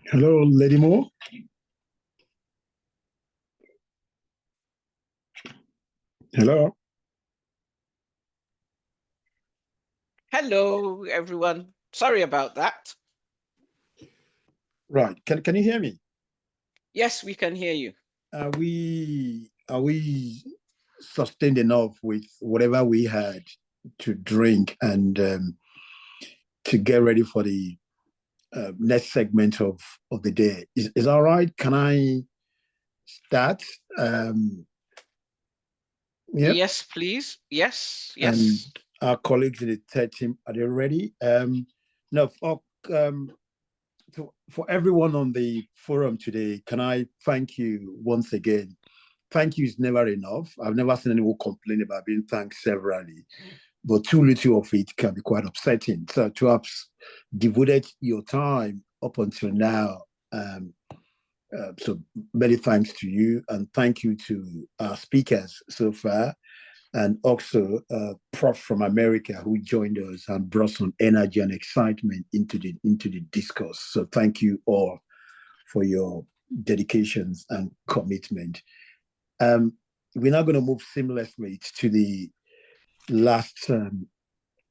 Hello, Lady Moore. Hello. Hello, everyone. Sorry about that. Right. Can you hear me? Yes, we can hear you. Are we sustained enough with whatever we had to drink and to get ready for the next segment of the day? Is that right? Can I start? Yeah. Yes, please. Yes, And yes. our colleagues in the third team, are they ready? No, for everyone on the forum today, can I thank you once again? Thank you is never enough. I've never seen anyone complain about being thanked severally, but too little of it can be quite upsetting. So to have devoted your time up until now, so many thanks to you, and thank you to our speakers so far, and also Prof from America who joined us and brought some energy and excitement into the discourse. So thank you all for your dedications and commitment. We're now going to move seamlessly to the last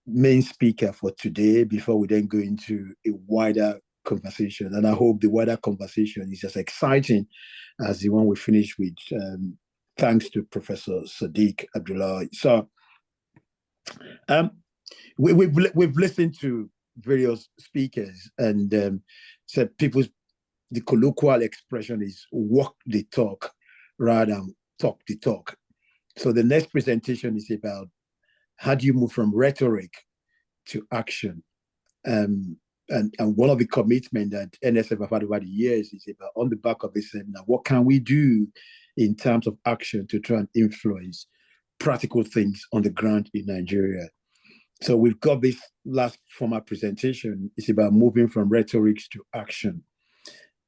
main speaker for today before we then go into a wider conversation. And I hope the wider conversation is as exciting as the one we finished with. Thanks to Professor Sadiq Abdullah. So we've listened to various speakers, and said the colloquial expression is walk the talk rather than talk the talk. So the next presentation is about how do you move from rhetoric to action. And one of the commitments that NSF have had over the years is about, on the back of this seminar, what can we do in terms of action to try and influence practical things on the ground in Nigeria? So we've got this last formal presentation. It's about moving from rhetoric to action.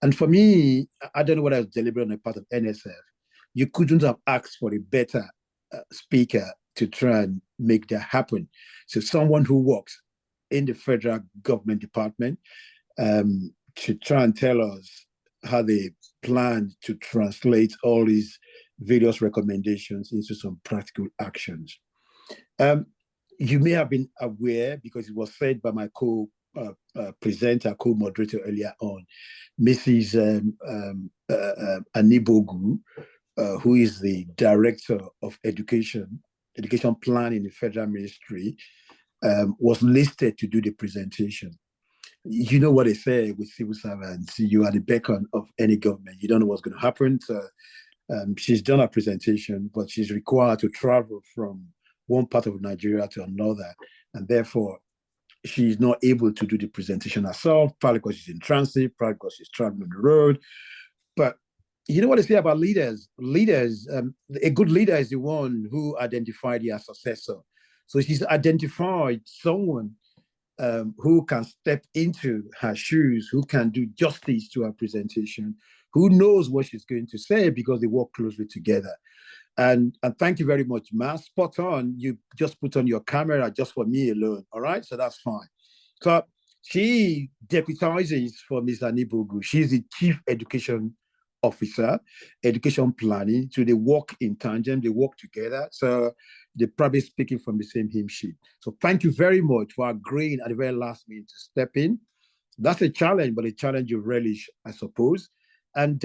And for me, I don't know what I was deliberate on the part of NSF. You couldn't have asked for a better speaker to try and make that happen. So someone who works in the federal government department to try and tell us how they plan to translate all these various recommendations into some practical actions. You may have been aware, because it was said by my co-presenter, co-moderator earlier on, Mrs Anigboju, who is the Director of Education Planning in the Federal Ministry, was listed to do the presentation. You know what they say with civil servants, you are the beacon of any government. You don't know what's going to happen. So, she's done a presentation, but she's required to travel from one part of Nigeria to another. And therefore, she's not able to do the presentation herself, probably because she's in transit, probably because she's traveling on the road. But you know what they say about leaders? A good leader is the one who identified their successor. So she's identified someone who can step into her shoes, who can do justice to her presentation, who knows what she's going to say because they work closely together. And thank you very much, Ma. Spot on. You just put on your camera just for me alone. All right, so that's fine. So she deputizes for Ms. Anigboju. She's the Chief Education Officer, Education Planning. So they work in tandem, they work together. So they're probably speaking from the same hymn sheet. So thank you very much for agreeing at the very last minute to step in. That's a challenge, but a challenge you relish, I suppose. And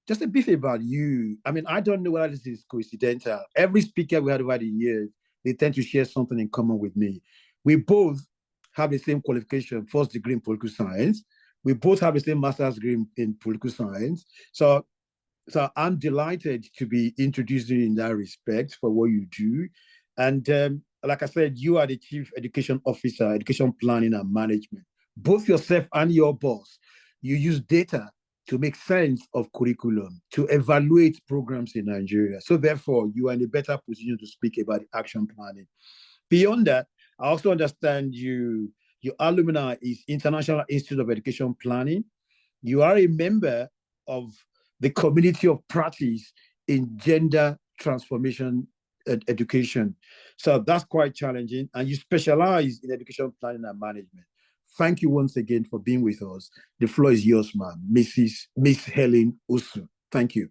just a bit about you. I mean, I don't know whether this is coincidental. Every speaker we had over the years, they tend to share something in common with me. We both have the same qualification, first degree in political science. We both have the same master's degree in political science. So I'm delighted to be introducing you in that respect for what you do. And like I said, you are the Chief Education Officer, Education Planning and Management. Both yourself and your boss, you use data to make sense of curriculum, to evaluate programs in Nigeria. So therefore, you are in a better position to speak about action planning. Beyond that, I also understand your alumni is International Institute of Education Planning. You are a member of the community of practice in gender transformation education. So that's quite challenging. And you specialize in education planning and management. Thank you once again for being with us. The floor is yours, ma'am. Miss Helen Usu. Thank you.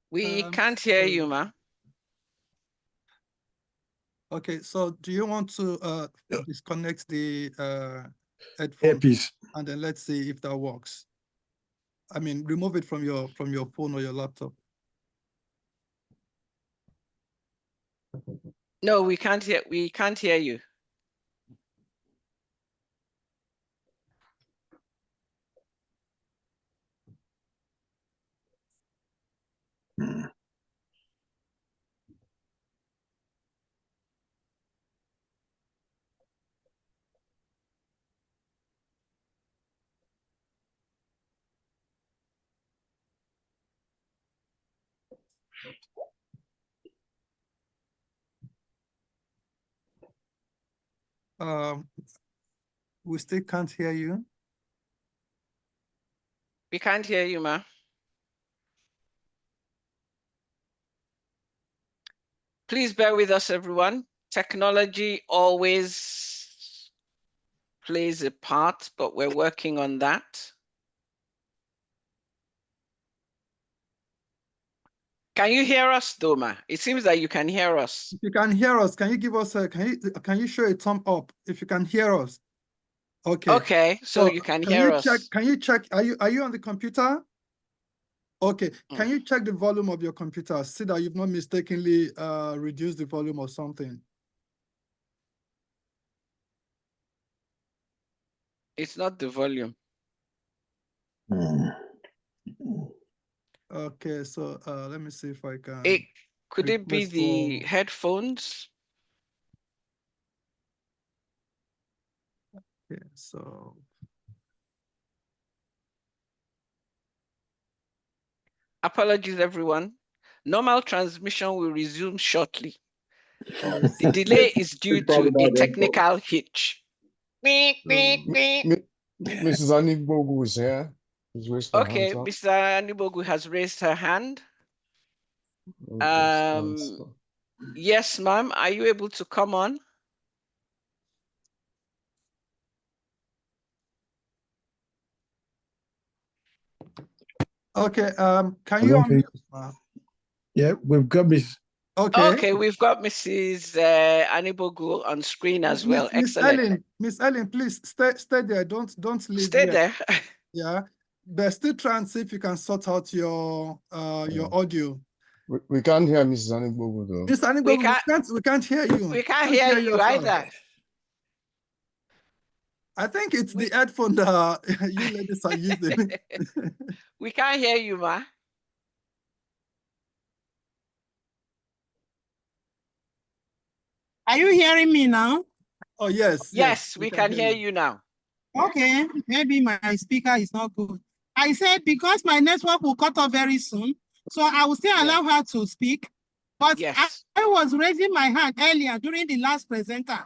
We can't hear you, ma. Okay, so do you want to disconnect the headphone Earpiece. and then let's see if that works? I mean, remove it from your phone or your laptop. No, we can't hear. We can't hear you. We still can't hear you. We can't hear you, ma. Please bear with us, everyone. Technology always plays a part, but we're working on that. Can you hear us, Doma? It seems that you can hear us. If you can hear us, can you give us a can you show a thumb up if you can hear us? Okay. Okay, so you can hear us. Can you check? Are you on the computer? Okay. Can you check the volume of your computer? See that you've not mistakenly reduced the volume or something. It's not the volume. Okay, so let me see if I can. Could it be the headphones? Okay, so. Apologies, everyone. Normal transmission will resume shortly. The delay is due to a technical hitch. Mrs. Anigboju is here. Okay, Mr. Anigboju has raised her hand. Yes, ma'am. Are you able to come on? Okay, can you unmute? Yeah, we've got Miss. Okay, we've got Mrs. Anigboju on screen as well. Excellent. Miss Ellen, please stay there. Don't leave. Stay there. Yeah, but still try and see if you can sort out your audio. We can't hear Mrs. Anigboju though. Miss Anigboju, we can't hear you. We can't hear you either. I think it's the headphone that you ladies are using. We can't hear you, ma. Are you hearing me now? Oh, yes. Yes, we can hear you now. Okay, maybe my speaker is not good. I said because my network will cut off very soon, so I will still allow her to speak. But I was raising my hand earlier during the last presenter,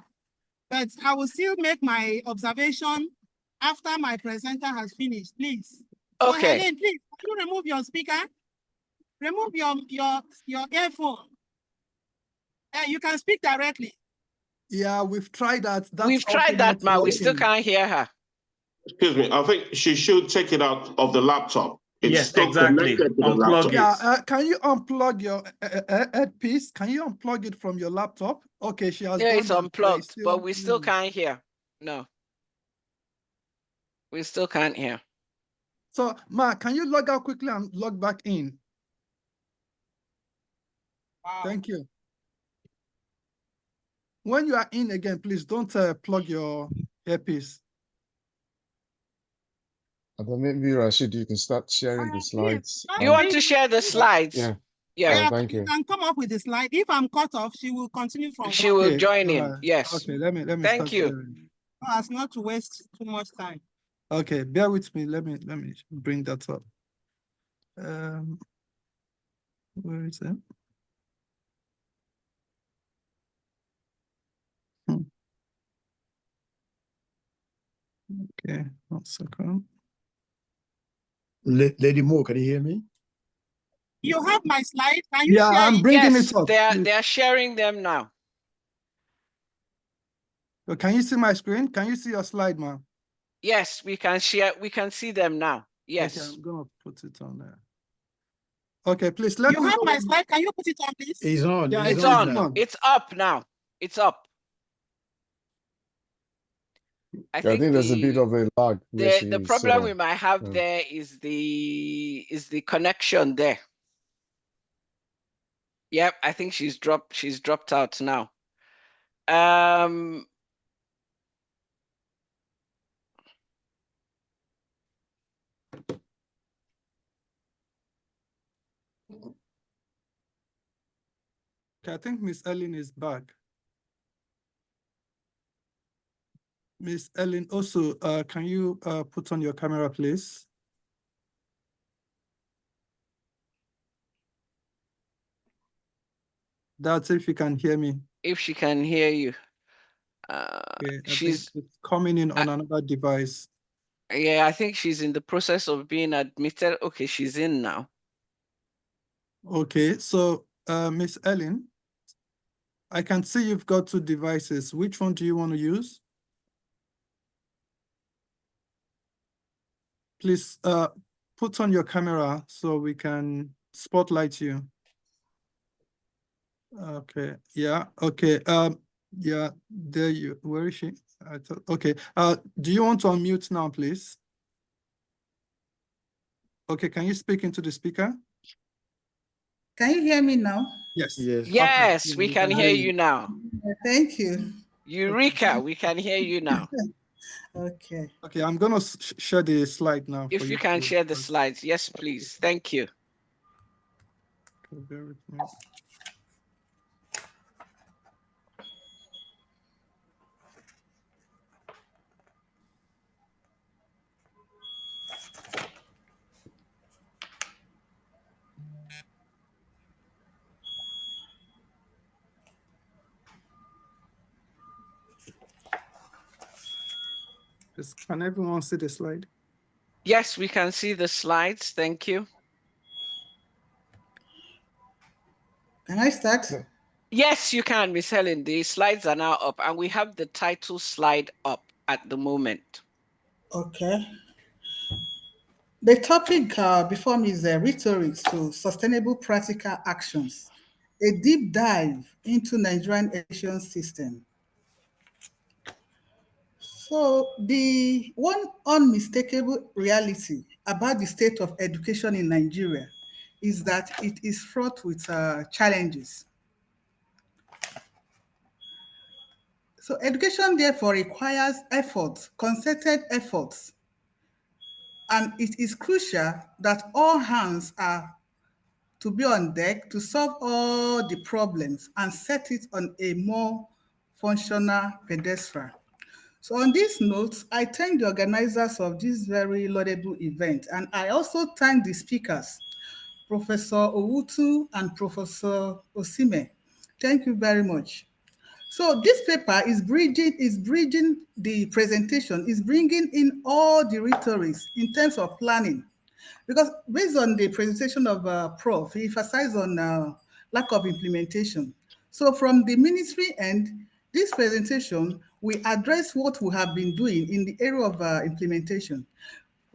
but I will still make my observation after my presenter has finished, please. So okay. Helen, please, can you remove your speaker? Remove your earphone. You can speak directly. Yeah, we've tried that. We've tried that, ma. We still can't hear her. Excuse me. I think she should take it out of the laptop. It's still exactly. connected to the Unplug laptop. Yeah, can you unplug your headpiece? Can you unplug it from your laptop? Okay, she has done it's that, unplugged, but we still can't hear. No. We still can't hear. So, Ma, can you log out quickly and log back in? Wow. Thank you. When you are in again, please don't plug your earpiece. And then maybe Rashid, you can start sharing the slides. You want to share the slides? Yeah. Yeah. Thank you. You can come up with the slide. If I'm cut off, she will continue from. She will join in. Yes. Okay. Let me. Thank you. Sharing. As not to waste too much time. Okay, bear with me. Let me bring that up. Where is it? Okay, 1 second. Lady Moore, can you hear me? You have my slide. Can you Yeah, share I'm it? bringing Yes, it up. they are sharing them now. Can you see my screen? Can you see your slide, ma'am? Yes, we can share. We can see them now. Yes. Okay, I'm gonna put it on there. Okay, please let You me have know my when- slide. Can you put it on, please? It's on. Yeah, It's It's on on. now. It's up now. It's up. I I think think there's a bit of a lag where she the is. problem we So, might have yeah. there is the connection there. Yep, I think she's dropped out now. Okay, I think Miss Ellen is back. Miss Ellen, also, can you put on your camera, please? That's if you can hear me. If she can hear you. Okay, I She's think it's coming in on another device. yeah, I think she's in the process of being admitted. Okay, she's in now. Okay, so Miss Ellen, I can see you've got 2 devices. Which one do you want to use? Please put on your camera so we can spotlight you. Okay, yeah, okay. Yeah, there you, where is she? I thought, okay. Do you want to unmute now, please? Okay, can you speak into the speaker? Can you hear me now? Yes. Yes. Yes, Okay. we can hear you now. Thank you. Eureka, we can hear you now. Okay. Okay, I'm gonna share the slide now for If you you. can share the slides, yes, please. Thank you. Okay, bear with me. Can everyone see the slide? Yes, we can see the slides. Thank you. Can I start? Yes, you can, Miss Helen. The slides are now up, and we have the title slide up at the moment. Okay. The topic before me is rhetoric to sustainable practical actions, a deep dive into Nigerian education system. So the one unmistakable reality about the state of education in Nigeria is that it is fraught with challenges. So education therefore requires efforts, concerted efforts, and it is crucial that all hands are to be on deck to solve all the problems and set it on a more functional pedestal. So on this note, I thank the organizers of this very laudable event, and I also thank the speakers, Professor Owhotu and Professor Osinem. Thank you very much. So this paper is bridging the presentation, is bringing in all the rhetorics in terms of planning. Because based on the presentation of Prof, he emphasized on lack of implementation. So from the ministry end, this presentation, we address what we have been doing in the area of implementation.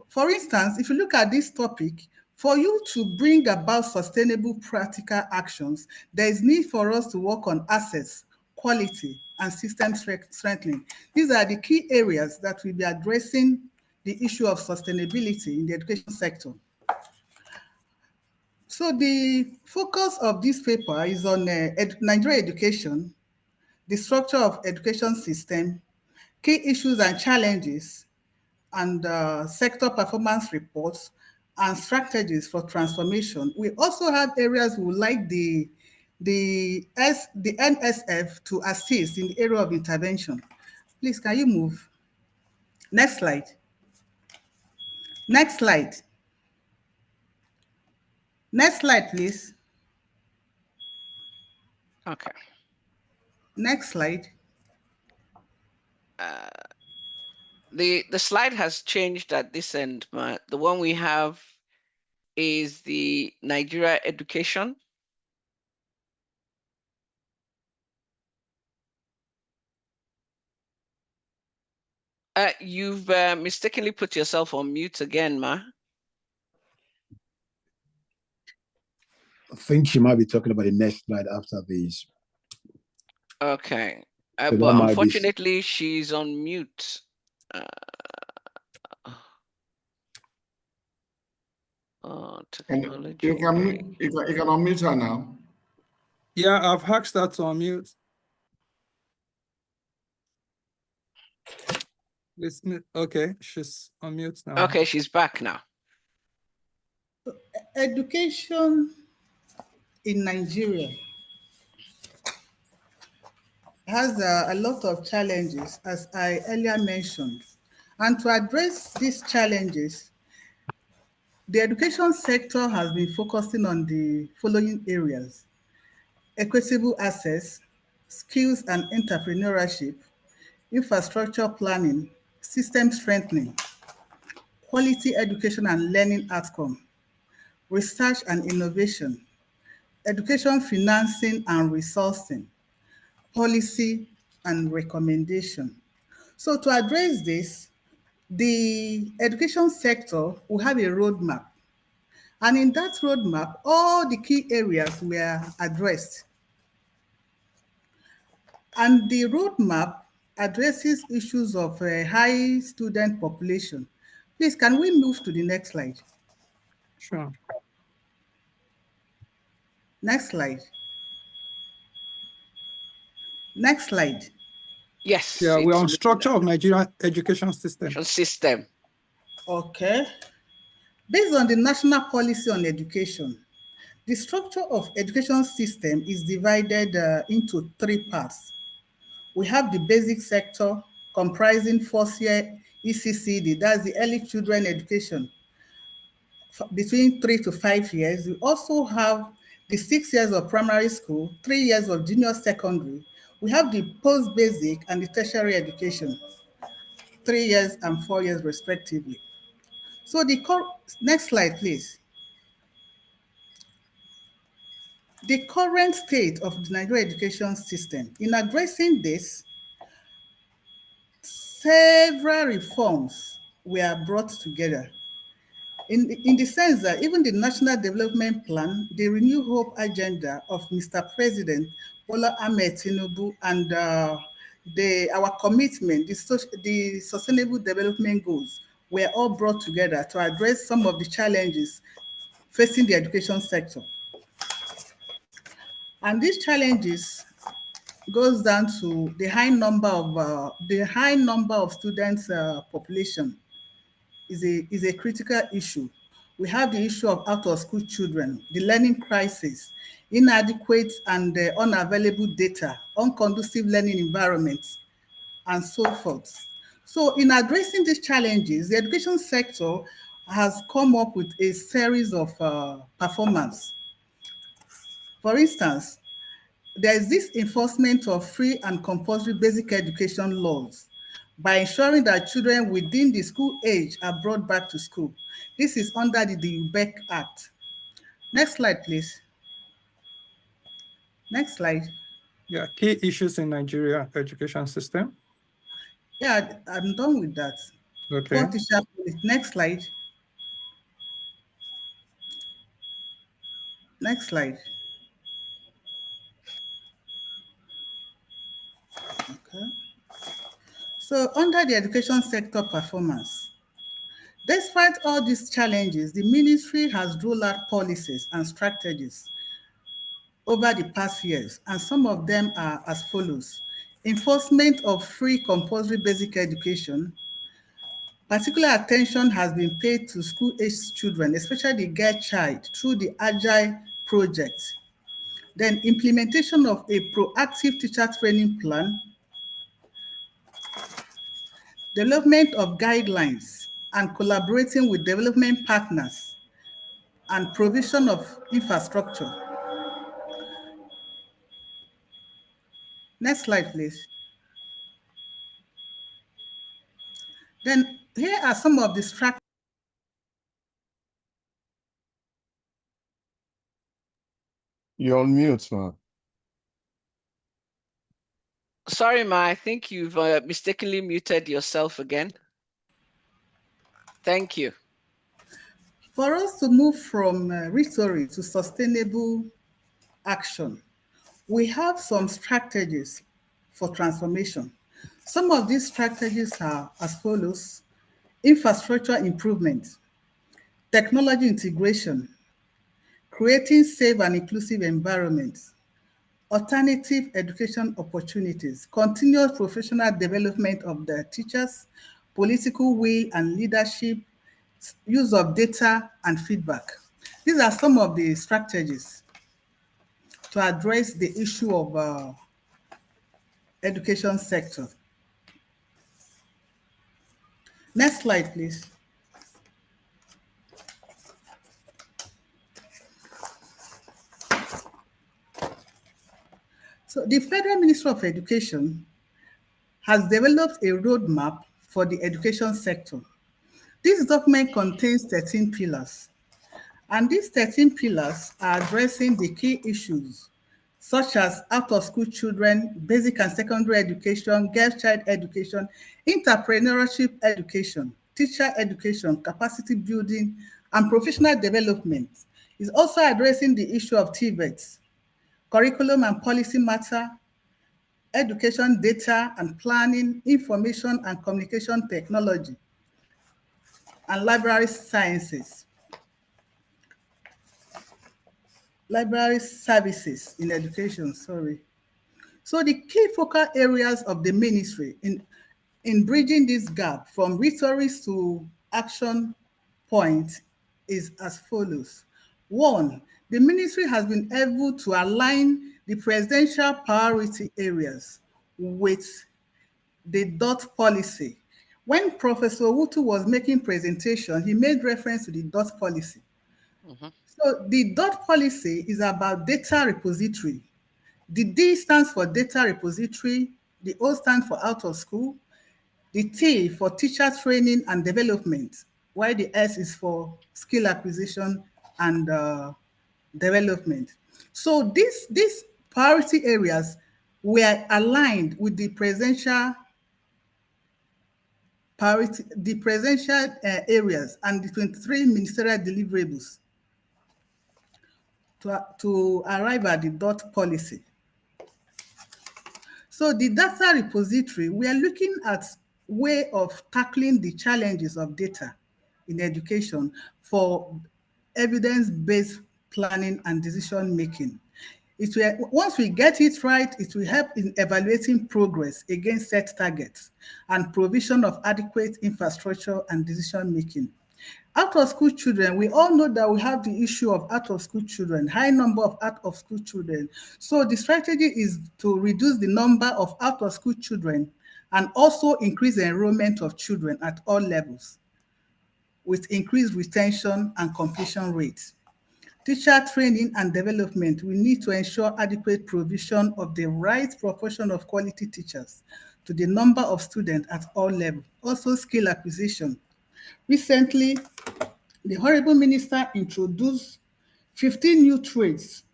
For instance, if you look at this topic, for you to bring about sustainable practical actions, there is need for us to work on assets, quality, and system strengthening. These are the key areas that will be addressing the issue of sustainability in the education sector. So the focus of this paper is on Nigerian education, the structure of education system, key issues and challenges, and sector performance reports and strategies for transformation. We also have areas we would like the NSF to assist in the area of intervention. Please, can you move? Next slide. Next slide. Next slide, please. Okay. Next slide. The slide has changed at this end. The one we have is the Nigeria Education. You've mistakenly put yourself on mute again, Ma. I think she might be talking about the next slide after this. Okay. So But that might be unfortunately, she's on mute. Technology. You can unmute her now. Yeah, I've asked her to unmute. Listen, okay, she's on mute now. Okay, she's back now. Education in Nigeria has a lot of challenges, as I earlier mentioned. And to address these challenges, the education sector has been focusing on the following areas: equitable access, skills and entrepreneurship, infrastructure planning, system strengthening, quality education and learning outcome, research and innovation, education financing and resourcing, policy and recommendation. So to address this, the education sector will have a roadmap. And in that roadmap, all the key areas were addressed. And the roadmap addresses issues of a high student population. Please, can we move to the next slide? Sure. Next slide. Next slide. Yes. Yeah, we're on structure of Nigerian education system. Okay. Based on the national policy on education, the structure of education system is divided into three parts. We have the basic sector comprising first year ECCD, that's the early children education, between 3 to 5 years. We also have the 6 years of primary school, 3 years of junior secondary. We have the post-basic and the tertiary education, 3 years and 4 years respectively. So the next slide, please. The current state of the Nigerian education system. In addressing this, several reforms were brought together in the sense that even the National Development Plan, the Renew Hope agenda of Mr. President Bola Ahmed Tinubu, and our commitment, the Sustainable Development Goals, were all brought together to address some of the challenges facing the education sector. And these challenges goes down to the high number of students population is a critical issue. We have the issue of out-of-school children, the learning crisis, inadequate and unavailable data, unconducive learning environments, and so forth. So in addressing these challenges, the education sector has come up with a series of performance. For instance, there is this enforcement of free and compulsory basic education laws by ensuring that children within the school age are brought back to school. This is under the UBEC Act. Next slide, please. Next slide. Yeah, key issues in Nigeria education system. Yeah, I'm done with that. Okay. Next slide. Next slide. Okay. So under the education sector performance, despite all these challenges, the ministry has rolled out policies and strategies over the past years, and some of them are as follows. Enforcement of free compulsory basic education. Particular attention has been paid to school-aged children, especially the girl child, through the Agile project. Then implementation of a proactive teacher training plan, development of guidelines and collaborating with development partners, and provision of infrastructure. Next slide, please. Then here are some of the strategies. You're on mute, man. Sorry, Ma, I think you've mistakenly muted yourself again. Thank you. For us to move from rhetoric to sustainable action, we have some strategies for transformation. Some of these strategies are as follows: infrastructure improvement, technology integration, creating safe and inclusive environments, alternative education opportunities, continuous professional development of the teachers, political will and leadership, use of data and feedback. These are some of the strategies to address the issue of education sector. Next slide, please. So the Federal Ministry of Education has developed a roadmap for the education sector. This document contains 13 pillars, and these 13 pillars are addressing the key issues such as out-of-school children, basic and secondary education, girl child education, entrepreneurship education, teacher education, capacity building, and professional development. It's also addressing the issue of TVETs, curriculum and policy matter, education data and planning, information and communication technology, and library sciences. Library services in education, sorry. So the key focal areas of the ministry in bridging this gap from rhetoric to action point is as follows. One, the ministry has been able to align the presidential priority areas with the DOT policy. When Professor Owhotu was making presentation, he made reference to the DOT policy. So the DOT policy is about data repository. The D stands for data repository, the O stands for out of school, the T for teacher training and development, while the S is for skill acquisition and development. So these priority areas were aligned with the presidential priority, the presidential areas and the 23 ministerial deliverables to arrive at the DOT policy. So the data repository, we are looking at way of tackling the challenges of data in education for evidence-based planning and decision making. It will, once we get it right, it will help in evaluating progress against set targets and provision of adequate infrastructure and decision making. Out-of-school children, we all know that we have the issue of out-of-school children, high number of out-of-school children. So the strategy is to reduce the number of out-of-school children and also increase the enrollment of children at all levels with increased retention and completion rates. Teacher training and development, we need to ensure adequate provision of the right proportion of quality teachers to the number of students at all levels. Also skill acquisition. Recently, the Honorable Minister introduced 15 new trades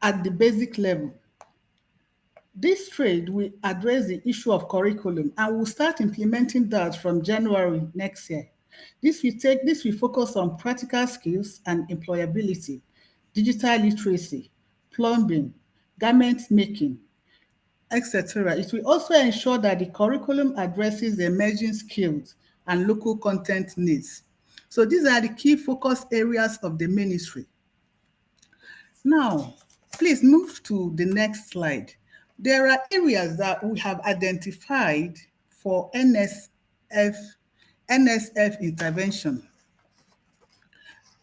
at the basic level. This trade will address the issue of curriculum and we'll start implementing that from January next year. This will focus on practical skills and employability, digital literacy, plumbing, garment making, etc. It will also ensure that the curriculum addresses the emerging skills and local content needs. So these are the key focus areas of the ministry. Now, please move to the next slide. There are areas that we have identified for NSF intervention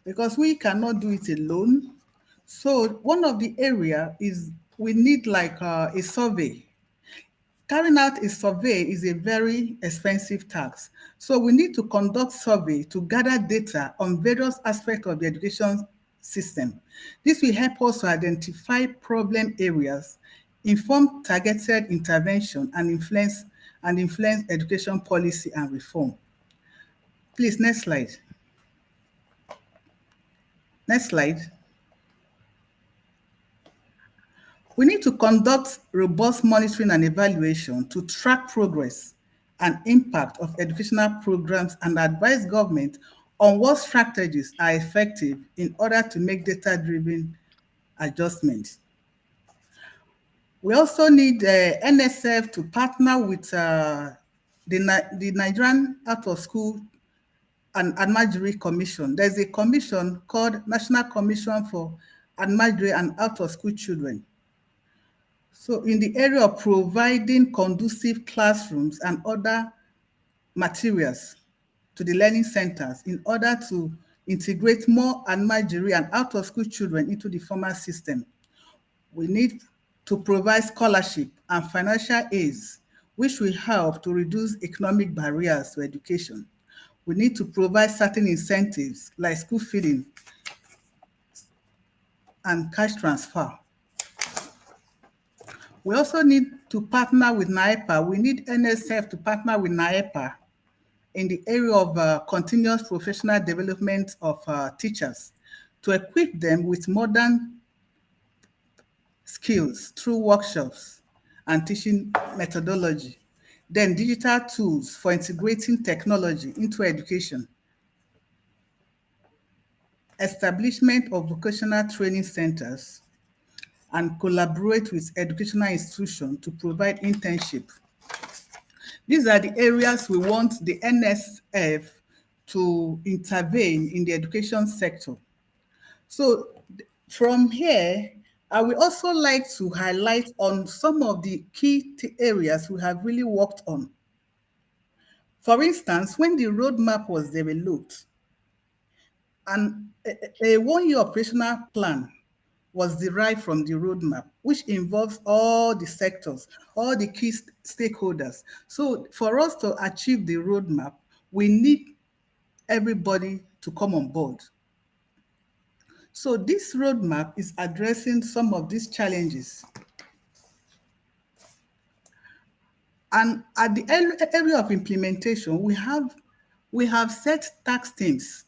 because we cannot do it alone. So one of the area is we need like a survey. Carrying out a survey is a very expensive task. So we need to conduct survey to gather data on various aspects of the education system. This will help us to identify problem areas, inform targeted intervention, and and influence education policy and reform. Please, next slide. Next slide. We need to conduct robust monitoring and evaluation to track progress and impact of educational programs and advise government on what strategies are effective in order to make data-driven adjustments. We also need NSF to partner with the Nigerian Out of School and Almajiri Commission. There's a commission called National Commission for Almajiri and Out of School Children. So in the area of providing conducive classrooms and other materials to the learning centers in order to integrate more Almajiri and out-of-school children into the formal system, we need to provide scholarship and financial aids, which will help to reduce economic barriers to education. We need to provide certain incentives like school feeding and cash transfer. We also need to partner with NAEPA. We need NSF to partner with NAEPA in the area of continuous professional development of teachers to equip them with modern skills through workshops and teaching methodology. Then digital tools for integrating technology into education. Establishment of vocational training centers and collaborate with educational institutions to provide internship. These are the areas we want the NSF to intervene in the education sector. So from here, I would also like to highlight on some of the key areas we have really worked on. For instance, when the roadmap was developed, and a one-year operational plan was derived from the roadmap, which involves all the sectors, all the key stakeholders. So for us to achieve the roadmap, we need everybody to come on board. So this roadmap is addressing some of these challenges. And at the area of implementation, we have set task teams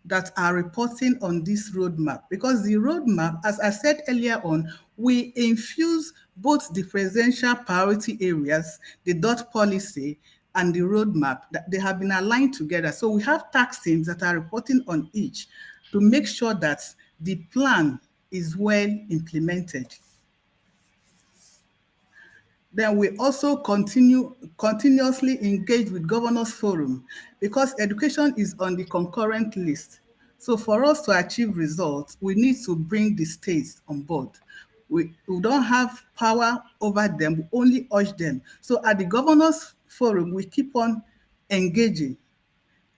that are reporting on this roadmap, because the roadmap, as I said earlier on, we infuse both the presidential priority areas, the dot policy, and the roadmap, that they have been aligned together. So we have task teams that are reporting on each to make sure that the plan is well implemented. Then we also continuously engage with Governors Forum, because education is on the concurrent list. So for us to achieve results, we need to bring the states on board. We don't have power over them, we only urge them. So at the Governors Forum, we keep on engaging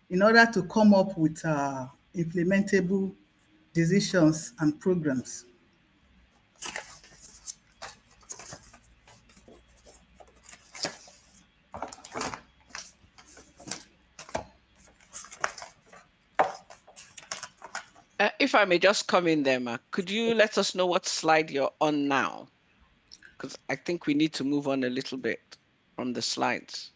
in order to come up with implementable decisions and programs. If I may just come in there, Ma, could you let us know what slide you're on now? Because I think we need to move on a little bit from the slides.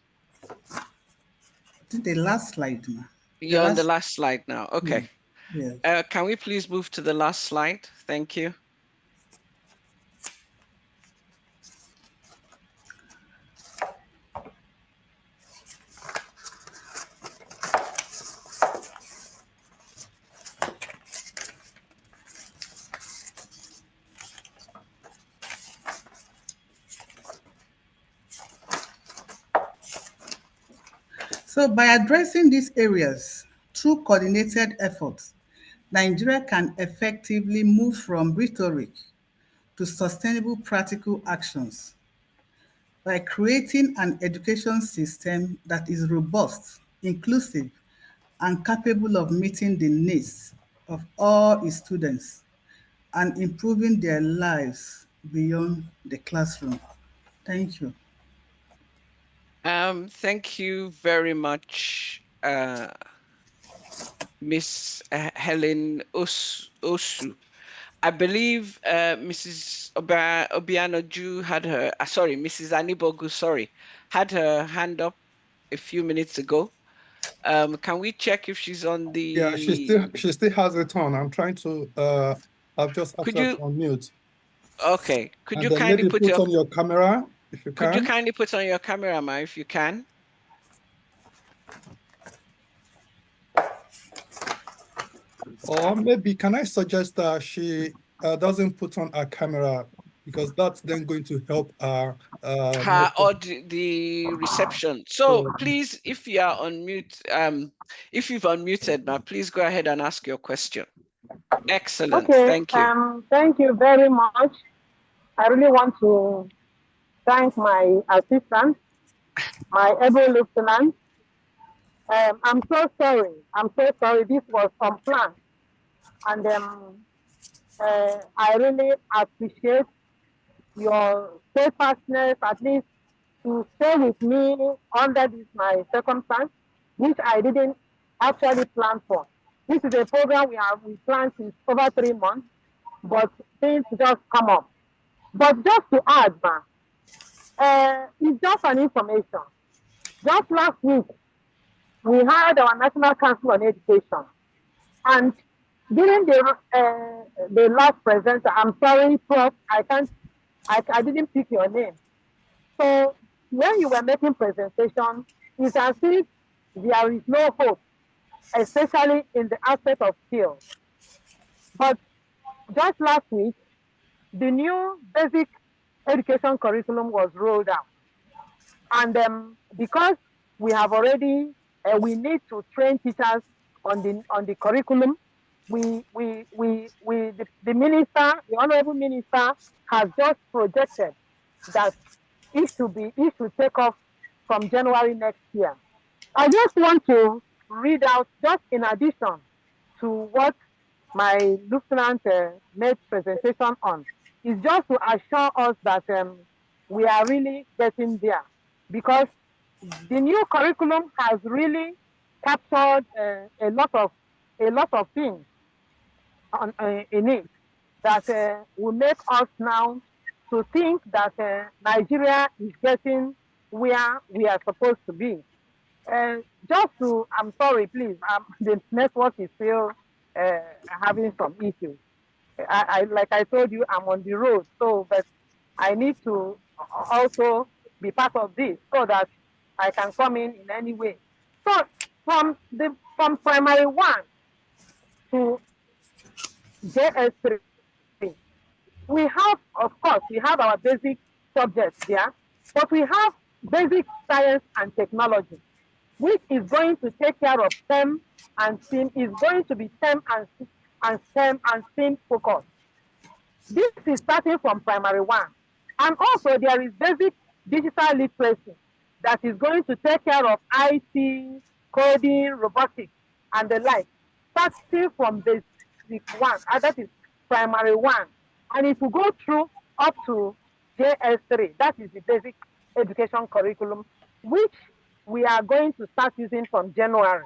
The last slide, Ma. You're on the last slide now. Okay. Yeah. Can we please move to the last slide? Thank you. So by addressing these areas through coordinated efforts, Nigeria can effectively move from rhetoric to sustainable practical actions by creating an education system that is robust, inclusive, and capable of meeting the needs of all its students and improving their lives beyond the classroom. Thank you. Thank you very much, Miss Helen Osu. I believe Mrs. Obianoju had her, sorry, Mrs. Anigboju, sorry, had her hand up a few minutes ago. Can we check if she's on the? Yeah, she still has it on. I'm trying to. I've just asked her to unmute. Okay. Could And you then kindly maybe put on your camera if you can. Could you kindly put on your camera, ma, if you can? Or maybe can I suggest that she doesn't put on her camera, because that's then going to help her Or the reception. So please, if you are on mute, if you've unmuted, ma, please go ahead and ask your question. Excellent. Okay. Thank you. Thank you very much. I really want to thank my assistant, my able lieutenant. I'm so sorry. I'm so sorry. This was unplanned. And I really appreciate your steadfastness, at least to stay with me under this my circumstance, which I didn't actually plan for. This is a program we planned since over 3 months, but things just come up. But just to add, it's just an information. Just last week, we had our National Council on Education, and during the last presenter, I'm sorry, Prof, I didn't pick your name. So when you were making presentation, it's as if there is no hope, especially in the aspect of skills. But just last week, the new basic education curriculum was rolled out. And because we have already, we need to train teachers on the curriculum, the minister, the honorable minister, has just projected that it should take off from January next year. I just want to read out, just in addition to what my lieutenant made presentation on, is just to assure us that we are really getting there, because the new curriculum has really captured a lot of things in it that will make us now to think that Nigeria is getting where we are supposed to be. I'm sorry, please, the network is still having some issues. Like I told you, I'm on the road, but I need to also be part of this so that I can come in any way. So from primary 1 to JS3, we have, of course, we have our basic subjects there, but we have basic science and technology, which is going to take care of STEM and STEM, is going to be STEM and STEM and STEM focused. This is starting from primary 1. And also there is basic digital literacy that is going to take care of IT, coding, robotics, and the like, starting from basic 1, and that is primary 1. And if we go through up to JS3, that is the basic education curriculum, which we are going to start using from January.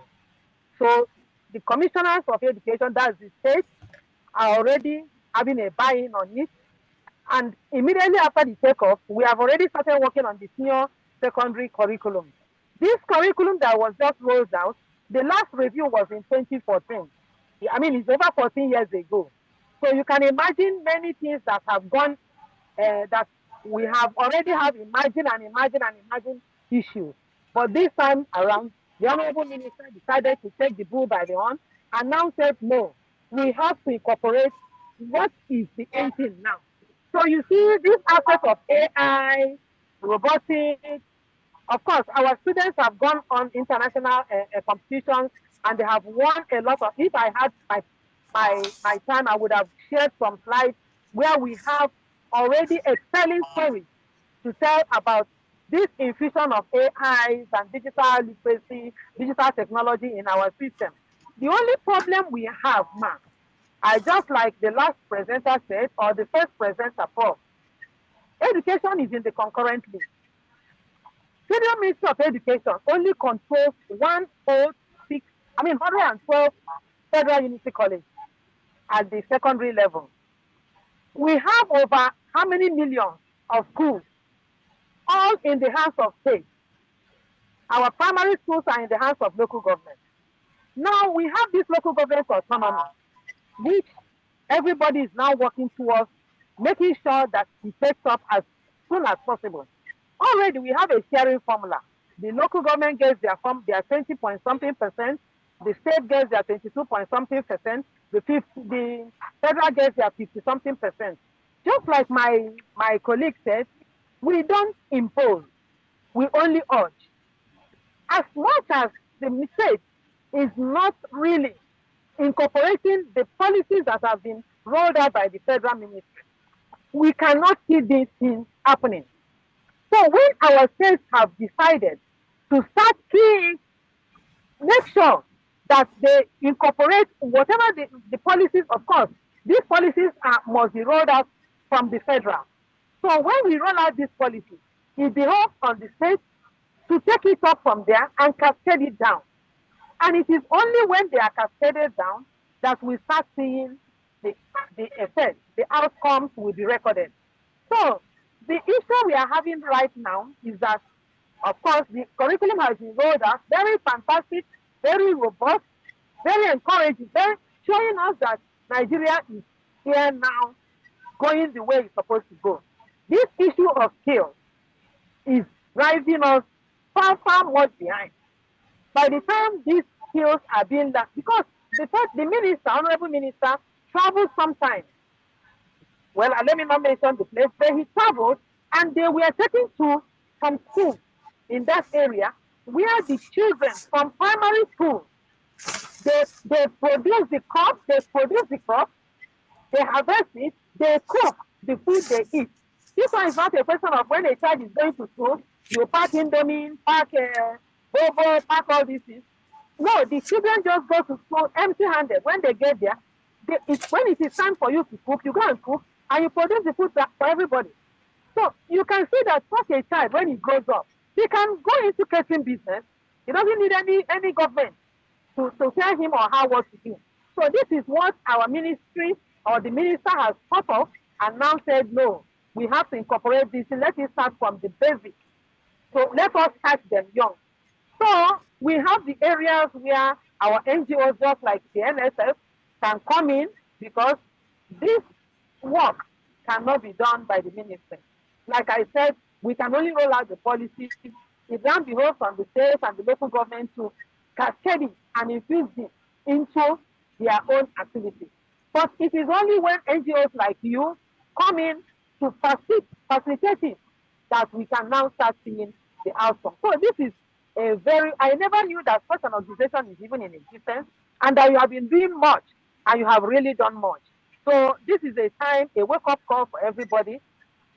So the commissioners of education, that's the state, are already having a buy-in on it. And immediately after the takeoff, we have already started working on the senior secondary curriculum. This curriculum that was just rolled out, the last review was in 2014. I mean, it's over 14 years ago. So you can imagine many things that have gone, that we have already imagined issues. But this time around, the Honorable Minister decided to take the bull by the horn and now said, no, we have to incorporate what is the end thing now. So you see this aspect of AI, robotics. Of course, our students have gone on international competitions and they have won a lot of. If I had my time, I would have shared some slides where we have already excelling stories to tell about this infusion of AIs and digital literacy, digital technology in our system. The only problem we have, ma'am, I just like the last presenter said, or the first presenter, Prof. Education is in the concurrent list. Federal Ministry of Education only controls 112 Federal Unity College at the secondary level. We have over how many millions of schools, all in the hands of states. Our primary schools are in the hands of local government. Now we have this local government autonomy, which everybody is now working towards making sure that it takes up as soon as possible. Already we have a sharing formula. The local government gets their 20 point something percent, the state gets their 22 point something percent, the federal gets their 50 something percent. Just like my colleague said, we don't impose, we only urge. As much as the state is not really incorporating the policies that have been rolled out by the federal ministry, we cannot see these things happening. So when our states have decided to start keying, make sure that they incorporate whatever the policies, of course, these policies must be rolled out from the federal. So when we roll out these policies, it behoves on the states to take it up from there and cascade it down. And it is only when they are cascaded down that we start seeing the effect, the outcomes will be recorded. So the issue we are having right now is that, of course, the curriculum has been rolled out, very fantastic, very robust, very encouraging, very showing us that Nigeria is here now, going the way it's supposed to go. This issue of skills is driving us far, far more behind. By the time these skills are being done, because the minister, honorable minister, traveled sometimes. Well, let me not mention the place, but he traveled and they were taken to some schools in that area where the children from primary school, they produce the crop, they harvest it, they cook the food they eat. This one is not a question of when a child is going to school, you pack Indomie, pack bobo, pack all these things. No, the children just go to school empty-handed. When they get there, when it is time for you to cook, you go and cook, and you produce the food for everybody. So you can see that such a child, when he grows up, he can go into catering business. He doesn't need any government to tell him or her what to do. So this is what our ministry or the minister has thought of and now said, no, we have to incorporate this. Let it start from the basic. So let us start them young. So we have the areas where our NGOs, just like the NSF, can come in because this work cannot be done by the ministry. Like I said, we can only roll out the policies. It then behoves on the states and the local government to cascade it and infuse it into their own activities. But it is only when NGOs like you come in to facilitate it that we can now start seeing the outcome. So this is I never knew that such an organization is even in existence and that you have been doing much and you have really done much. So this is a wake-up call for everybody.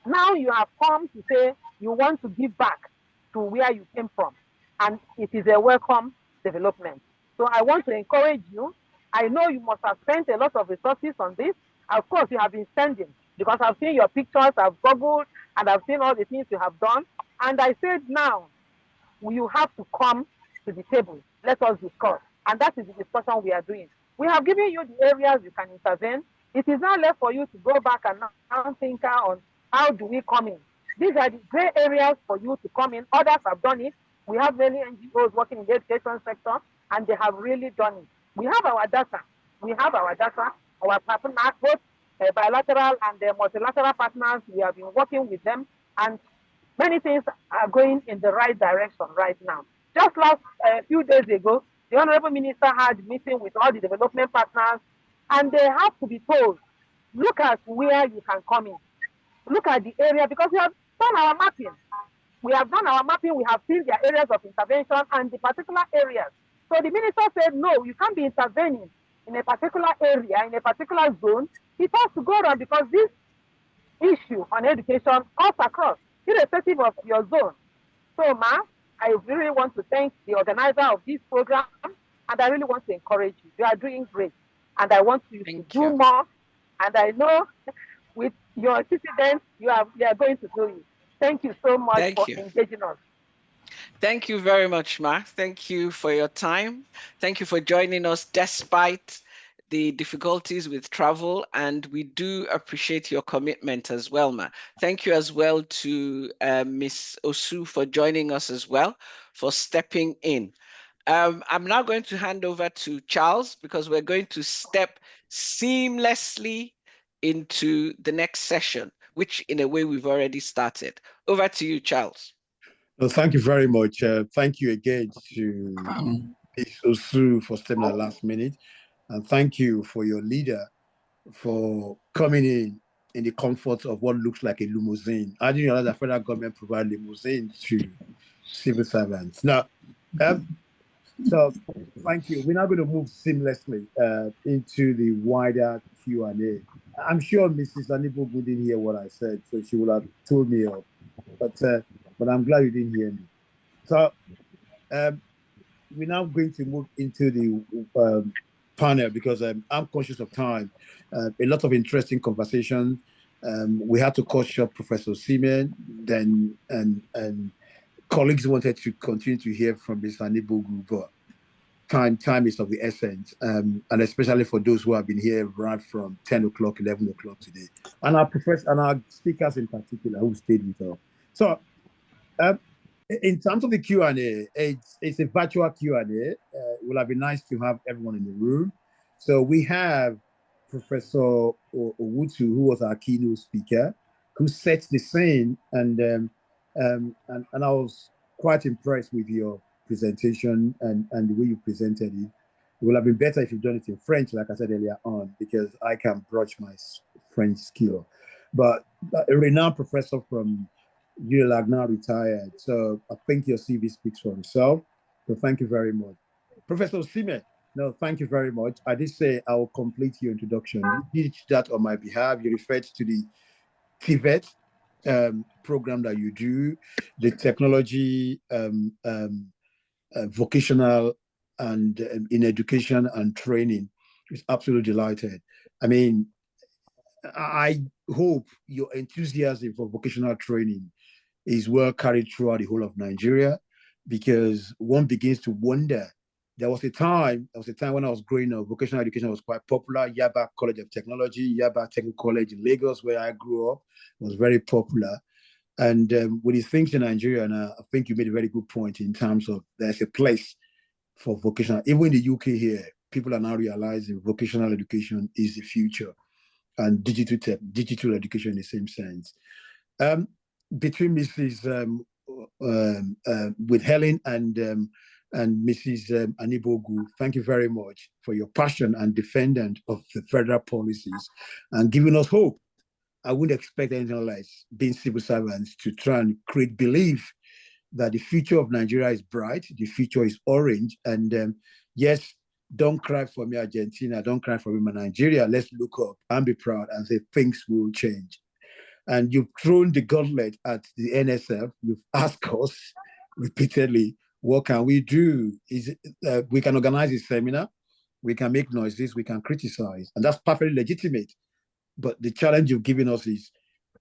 Now you have come to say you want to give back to where you came from, and it is a welcome development. So I want to encourage you. I know you must have spent a lot of resources on this. Of course, you have been spending because I've seen your pictures, I've Googled, and I've seen all the things you have done. And I said, now, you have to come to the table. Let us discuss. And that is the discussion we are doing. We have given you the areas you can intervene. It is now left for you to go back and now think on how do we come in. These are the gray areas for you to come in. Others have done it. We have many NGOs working in the education sector, and they have really done it. We have our data. Our partners, both bilateral and multilateral partners, we have been working with them, and many things are going in the right direction right now. Just a few days ago, the Honorable Minister had a meeting with all the development partners, and they have to be told, look at where you can come in. Look at the area, because we have done our mapping. We have seen their areas of intervention and the particular areas. So the minister said, no, you can't be intervening in a particular area, in a particular zone. It has to go around because this issue on education cuts across, irrespective of your zone. So, I really want to thank the organizer of this program, and I really want to encourage you. You are doing great, and I want you to do more. And I know with your citizens, you are going to do it. Thank you so much for engaging us. Thank you very much, Ma. Thank you for your time. Thank you for joining us despite the difficulties with travel, and we do appreciate your commitment as well, ma. Thank you as well to Ms. Osu for joining us as well, for stepping in. I'm now going to hand over to Charles because we're going to step seamlessly into the next session, which in a way we've already started. Over to you, Charles. Well, thank you very much. Thank you again to Ms. Osu for stepping at last minute. And thank you for your leader for coming in the comfort of what looks like a limousine. I didn't realize that federal government provide limousines to civil servants. Now, so thank you. We're now going to move seamlessly into the wider Q&A. I'm sure Mrs. Anigboju didn't hear what I said, so she would have told me off. But I'm glad you didn't hear me. So we're now going to move into the panel because I'm conscious of time. A lot of interesting conversation. We had to cut short Professor Osinem, then and colleagues wanted to continue to hear from Ms. Anigboju, but time is of the essence, and especially for those who have been here right from 10 o'clock, 11 o'clock today, and our professors and our speakers in particular who stayed with us. So, in terms of the Q&A, it's a virtual Q&A. It will have been nice to have everyone in the room. So we have Professor Owhotu, who was our keynote speaker, who set the scene, and I was quite impressed with your presentation and the way you presented it. It would have been better if you'd done it in French, like I said earlier on, because I can broach my French skill. But a renowned professor from UNILAG now retired, so I think your CV speaks for itself. So thank you very much. Professor Osinem, no, thank you very much. I did say I will complete your introduction. You did that on my behalf. You referred to the TVET program that you do, the technology, vocational and in education and training. It's absolutely delighted. I mean, I hope your enthusiasm for vocational training is well carried throughout the whole of Nigeria, because one begins to wonder. There was a time when I was growing up, vocational education was quite popular. Yaba College of Technology, Yaba Technical College in Lagos, where I grew up, was very popular. And with the things in Nigeria, and I think you made a very good point in terms of there's a place for vocational. Even in the UK here, people are now realizing vocational education is the future, and digital education in the same sense. Between Mrs. With Helen and Mrs. Anigboju, thank you very much for your passion and defendant of the federal policies and giving us hope. I wouldn't expect anything less, being civil servants, to try and create belief that the future of Nigeria is bright, the future is orange, and yes, don't cry for me, Argentina, don't cry for me, Nigeria. Let's look up and be proud and say things will change. And you've thrown the gauntlet at the NSF. You've asked us repeatedly, what can we do? We can organize a seminar, we can make noises, we can criticize, and that's perfectly legitimate. But the challenge you've given us is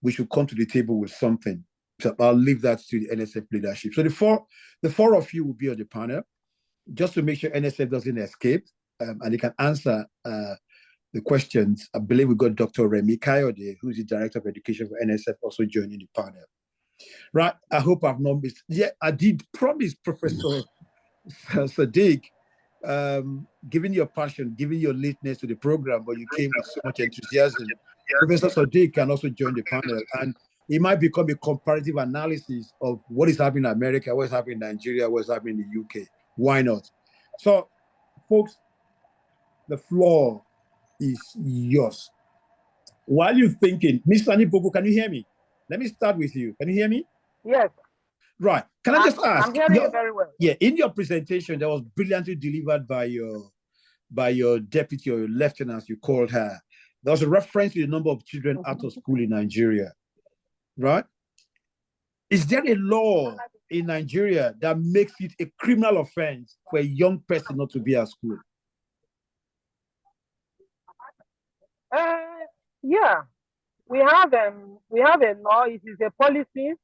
we should come to the table with something. So I'll leave that to the NSF leadership. So the four of you will be on the panel, just to make sure NSF doesn't escape, and they can answer the questions. I believe we got Dr. Remy Kayode, who's the Director of Education for NSF, also joining the panel. Right, I hope I've not missed. Yeah, I did promise Professor Sadiq, giving your passion, giving your lateness to the program, but you came with so much enthusiasm. Professor Sadiq can also join the panel, and it might become a comparative analysis of what is happening in America, what's happening in Nigeria, what's happening in the UK. Why not? So, folks, the floor is yours. While you're thinking, Ms. Anigboju, can you hear me? Let me start with you. Can you hear me? Yes. Right. Can I just ask? I'm hearing you very well. Yeah, in your presentation, that was brilliantly delivered by your deputy or your lieutenant, you called her. There was a reference to the number of children out of school in Nigeria, right? Is there a law in Nigeria that makes it a criminal offense for a young person not to be at school? Yeah, we have a law. It is a policy.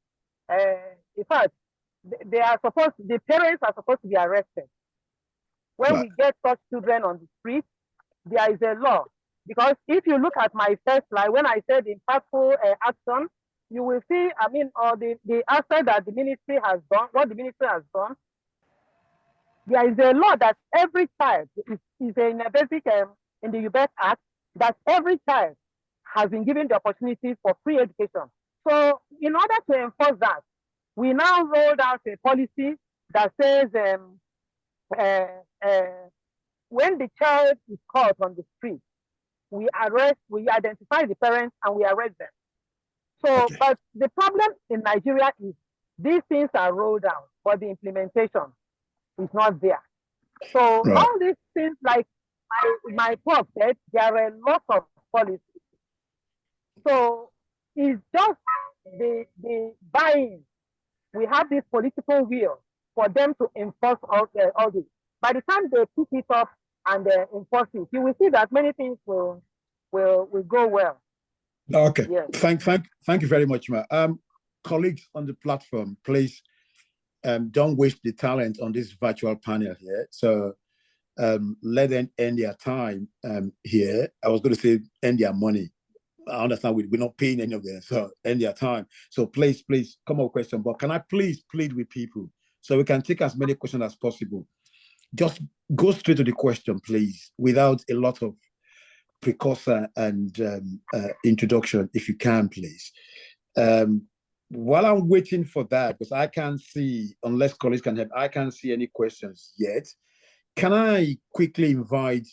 In fact, the parents are supposed to be arrested when we get such children on the street. there is a law. Because if you look at my first slide, when I said impactful action, you will see, I mean, or the aspect that the ministry has done, what the ministry has done. There is a law that every child is in a basic, in the UBEC Act, that every child has been given the opportunity for free education. So in order to enforce that, we now rolled out a policy that says when the child is caught on the street, we identify the parents and we arrest them. So, okay. But the problem in Nigeria is these things are rolled out, but the implementation is not there. So right. All these things, like my prof said, there are a lot of policies. So it's just the buying. We have this political will for them to enforce all this. By the time they pick it up and enforce it, you will see that many things will go well. Okay. Yes. Thank you very much, Ma. Colleagues on the platform, please don't waste the talent on this virtual panel here. So let them end their time here. I was going to say end their money. I understand we're not paying any of them, so end their time. So please come up with question. But can I please plead with people so we can take as many questions as possible? Just go straight to the question, please, without a lot of precursor and introduction, if you can, please. While I'm waiting for that, because I can't see, unless colleagues can help, I can't see any questions yet. Can I quickly invite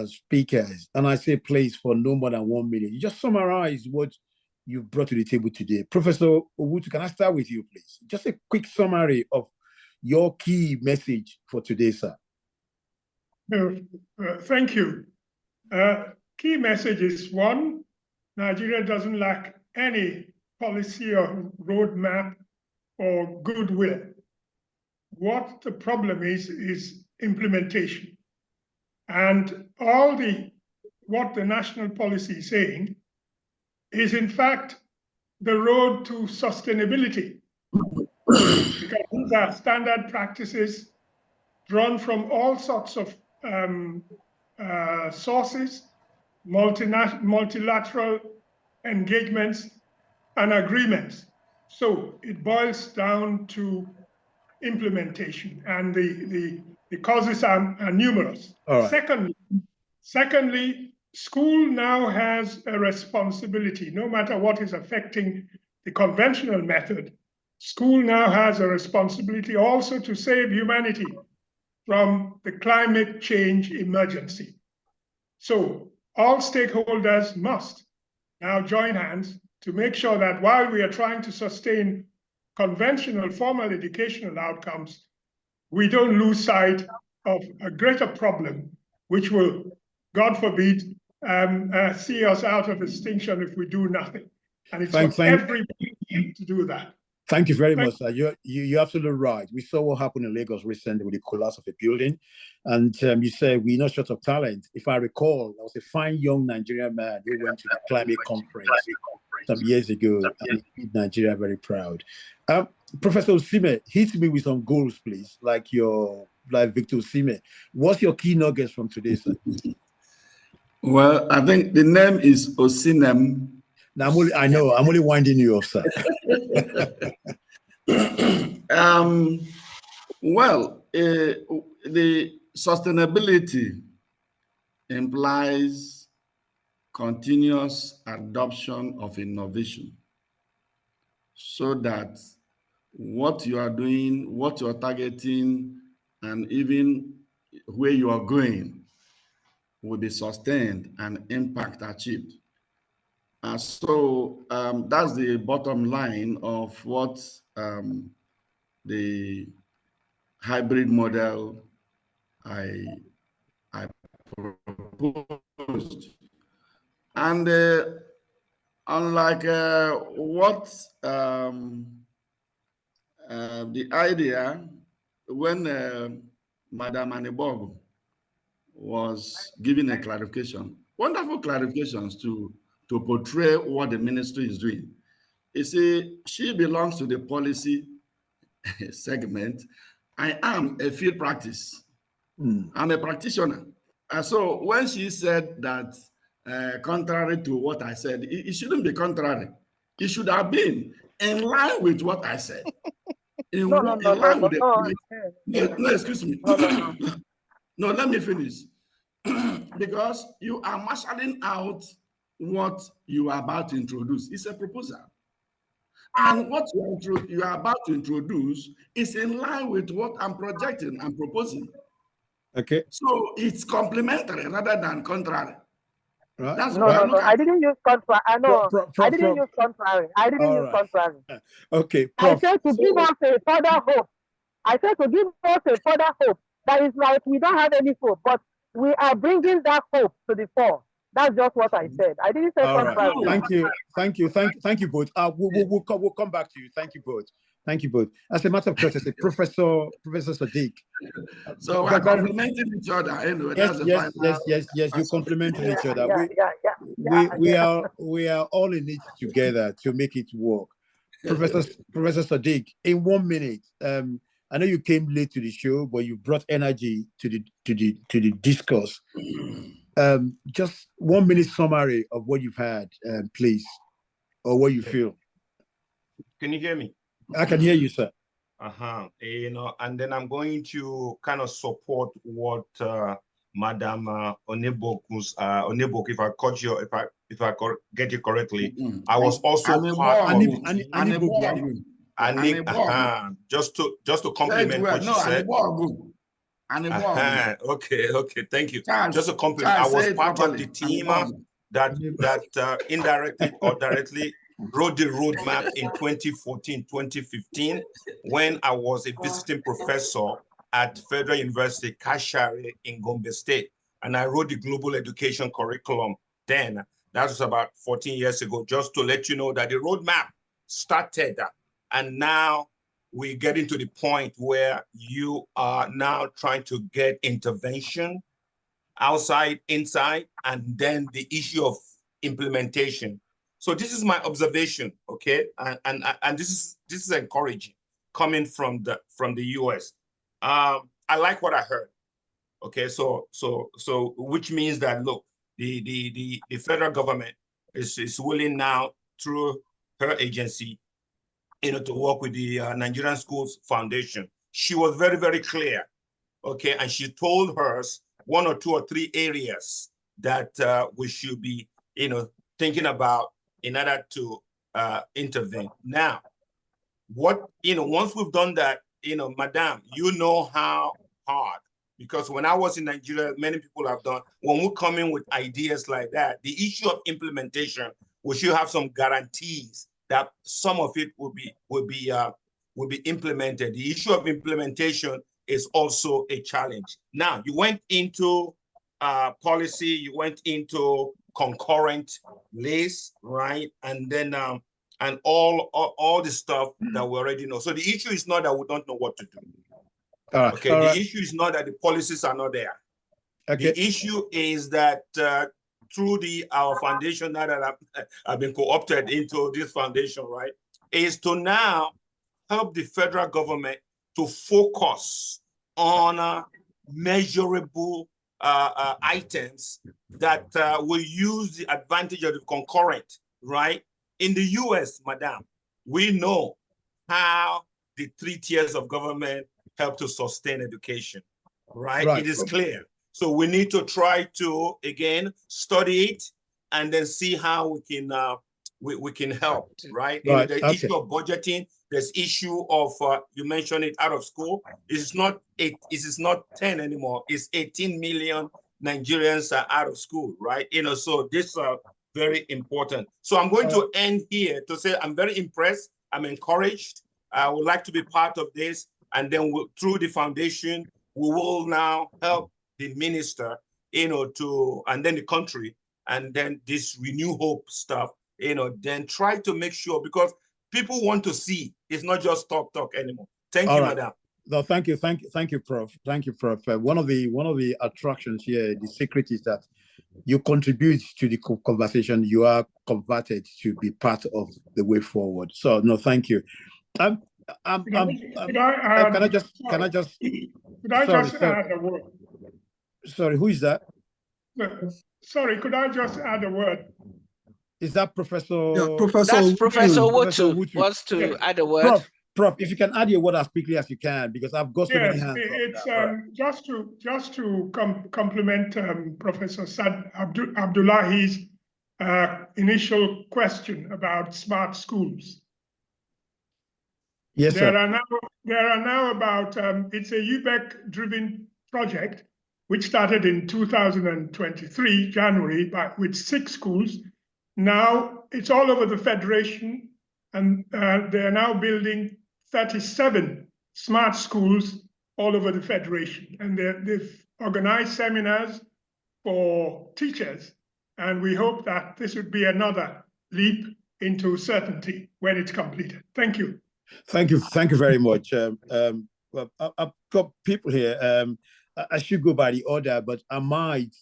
speakers, and I say please for no more than 1 minute. You just summarize what you've brought to the table today. Professor Owhotu, can I start with you, please? Just a quick summary of your key message for today, sir. Thank you. Key message is: one, Nigeria doesn't lack any policy or roadmap or goodwill. What the problem is implementation. And what the national policy is saying is in fact the road to sustainability. Because these are standard practices drawn from all sorts of sources, multilateral engagements and agreements. So it boils down to implementation, and the causes are numerous. Right. Secondly, school now has a responsibility, no matter what is affecting the conventional method. School now has a responsibility also to save humanity from the climate change emergency. So all stakeholders must now join hands to make sure that while we are trying to sustain conventional formal educational outcomes, we don't lose sight of a greater problem, which will, God forbid, see us out of extinction if we do nothing. And it's for everybody to do that. Thank you very much, sir. You're absolutely right. We saw what happened in Lagos recently with the collapse of a building. And you said we're not short of talent. If I recall, there was a fine young Nigerian man who went to the climate conference some years ago and made Nigeria very proud. Professor Osime, hit me with some goals, please, like Victor Osime. What's your key nuggets from today, sir? Well, I think the name is Osinem. Now, I'm only winding you up, sir. Well, the sustainability implies continuous adoption of innovation so that what you are doing, what you're targeting, and even where you are going will be sustained and impact achieved. So that's the bottom line of what the hybrid model I proposed. And unlike what the idea when Madam Anigboju was giving a clarification, wonderful clarifications to portray what the ministry is doing. You see, she belongs to the policy segment. I am a field practice. I'm a practitioner. So when she said that, contrary to what I said, it shouldn't be contrary. It should have been in line with what I said. In line with the no, excuse me. No, let me finish. Because you are marshalling out what you are about to introduce. It's a proposal. And what you are about to introduce is in line with what I'm projecting and proposing. Okay. So it's complementary rather than contrary. Right. That's No, I didn't use contrary. I know. I didn't use contrary. I didn't use contrary. Okay. I said to give us a further hope. I said to give us a further hope. That is like we don't have any hope, but we are bringing that hope to the fore. That's just what I said. I didn't say contrary. Thank you both. We'll come back to you. Thank you both. Thank you both. As a matter of courtesy, Professor Sadiq. So we're complementing each other. Anyway, yes. You complementing each other. We are all in it together to make it work. Professor Sadiq, in 1 minute, I know you came late to the show, but you brought energy to the discourse. Just 1 minute summary of what you've had, please, or what you feel. Can you hear me? I can hear you, sir. You know, and then I'm going to kind of support what Madam Onigboju's Onigboju, if I caught you, if I get you correctly, I was also part of just to compliment what you said. Okay, thank you. Just a compliment. I was part of the team that indirectly or directly wrote the roadmap in 2014, 2015, when I was a visiting professor at Federal University, Kashari in Gombe State. And I wrote the global education curriculum then. That was about 14 years ago, just to let you know that the roadmap started. And now we're getting to the point where you are now trying to get intervention outside, inside, and then the issue of implementation. So this is my observation, okay, and this is encouraging coming from the US. I like what I heard, okay. So which means that look, the federal government is willing now through her agency, you know, to work with the Nigerian Schools Foundation. She was very, very clear, okay, and she told us 1 or 2 or 3 areas that we should be, you know, thinking about in order to intervene. Now, what, you know, once we've done that, you know, Madam, you know how hard, because when I was in Nigeria, many people have done, when we come in with ideas like that, the issue of implementation, we should have some guarantees that some of it will be implemented. The issue of implementation is also a challenge. Now, you went into policy, you went into concurrent list, right? And then and all the stuff that we already know. So the issue is not that we don't know what to do. Okay, the issue is not that the policies are not there. Okay. The issue is that through our foundation, now that I've been co-opted into this foundation, right, is to now help the federal government to focus on measurable items that will use the advantage of the concurrent, right? In the US, Madam, we know how the 3 tiers of government help to sustain education, right? It is clear. So we need to try to, again, study it and then see how we can help, right? You know, the issue of budgeting, there's issue of, you mentioned it, out of school. It's not 10 anymore. It's 18 million Nigerians are out of school, right? You know, so this are very important. So I'm going to end here to say I'm very impressed. I'm encouraged. I would like to be part of this. And then through the foundation, we will now help the minister, you know, and then the country, and then this Renew Hope stuff, you know, then try to make sure, because people want to see, it's not just talk anymore. Thank you, Madam. No, thank you, Prof. Thank you, Prof. One of the attractions here, the secret is that you contribute to the conversation. You are converted to be part of the way forward. So no, thank you. Can I just add a word? Sorry, who is that? Sorry, could I just add a word? Is that Professor? Yeah, Professor That's Owhotu. Professor Professor Owhotu Owhotu. wants to Yeah. add a word. Prof, if you can add your word as quickly as you can, because I've got so many Yes, hands it's up. just to compliment Professor Abdullahi's initial question about smart schools. Yes, there sir. are now about it's a UBEC driven project which started in 2023 January with 6 schools. Now it's all over the federation, and they are now building 37 smart schools all over the federation, and they've organized seminars for teachers, and we hope that this would be another leap into certainty when it's completed. Thank you. Thank you very much. Well, I've got people here. I should go by the order, but I might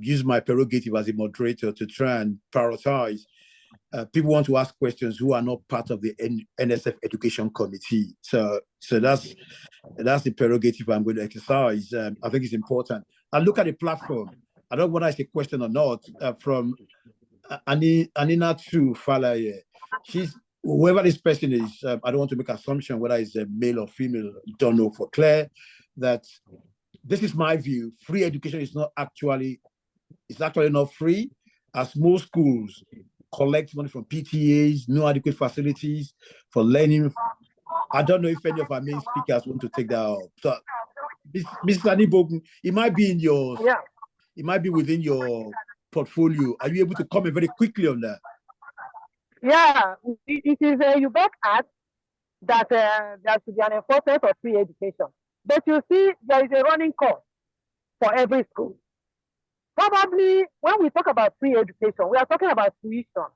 use my prerogative as a moderator to try and prioritize. People want to ask questions who are not part of the NSF Education Committee. So that's the prerogative I'm going to exercise. I think it's important. I look at the platform. I don't know whether it's a question or not, from Aninatu Falaye. Whoever this person is, I don't want to make assumption whether it's a male or female, don't know for clear, that this is my view. Free education is actually not free, as most schools collect money from PTAs, no adequate facilities for learning. I don't know if any of our main speakers want to take that up. So, Mrs. Anigboju, it might be it might be within your portfolio. Are you able to comment very quickly on that? Yeah, it is a UBEC Act that there should be an enforcement of free education. But you see, there is a running cost for every school. Probably when we talk about free education, we are talking about tuition.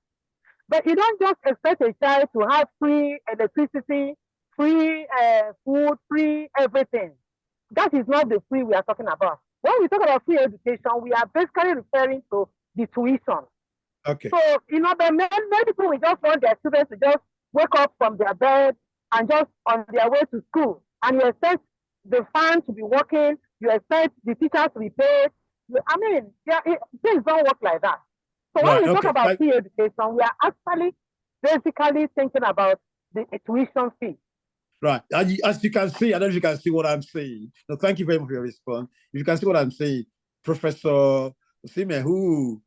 But you don't just expect a child to have free electricity, free food, free everything. That is not the free we are talking about. When we talk about free education, we are basically referring to the tuition. Okay. So, but many people will just want their students to just wake up from their bed and just on their way to school. And you expect the fan to be working, you expect the teachers to be paid. I mean, things don't work like that. So when we talk about free education, we are actually basically thinking about the tuition fee. Right. As you can see, I don't know if you can see what I'm saying. No, thank you very much for your response. If you can see what I'm saying, Professor Osinem, who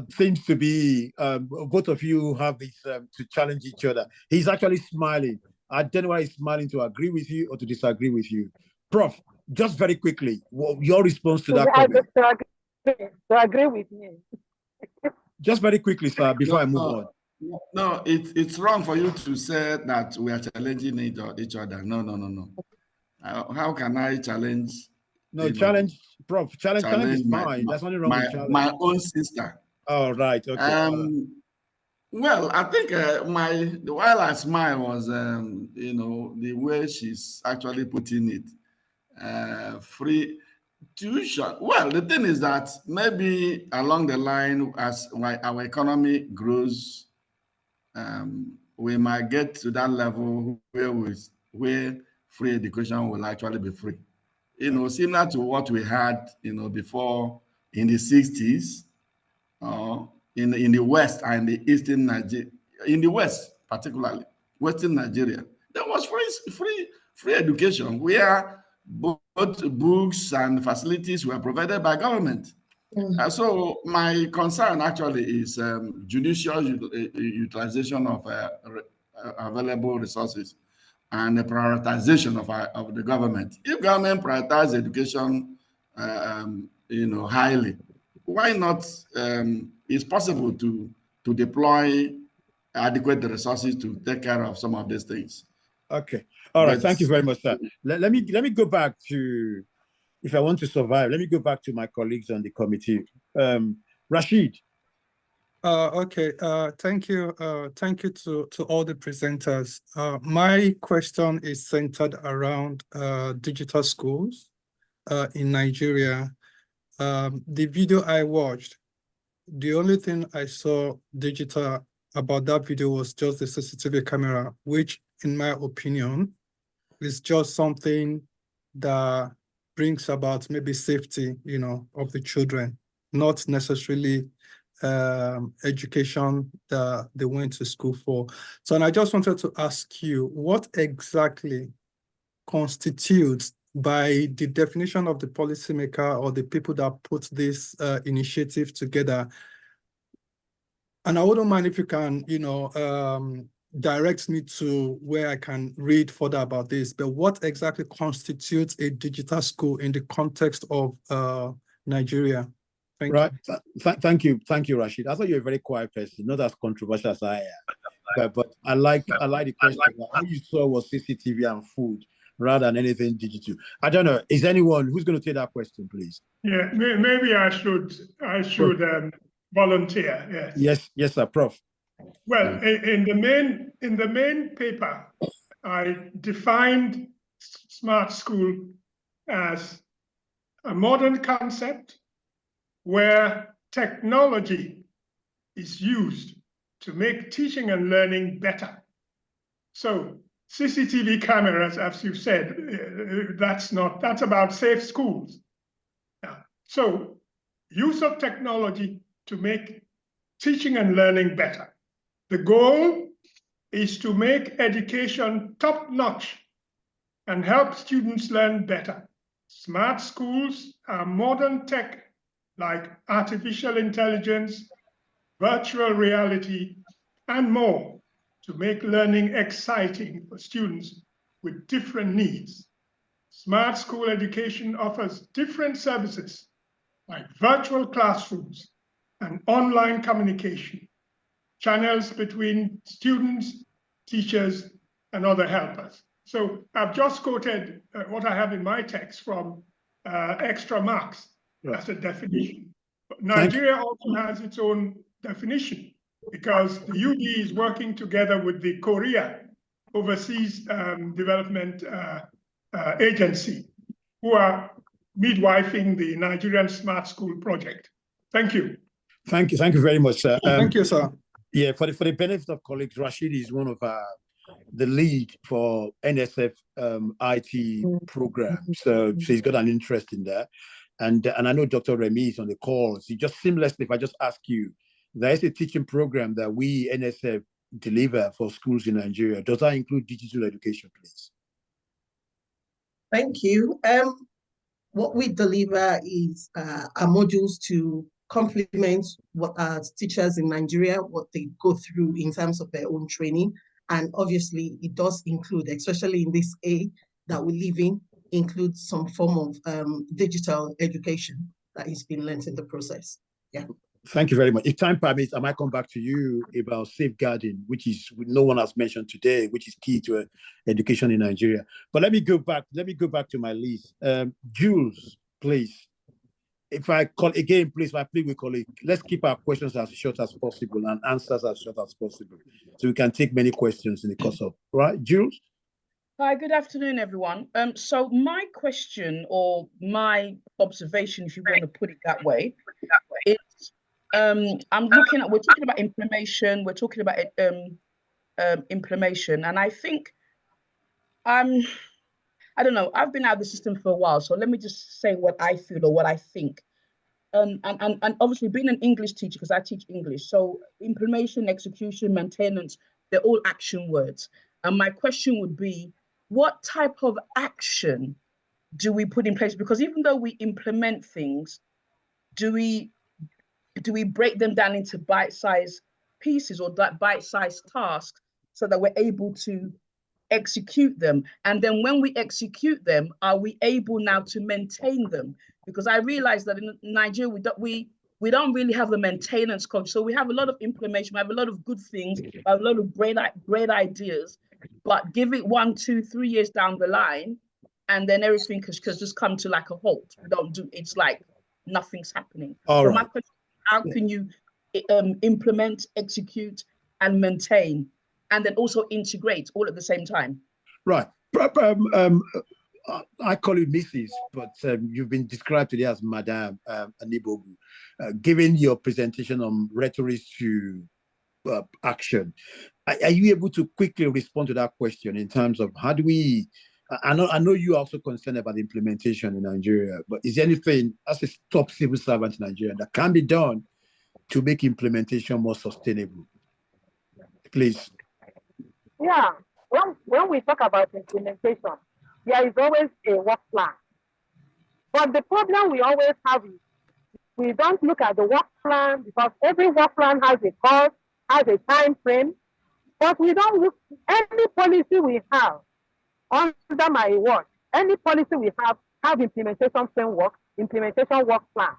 seems to be, both of you have this to challenge each other. He's actually smiling. I don't know why he's smiling, to agree with you or to disagree with you. Prof, just very quickly, your response to that comment. To agree with me. Just very quickly, sir, before I move on. No, it's wrong for you to say that we are challenging each other. No. How can I challenge? No, challenge, Prof. Challenge is fine. There's nothing wrong with challenge. My own sister. Oh, right. Okay. Well, I think while I smile was, the way she's actually putting it, free tuition. Well, the thing is that maybe along the line, as our economy grows, we might get to that level where free education will actually be free. Similar to what we had, before in the 60s, in the West and the Eastern Nigeria, in the West particularly, Western Nigeria, there was free education where both books and facilities were provided by government. So my concern actually is judicious utilization of available resources and the prioritization of the government. If government prioritizes education, highly, why not? It's possible to deploy adequate resources to take care of some of these things. Okay. All right. Thank you very much, sir. Let me go back to, if I want to survive, let me go back to my colleagues on the committee. Rashid. Okay. Thank you. Thank you to all the presenters. My question is centered around digital schools in Nigeria. The video I watched, the only thing I saw digital about that video was just the CCTV camera, which in my opinion is just something that brings about maybe safety, of the children. not necessarily education that they went to school for. So, and I just wanted to ask you, what exactly constitutes, by the definition of the policymaker or the people that put this initiative together, and I wouldn't mind if you can, direct me to where I can read further about this, but what exactly constitutes a digital school in the context of Nigeria? Thank you. Thank you, Rashid. I thought you were a very quiet person, not as controversial as I am. But I like the question. All you saw was CCTV and food rather than anything digital. I don't know. Is anyone who's going to take that question, please? Yeah, maybe I should volunteer. Yes, sir, Prof. Well, in the main paper, I defined smart school as a modern concept where technology is used to make teaching and learning better. So CCTV cameras, as you've said, that's about safe schools. Yeah. So use of technology to make teaching and learning better. The goal is to make education top-notch and help students learn better. Smart schools are modern tech like artificial intelligence, virtual reality, and more to make learning exciting for students with different needs. Smart school education offers different services like virtual classrooms and online communication, channels between students, teachers, and other helpers. So I've just quoted what I have in my text from Extra Marks as a definition. But Nigeria also has its own definition because the UD is working together with the Korea Overseas Development Agency, who are midwifing the Nigerian Smart School project. Thank you. Thank you very much, sir. Thank you, sir. Yeah, for the benefit of colleagues, Rashid is one of the lead for NSF IT program. So he's got an interest in that. And I know Dr. Remy is on the call. So just seamlessly, if I just ask you, there is a teaching program that we NSF deliver for schools in Nigeria. Does that include digital education, please? Thank you. What we deliver is our modules to complement what our teachers in Nigeria, what they go through in terms of their own training. And obviously it does include, especially in this age that we live in, includes some form of digital education that is being learned in the process. Yeah. Thank you very much. If time permits, I might come back to you about safeguarding, which is no one has mentioned today, which is key to education in Nigeria. But let me go back to my list. Jules, please. If I call again, please, my plea with colleague, let's keep our questions as short as possible and answers as short as possible, so we can take many questions in the course of, right, Jules? Hi, good afternoon, everyone. So my question or my observation, if you want to put it that way, is we're talking about implementation, and I think I don't know, I've been out of the system for a while, so let me just say what I feel or what I think. And obviously being an English teacher, because I teach English, so implementation, execution, maintenance, they're all action words. And my question would be, what type of action do we put in place? Because even though we implement things, do we break them down into bite-sized pieces or bite-sized tasks so that we're able to execute them? And then when we execute them, are we able now to maintain them? Because I realize that in Nigeria, we don't really have a maintenance culture. So we have a lot of implementation, we have a lot of good things, we have a lot of great ideas, but give it 1, 2, 3 years down the line, and then everything could just come to like a halt. It's like nothing's happening. My question, how can you implement, execute, and maintain, and then also integrate all at the same time? Right. I call you Mrs., but you've been described today as Madam Anigboju. Given your presentation on rhetoric to action, are you able to quickly respond to that question in terms of how do we I know you are also concerned about the implementation in Nigeria, but is there anything as a top civil servant in Nigeria that can be done to make implementation more sustainable? Please. Yeah, when we talk about implementation, there is always a work plan. But the problem we always have is we don't look at the work plan because every work plan has a cost, has a time frame, but we don't look any policy we have under my watch, any policy we have implementation framework, implementation work plan.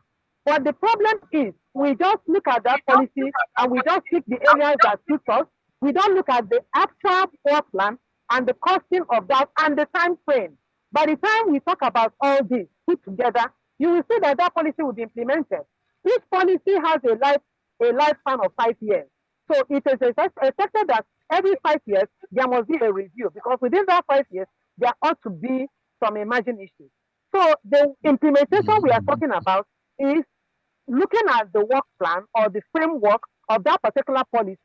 But the problem is we just look at that policy and we just pick the areas that suit us. We don't look at the actual work plan and the costing of that and the time frame. By the time we talk about all this put together, you will see that that policy will be implemented. Each policy has a lifespan of 5 years. So it is expected that every 5 years, there must be a review because within that 5 years, there ought to be some emerging issues. So the implementation we are talking about is looking at the work plan or the framework of that particular policy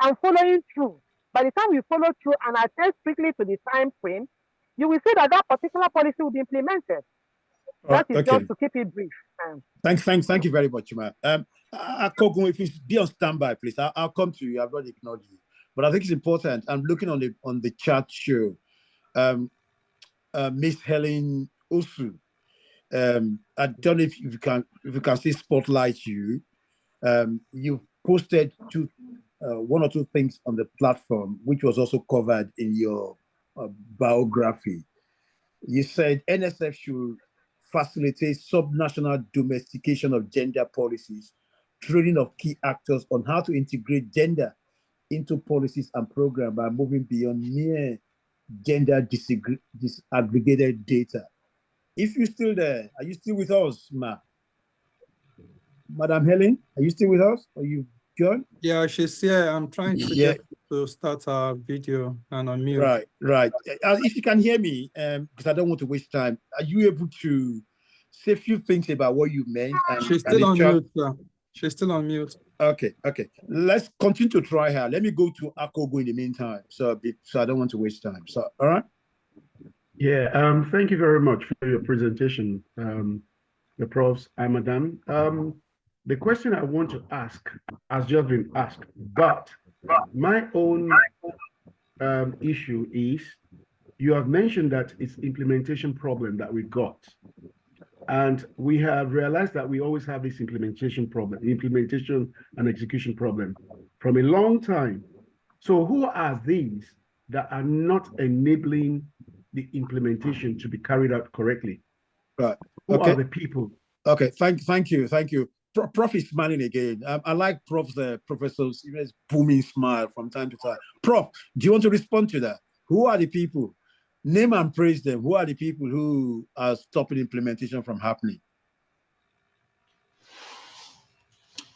and following through. By the time we follow through and attend strictly to the time frame, you will see that that particular policy will be implemented. That is just to keep it brief. Thank you very much, Ma. Akogun, if you be on standby, please. I'll come to you. I've not ignored you, but I think it's important. I'm looking on the chat show. Miss Helen Osu. I don't know if you can see spotlight you. You posted one or two things on the platform, which was also covered in your biography. You said NSF should facilitate subnational domestication of gender policies, training of key actors on how to integrate gender into policies and programs by moving beyond mere gender disaggregated data. If you're still there, are you still with us, Madam Helen? Are you still with us? Are you John? Yeah, she's here. I'm trying to get to start our video and unmute. Right. If you can hear me, because I don't want to waste time, are you able to say a few things about what you meant? She's still on mute, sir. She's still on mute. Okay. Let's continue to try her. Let me go to Akogo in the meantime, so I don't want to waste time. So, all right. Yeah. Thank you very much for your presentation, the profs and madam. The question I want to ask has just been asked, but my own issue is you have mentioned that it's implementation problem that we got. And we have realized that we always have this implementation and execution problem from a long time. So who are these that are not enabling the implementation to be carried out correctly? Right. Who are the people? Okay. Thank you. Prof is smiling again. I like Prof's professor's booming smile from time to time. Prof, do you want to respond to that? Who are the people? Name and praise them. Who are the people who are stopping implementation from happening?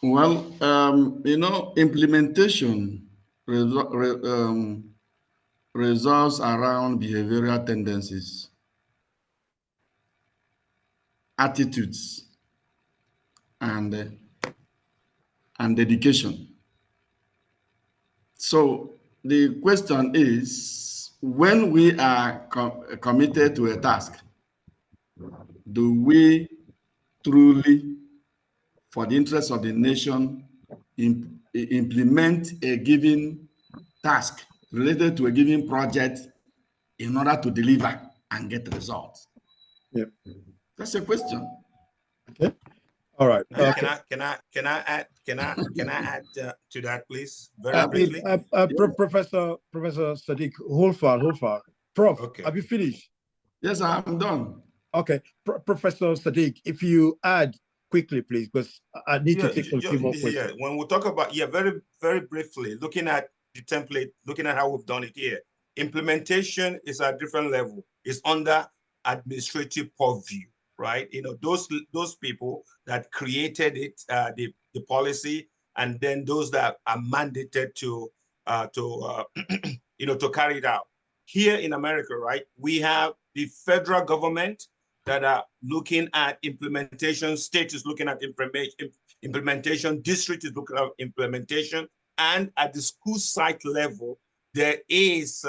Well, implementation resolves around behavioral tendencies, attitudes, and education. So the question is, when we are committed to a task, do we truly, for the interest of the nation, implement a given task related to a given project in order to deliver and get results? Yep. That's a question. Okay. All right. Okay. Can I add to that, please? Very briefly. Professor Sadiq, hold far. Prof, okay. Have you finished? Yes, I'm done. Okay. Professor Sadiq, if you add quickly, please, because I need to take a few more questions. Yeah, when we talk about, very, very briefly, looking at the template, looking at how we've done it here, implementation is at a different level. It's under administrative purview, right? Those people that created it, the policy, and then those that are mandated to carry it out. Here in America, right, we have the federal government that are looking at implementation, state is looking at implementation, district is looking at implementation, and at the school site level, there is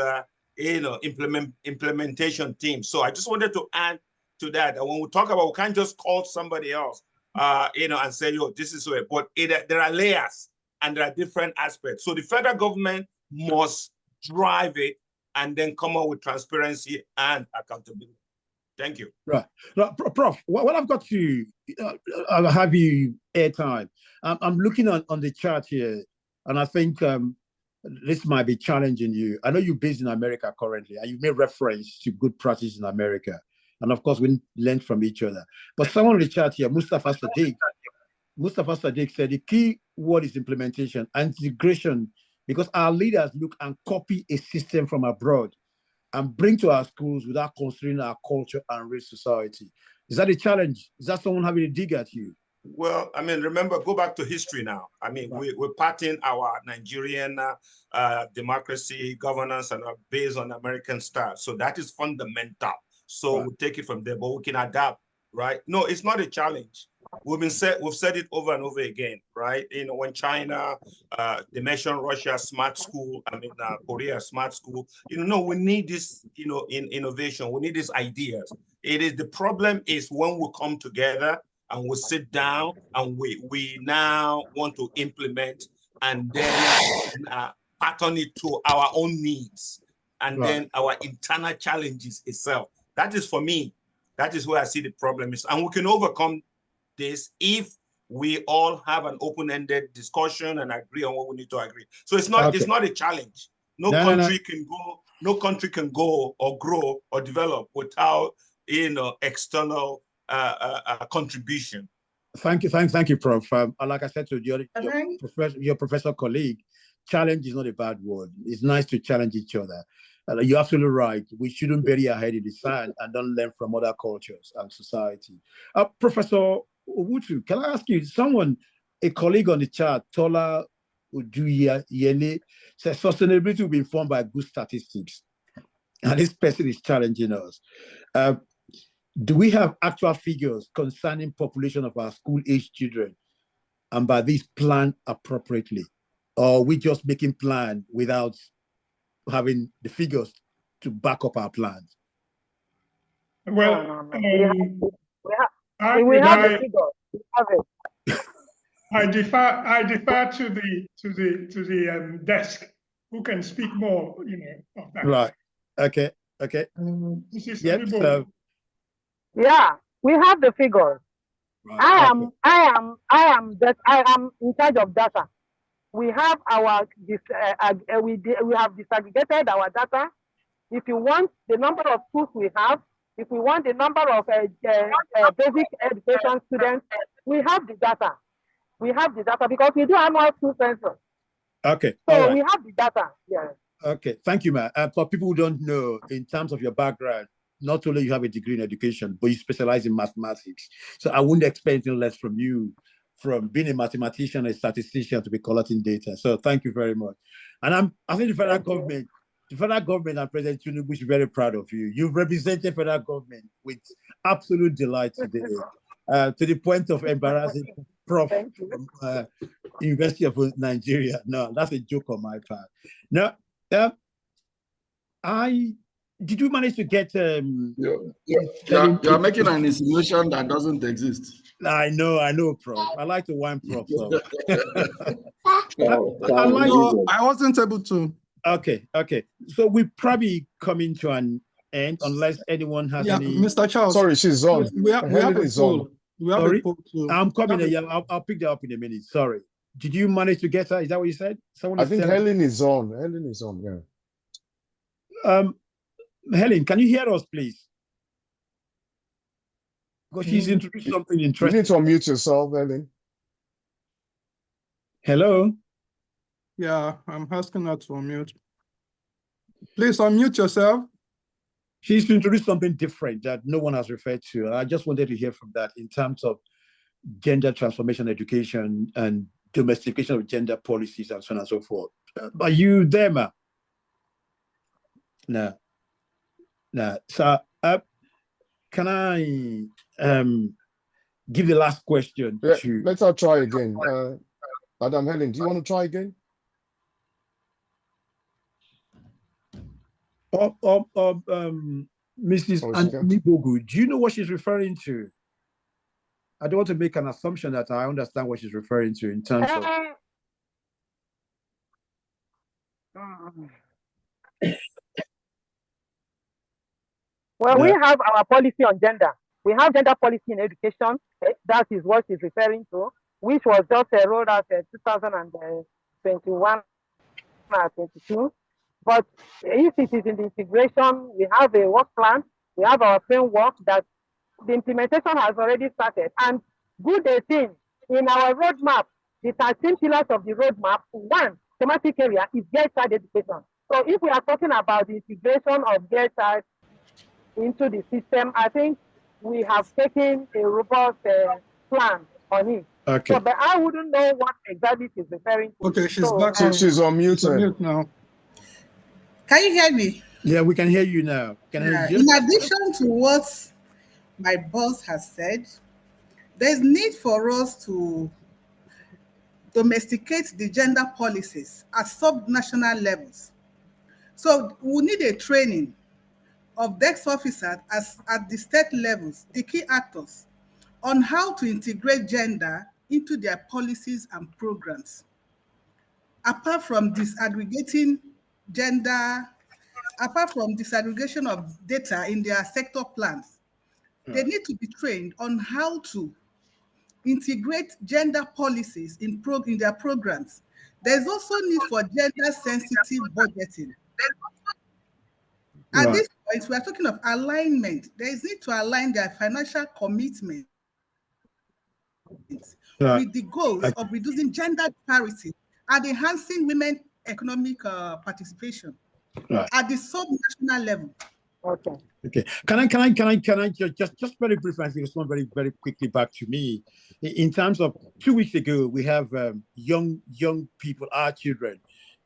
implementation team. So I just wanted to add to that. And when we talk about, we can't just call somebody else, and say, yo, this is it. But there are layers and there are different aspects. So the federal government must drive it and then come up with transparency and accountability. Thank you. Right. Prof, what I've got to I'll have you airtime. I'm looking on the chart here, and I think this might be challenging you. I know you're based in America currently, and you made reference to good practice in America. And of course, we learn from each other. But someone on the chart here, Mustafa Sadiq said the key word is implementation and integration, because our leaders look and copy a system from abroad and bring to our schools without considering our culture and race society. Is that a challenge? Is that someone having a dig at you? Well, I mean, remember, go back to history now. I mean, we're parting our Nigerian democracy, governance, and based on American style. So that is fundamental. So we'll take it from there, but we can adapt, right? No, it's not a challenge. We've said it over and over again, right? When China, they mentioned Russia smart school, Korea smart school. We need this, innovation. We need these ideas. The problem is when we come together and we sit down and we now want to implement and then pattern it to our own needs and then our internal challenges itself. That is, for me, that is where I see the problem is. And we can overcome this if we all have an open-ended discussion and agree on what we need to agree. So it's not a challenge. No country can go or grow or develop without external contribution. Thank you, Prof. Like I said to your professor colleague, challenge is not a bad word. It's nice to challenge each other. You're absolutely right. We shouldn't bury our head in the sand and don't learn from other cultures and society. Professor Owhotu, can I ask you, a colleague on the chat, Tola Uduyele, says sustainability will be informed by good statistics. And this person is challenging us. Do we have actual figures concerning population of our school-age children, and by this plan appropriately? Or are we just making plans without having the figures to back up our plans? Well, we have the figures. We have it. I defer to the desk, who can speak more, of that. Right. Okay. Yeah, we have the figures. Right. I am in charge of data. We have we have disaggregated our data. If you want the number of schools we have, if we want the number of basic education students, we have the data. We have the data because we do annual school census. Okay. So we have the data. Yeah. Okay. Thank you, ma'am. For people who don't know, in terms of your background, not only you have a degree in education, but you specialize in mathematics. So I wouldn't expect anything less from you, from being a mathematician, a statistician, to be collecting data. So thank you very much. And I think the federal government and President Tinubu is very proud of you. You've represented federal government with absolute delight today, to the point of embarrassing Prof from University of Nigeria. No, that's a joke on my part. Now, did you manage to get? You're making an insinuation that doesn't exist. I know, Prof. I like to whine Prof. So. I wasn't able to. Okay. So we probably coming to an end unless anyone has any. Mr. Charles. Sorry, she's on. We have a poll. Sorry? I'm coming. I'll pick that up in a minute. Sorry. Did you manage to get her? Is that what you said? I think Helen is on. Yeah. Helen, can you hear us, please? Because she's introduced something interesting. You need to unmute yourself, Helen. Hello? Yeah, I'm asking her to unmute. Please unmute yourself. She's introduced something different that no one has referred to. I just wanted to hear from that in terms of gender transformation education and domestication of gender policies and so on and so forth. Are you there, ma? No. So, can I give the last question to... Let's try again. Madam Helen, do you want to try again? Mrs. Anigboju, do you know what she's referring to? I don't want to make an assumption that I understand what she's referring to in terms of. Well, we have our policy on gender. We have gender policy in education. That is what she's referring to, which was just rolled out in 2021 or 22. But if it is in the integration, we have a work plan, we have our framework that the implementation has already started. And good thing, in our roadmap, the 13 pillars of the roadmap, one thematic area is girl child education. So if we are talking about the integration of girl child into the system, I think we have taken a robust plan on it. Okay. So, but I wouldn't know what exactly she's referring to. Okay, she's so, back. She's on mute. Now. Can you hear me? Yeah, we can hear you now. In addition to what my boss has said, there's need for us to domesticate the gender policies at sub-national levels. So we need a training of desk officers at the state levels, the key actors, on how to integrate gender into their policies and programs. Apart from disaggregating gender, apart from disaggregation of data in their sector plans, they need to be trained on how to integrate gender policies in their programs. There's also need for gender-sensitive budgeting. At this point, we are talking of alignment. There is need to align their financial commitment with the goals of reducing gender disparity and enhancing women economic participation at the sub-national level. Okay. Okay. Can I just very briefly respond very quickly back to me? In terms of 2 weeks ago, we have young people, our children,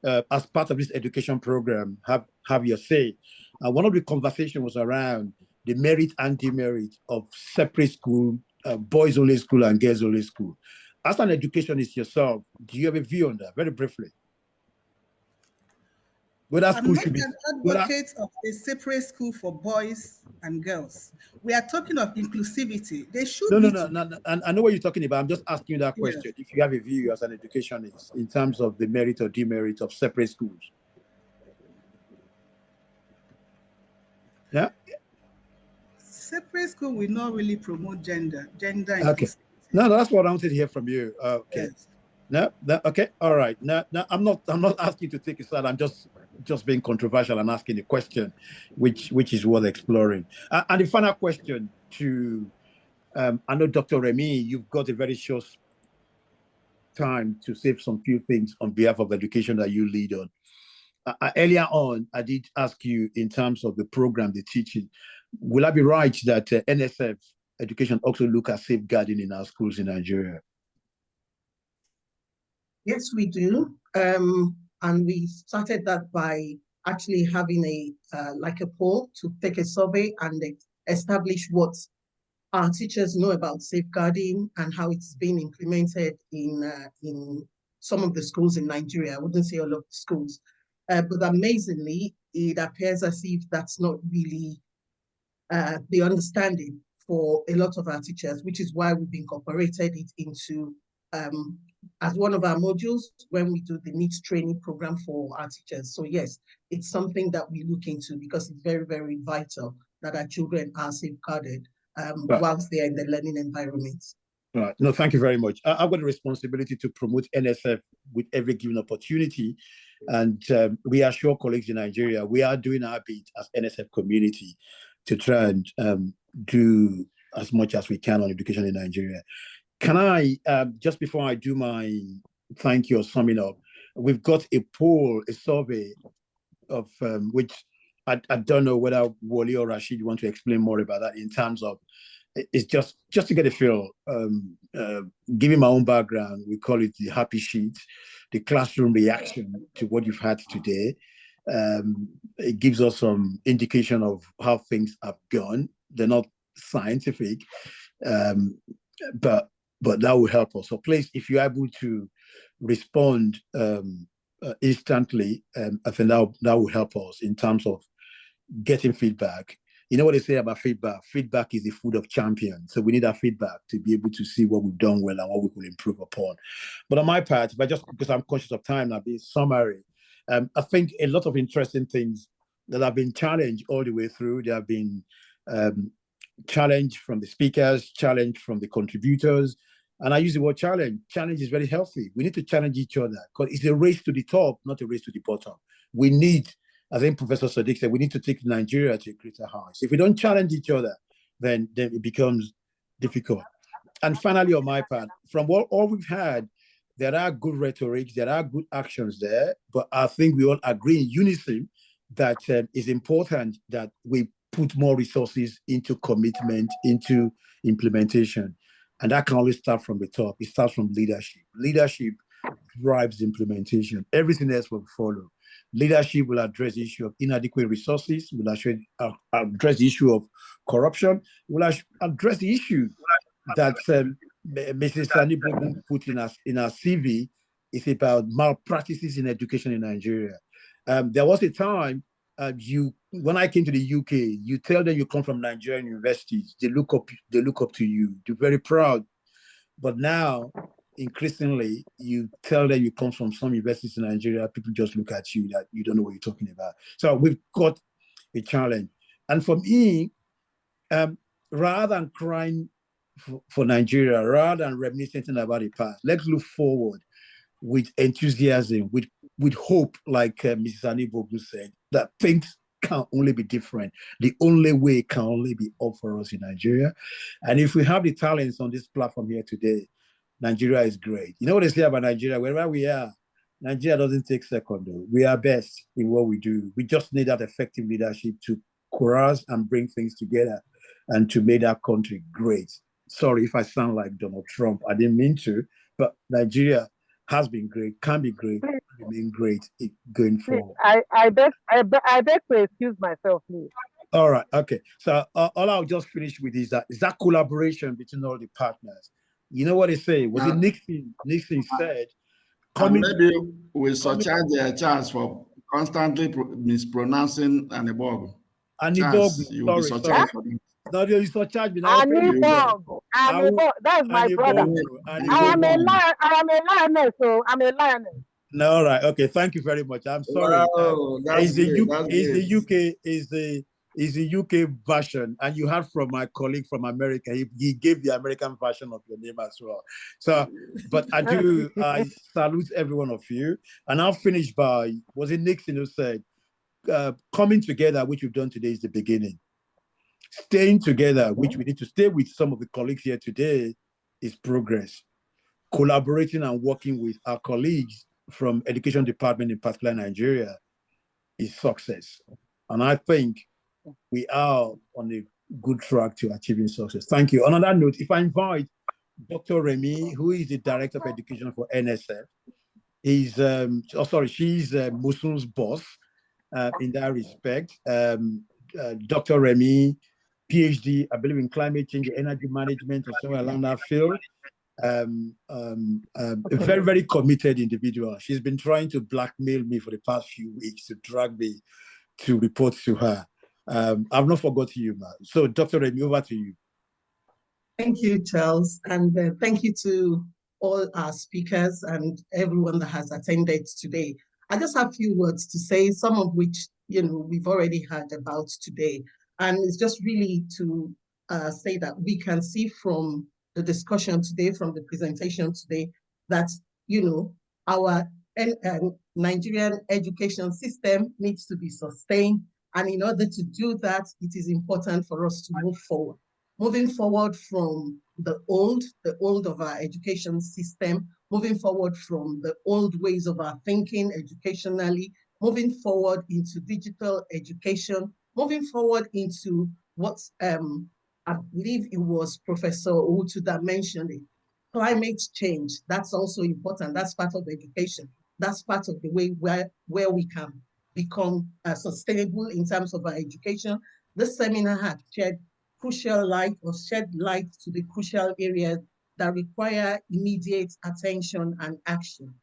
as part of this education program, have your say. One of the conversations was around the merit and demerit of separate school, boys only school and girls only school. As an educationist yourself, do you have a view on that? Very briefly. I'm not an advocate of a separate school for boys and girls. We are talking of inclusivity. They should No. I know what you're talking about. I'm just asking you that question. Yeah. If you have a view as an educationist in terms of the merit or demerit of separate schools. Yeah. Separate school will not really promote gender okay. No, that's what I wanted to hear from you. Okay. Yes. No, okay, all right. Now, I'm not asking you to take a side. I'm just being controversial and asking a question, which is worth exploring. And the final question to, I know Dr. Remy, you've got a very short time to say some few things on behalf of education that you lead on. Earlier on, I did ask you in terms of the program, the teaching. Will I be right that NSF education also look at safeguarding in our schools in Nigeria? Yes, we do. And we started that by actually having a poll to take a survey and establish what our teachers know about safeguarding and how it's been implemented in some of the schools in Nigeria. I wouldn't say all of the schools, but amazingly, it appears as if that's not really the understanding for a lot of our teachers, which is why we've incorporated it into as one of our modules when we do the needs training program for our teachers. So yes, it's something that we look into because it's very, very vital that our children are safeguarded whilst they're in the learning environments. Right. No, thank you very much. I've got a responsibility to promote NSF with every given opportunity. And we assure colleagues in Nigeria, we are doing our bit as NSF community to try and do as much as we can on education in Nigeria. Can I, just before I do my thank you or summing up, we've got a poll, a survey of which I don't know whether Wally or Rashid want to explain more about that in terms of, it's just to get a feel, giving my own background, we call it the happy sheet, the classroom reaction to what you've had today. It gives us some indication of how things have gone. They're not scientific, but that will help us. So please, if you're able to respond instantly, I think that will help us in terms of getting feedback. You know what they say about feedback? Feedback is the food of champions. So we need our feedback to be able to see what we've done well and what we could improve upon. But on my part, because I'm conscious of time, I'll be summary. I think a lot of interesting things that have been challenged all the way through. There have been challenge from the speakers, challenge from the contributors. And I use the word challenge. Challenge is very healthy. We need to challenge each other because it's a race to the top, not a race to the bottom. We need, I think Professor Sadiq said, we need to take Nigeria to a greater height. If we don't challenge each other, then it becomes difficult. And finally, on my part, from all we've had, there are good rhetoric, there are good actions there, but I think we all agree in unison that it's important that we put more resources into commitment, into implementation. And that can always start from the top. It starts from leadership. Leadership drives implementation. Everything else will follow. Leadership will address the issue of inadequate resources, will address the issue of corruption, will address the issue that Mrs. Anigboju put in our CV. It's about malpractices in education in Nigeria. There was a time when I came to the UK, you tell them you come from Nigerian universities, they look up to you. They're very proud. But now, increasingly, you tell them you come from some universities in Nigeria, people just look at you that you don't know what you're talking about. So we've got a challenge. And for me, rather than crying for Nigeria, rather than reminiscing about the past, let's look forward with enthusiasm, with hope, like Mrs. Anigboju said, that things can only be different. The only way can only be up for us in Nigeria. And if we have the talents on this platform here today, Nigeria is great. You know what they say about Nigeria? Wherever we are, Nigeria doesn't take second though. We are best in what we do. We just need that effective leadership to coerce and bring things together and to make our country great. Sorry if I sound like Donald Trump. I didn't mean to, but Nigeria has been great, can be great, remain great going forward. I beg to excuse myself, please. All right, okay. So all I'll just finish with is that collaboration between all the partners. You know what they say? Was it Nixon? Nixon said, maybe we surcharge a chance for constantly mispronouncing Anigboju. Anigboju, sorry. No, you surcharge me now. Anigboju, that's my brother. I am a lioness, so I'm a lioness. No, all right, okay. Thank you very much. I'm sorry. Wow, is the UK version, and you heard from my colleague from America. He gave the American version of your name as well. So, but I salute every one of you. And I'll finish by, was it Nixon who said, coming together, which we've done today, is the beginning. Staying together, which we need to stay with some of the colleagues here today, is progress. Collaborating and working with our colleagues from education department, in particular Nigeria, is success. And I think we are on a good track to achieving success. Thank you. On another note, if I invite Dr. Remy, who is the Director of Education for NSF, she's Musun's boss in that respect. Dr. Remy, PhD, I believe in climate change, energy management, or somewhere along that field. A very, very committed individual. She's been trying to blackmail me for the past few weeks to drag me to report to her. I've not forgotten you, man. So, Dr. Remy, over to you. Thank you, Charles, and thank you to all our speakers and everyone that has attended today. I just have a few words to say, some of which we've already heard about today, and it's just really to say that we can see from the discussion today, from the presentation today, that our Nigerian education system needs to be sustained. And in order to do that, it is important for us to move forward. Moving forward from the old of our education system, moving forward from the old ways of our thinking educationally, moving forward into digital education, moving forward into what I believe it was Professor Owhotu that mentioned it, climate change. That's also important. That's part of education. That's part of the way where we can become sustainable in terms of our education. This seminar had shed light to the crucial areas that require immediate attention and action,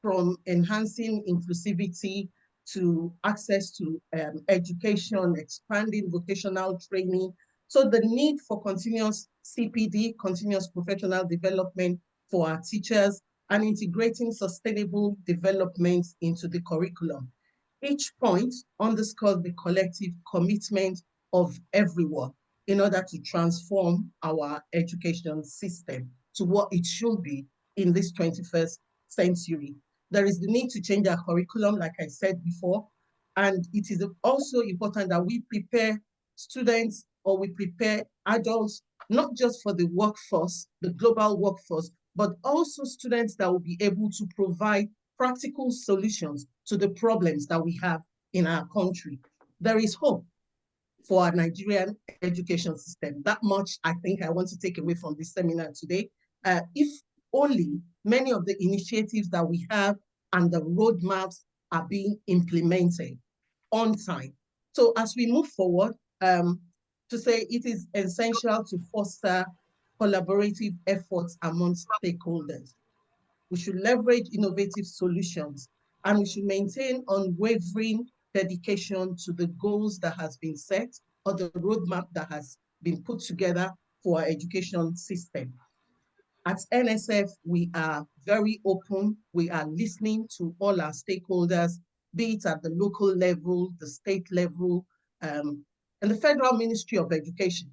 from enhancing inclusivity to access to education, expanding vocational training. So the need for continuous CPD, continuous professional development for our teachers, and integrating sustainable development into the curriculum. Each point underscores the collective commitment of everyone in order to transform our education system to what it should be in this 21st century. There is the need to change our curriculum, like I said before, and it is also important that we prepare students or we prepare adults, not just for the workforce, the global workforce, but also students that will be able to provide practical solutions to the problems that we have in our country. There is hope for our Nigerian education system. That much I think I want to take away from this seminar today. If only many of the initiatives that we have and the roadmaps are being implemented on time. So as we move forward, to say it is essential to foster collaborative efforts among stakeholders. We should leverage innovative solutions, and we should maintain unwavering dedication to the goals that has been set or the roadmap that has been put together for our education system. At NSF, we are very open. We are listening to all our stakeholders, be it at the local level, the state level, and the Federal Ministry of Education.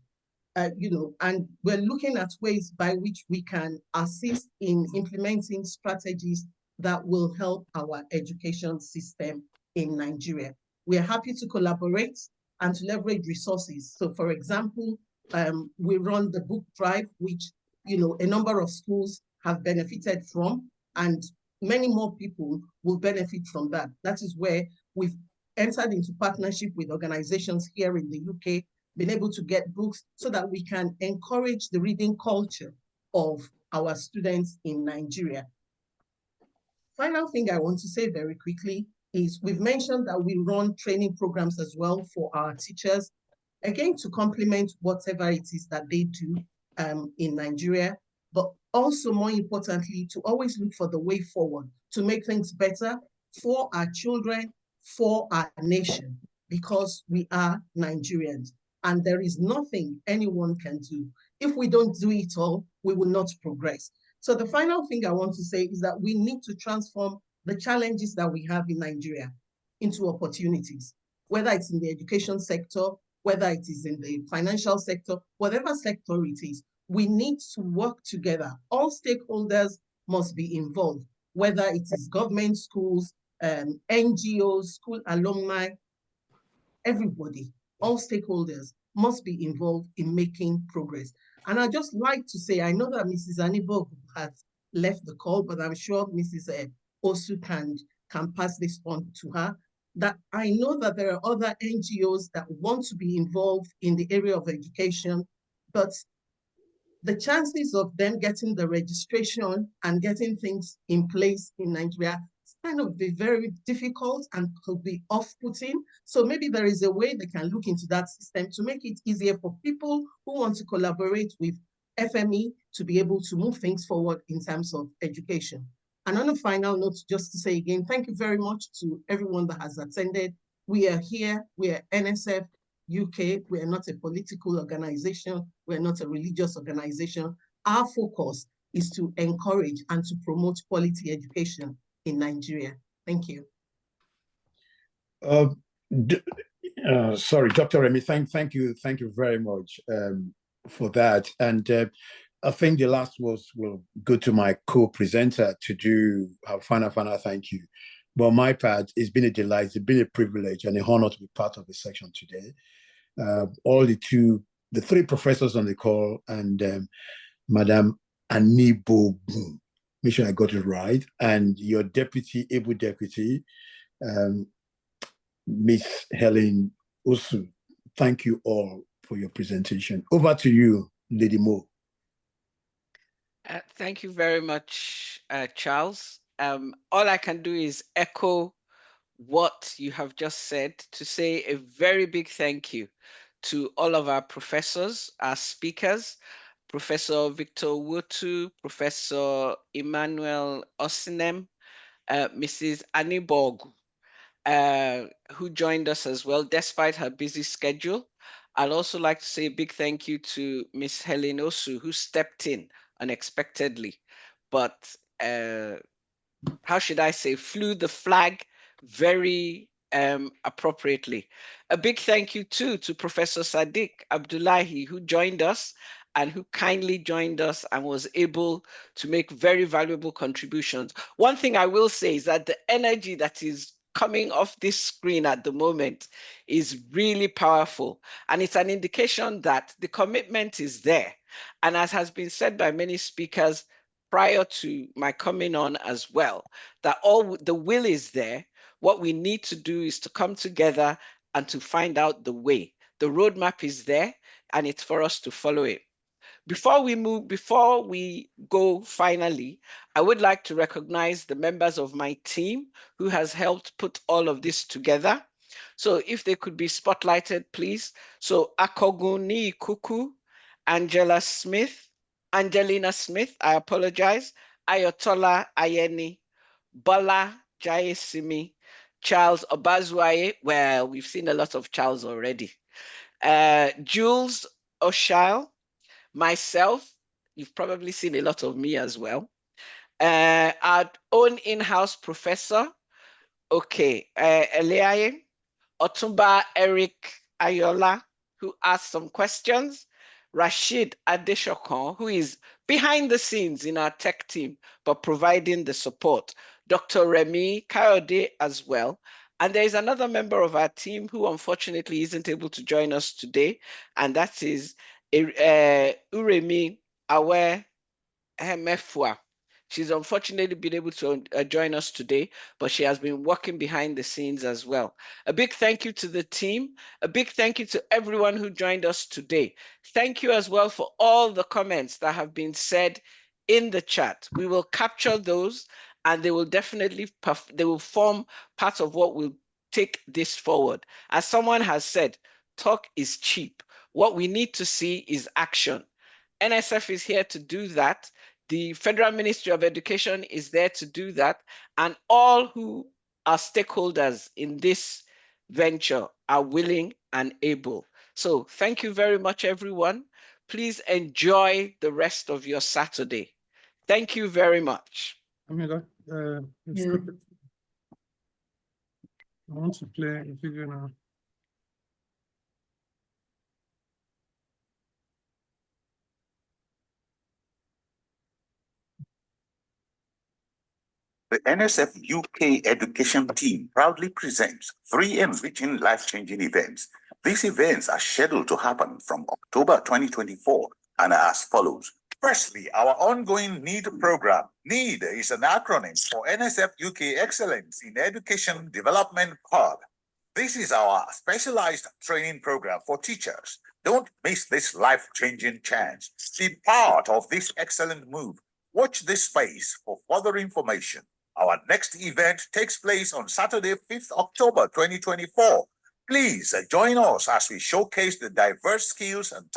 And we're looking at ways by which we can assist in implementing strategies that will help our education system in Nigeria. We are happy to collaborate and to leverage resources. So for example, we run the book drive, which a number of schools have benefited from, and many more people will benefit from that. That is where we've entered into partnership with organizations here in the UK, been able to get books so that we can encourage the reading culture of our students in Nigeria. Final thing I want to say very quickly is we've mentioned that we run training programs as well for our teachers, again, to complement whatever it is that they do in Nigeria, but also more importantly, to always look for the way forward to make things better for our children, for our nation, because we are Nigerians. And there is nothing anyone can do. If we don't do it all, we will not progress. So the final thing I want to say is that we need to transform the challenges that we have in Nigeria into opportunities, whether it's in the education sector, whether it is in the financial sector, whatever sector it is, we need to work together. All stakeholders must be involved, whether it is government, schools, NGOs, school alumni, everybody, all stakeholders must be involved in making progress. And I'd just like to say, I know that Mrs. Anigboju has left the call, but I'm sure Mrs. Osu can pass this on to her, that I know that there are other NGOs that want to be involved in the area of education, but the chances of them getting the registration and getting things in place in Nigeria kind of be very difficult and could be off-putting. So maybe there is a way they can look into that system to make it easier for people who want to collaborate with FME to be able to move things forward in terms of education. And on a final note, just to say again, thank you very much to everyone that has attended. We are here, we are NSF UK, we are not a political organization, we're not a religious organization. Our focus is to encourage and to promote quality education in Nigeria. Thank you. Sorry, Dr. Remy, thank you very much for that. And I think the last words will go to my co-presenter to do our final thank you. But on my part, it's been a delight, it's been a privilege and an honor to be part of the section today. All the three professors on the call and Madam Anigboju, make sure I got it right, and your able deputy, Miss Helen Osu. Thank you all for your presentation. Over to you, Lady Mo. Thank you very much, Charles. All I can do is echo what you have just said, to say a very big thank you to all of our professors, our speakers, Professor Victor Owhotu, Professor Emma Osinem, Mrs. Anigboju, who joined us as well, despite her busy schedule. I'd also like to say a big thank you to Miss Helen Osu, who stepped in unexpectedly, but how should I say, flew the flag very appropriately. A big thank you too to Professor Sadiq Abdullahi, who joined us and who kindly joined us and was able to make very valuable contributions. One thing I will say is that the energy that is coming off this screen at the moment is really powerful. And it's an indication that the commitment is there. And as has been said by many speakers prior to my coming on as well, that all the will is there. What we need to do is to come together and to find out the way. The roadmap is there and it's for us to follow it. Before we go finally, I would like to recognize the members of my team who has helped put all of this together. So if they could be spotlighted, please. So Akoguni Kuku, Angelina Smith, I apologize, Ayotola Ayeni, Bola Jayesimi, Charles Obazuaye, well, we've seen a lot of Charles already, Jules Oshile, myself, you've probably seen a lot of me as well. Our own in-house professor, Eliaye, Otumba Eric Ayola, who asked some questions, Rashid Adeshokon, who is behind the scenes in our tech team, but providing the support, Dr. Remy Kayode as well. And there is another member of our team who unfortunately isn't able to join us today, and that is Uremi Awe Hemefua. She's unfortunately been able to join us today, but she has been working behind the scenes as well. A big thank you to the team. A big thank you to everyone who joined us today. Thank you as well for all the comments that have been said in the chat. We will capture those and they will definitely, they will form part of what will take this forward. As someone has said, talk is cheap. What we need to see is action. NSF is here to do that. The Federal Ministry of Education is there to do that. And all who are stakeholders in this venture are willing and able. So thank you very much, everyone. Please enjoy the rest of your Saturday. Thank you very much. I want to play a video now. The NSF UK education team proudly presents 3 enriching life-changing events. These events are scheduled to happen from October 2024 and are as follows. Firstly, our ongoing NEED program. NEED is an acronym for NSF UK Excellence in Education Development Hub. This is our specialized training program for teachers. Don't miss this life-changing chance. Be part of this excellent move. Watch this space for further information. Our next event takes place on Saturday, 5th October 2024. Please join us as we showcase the diverse skills and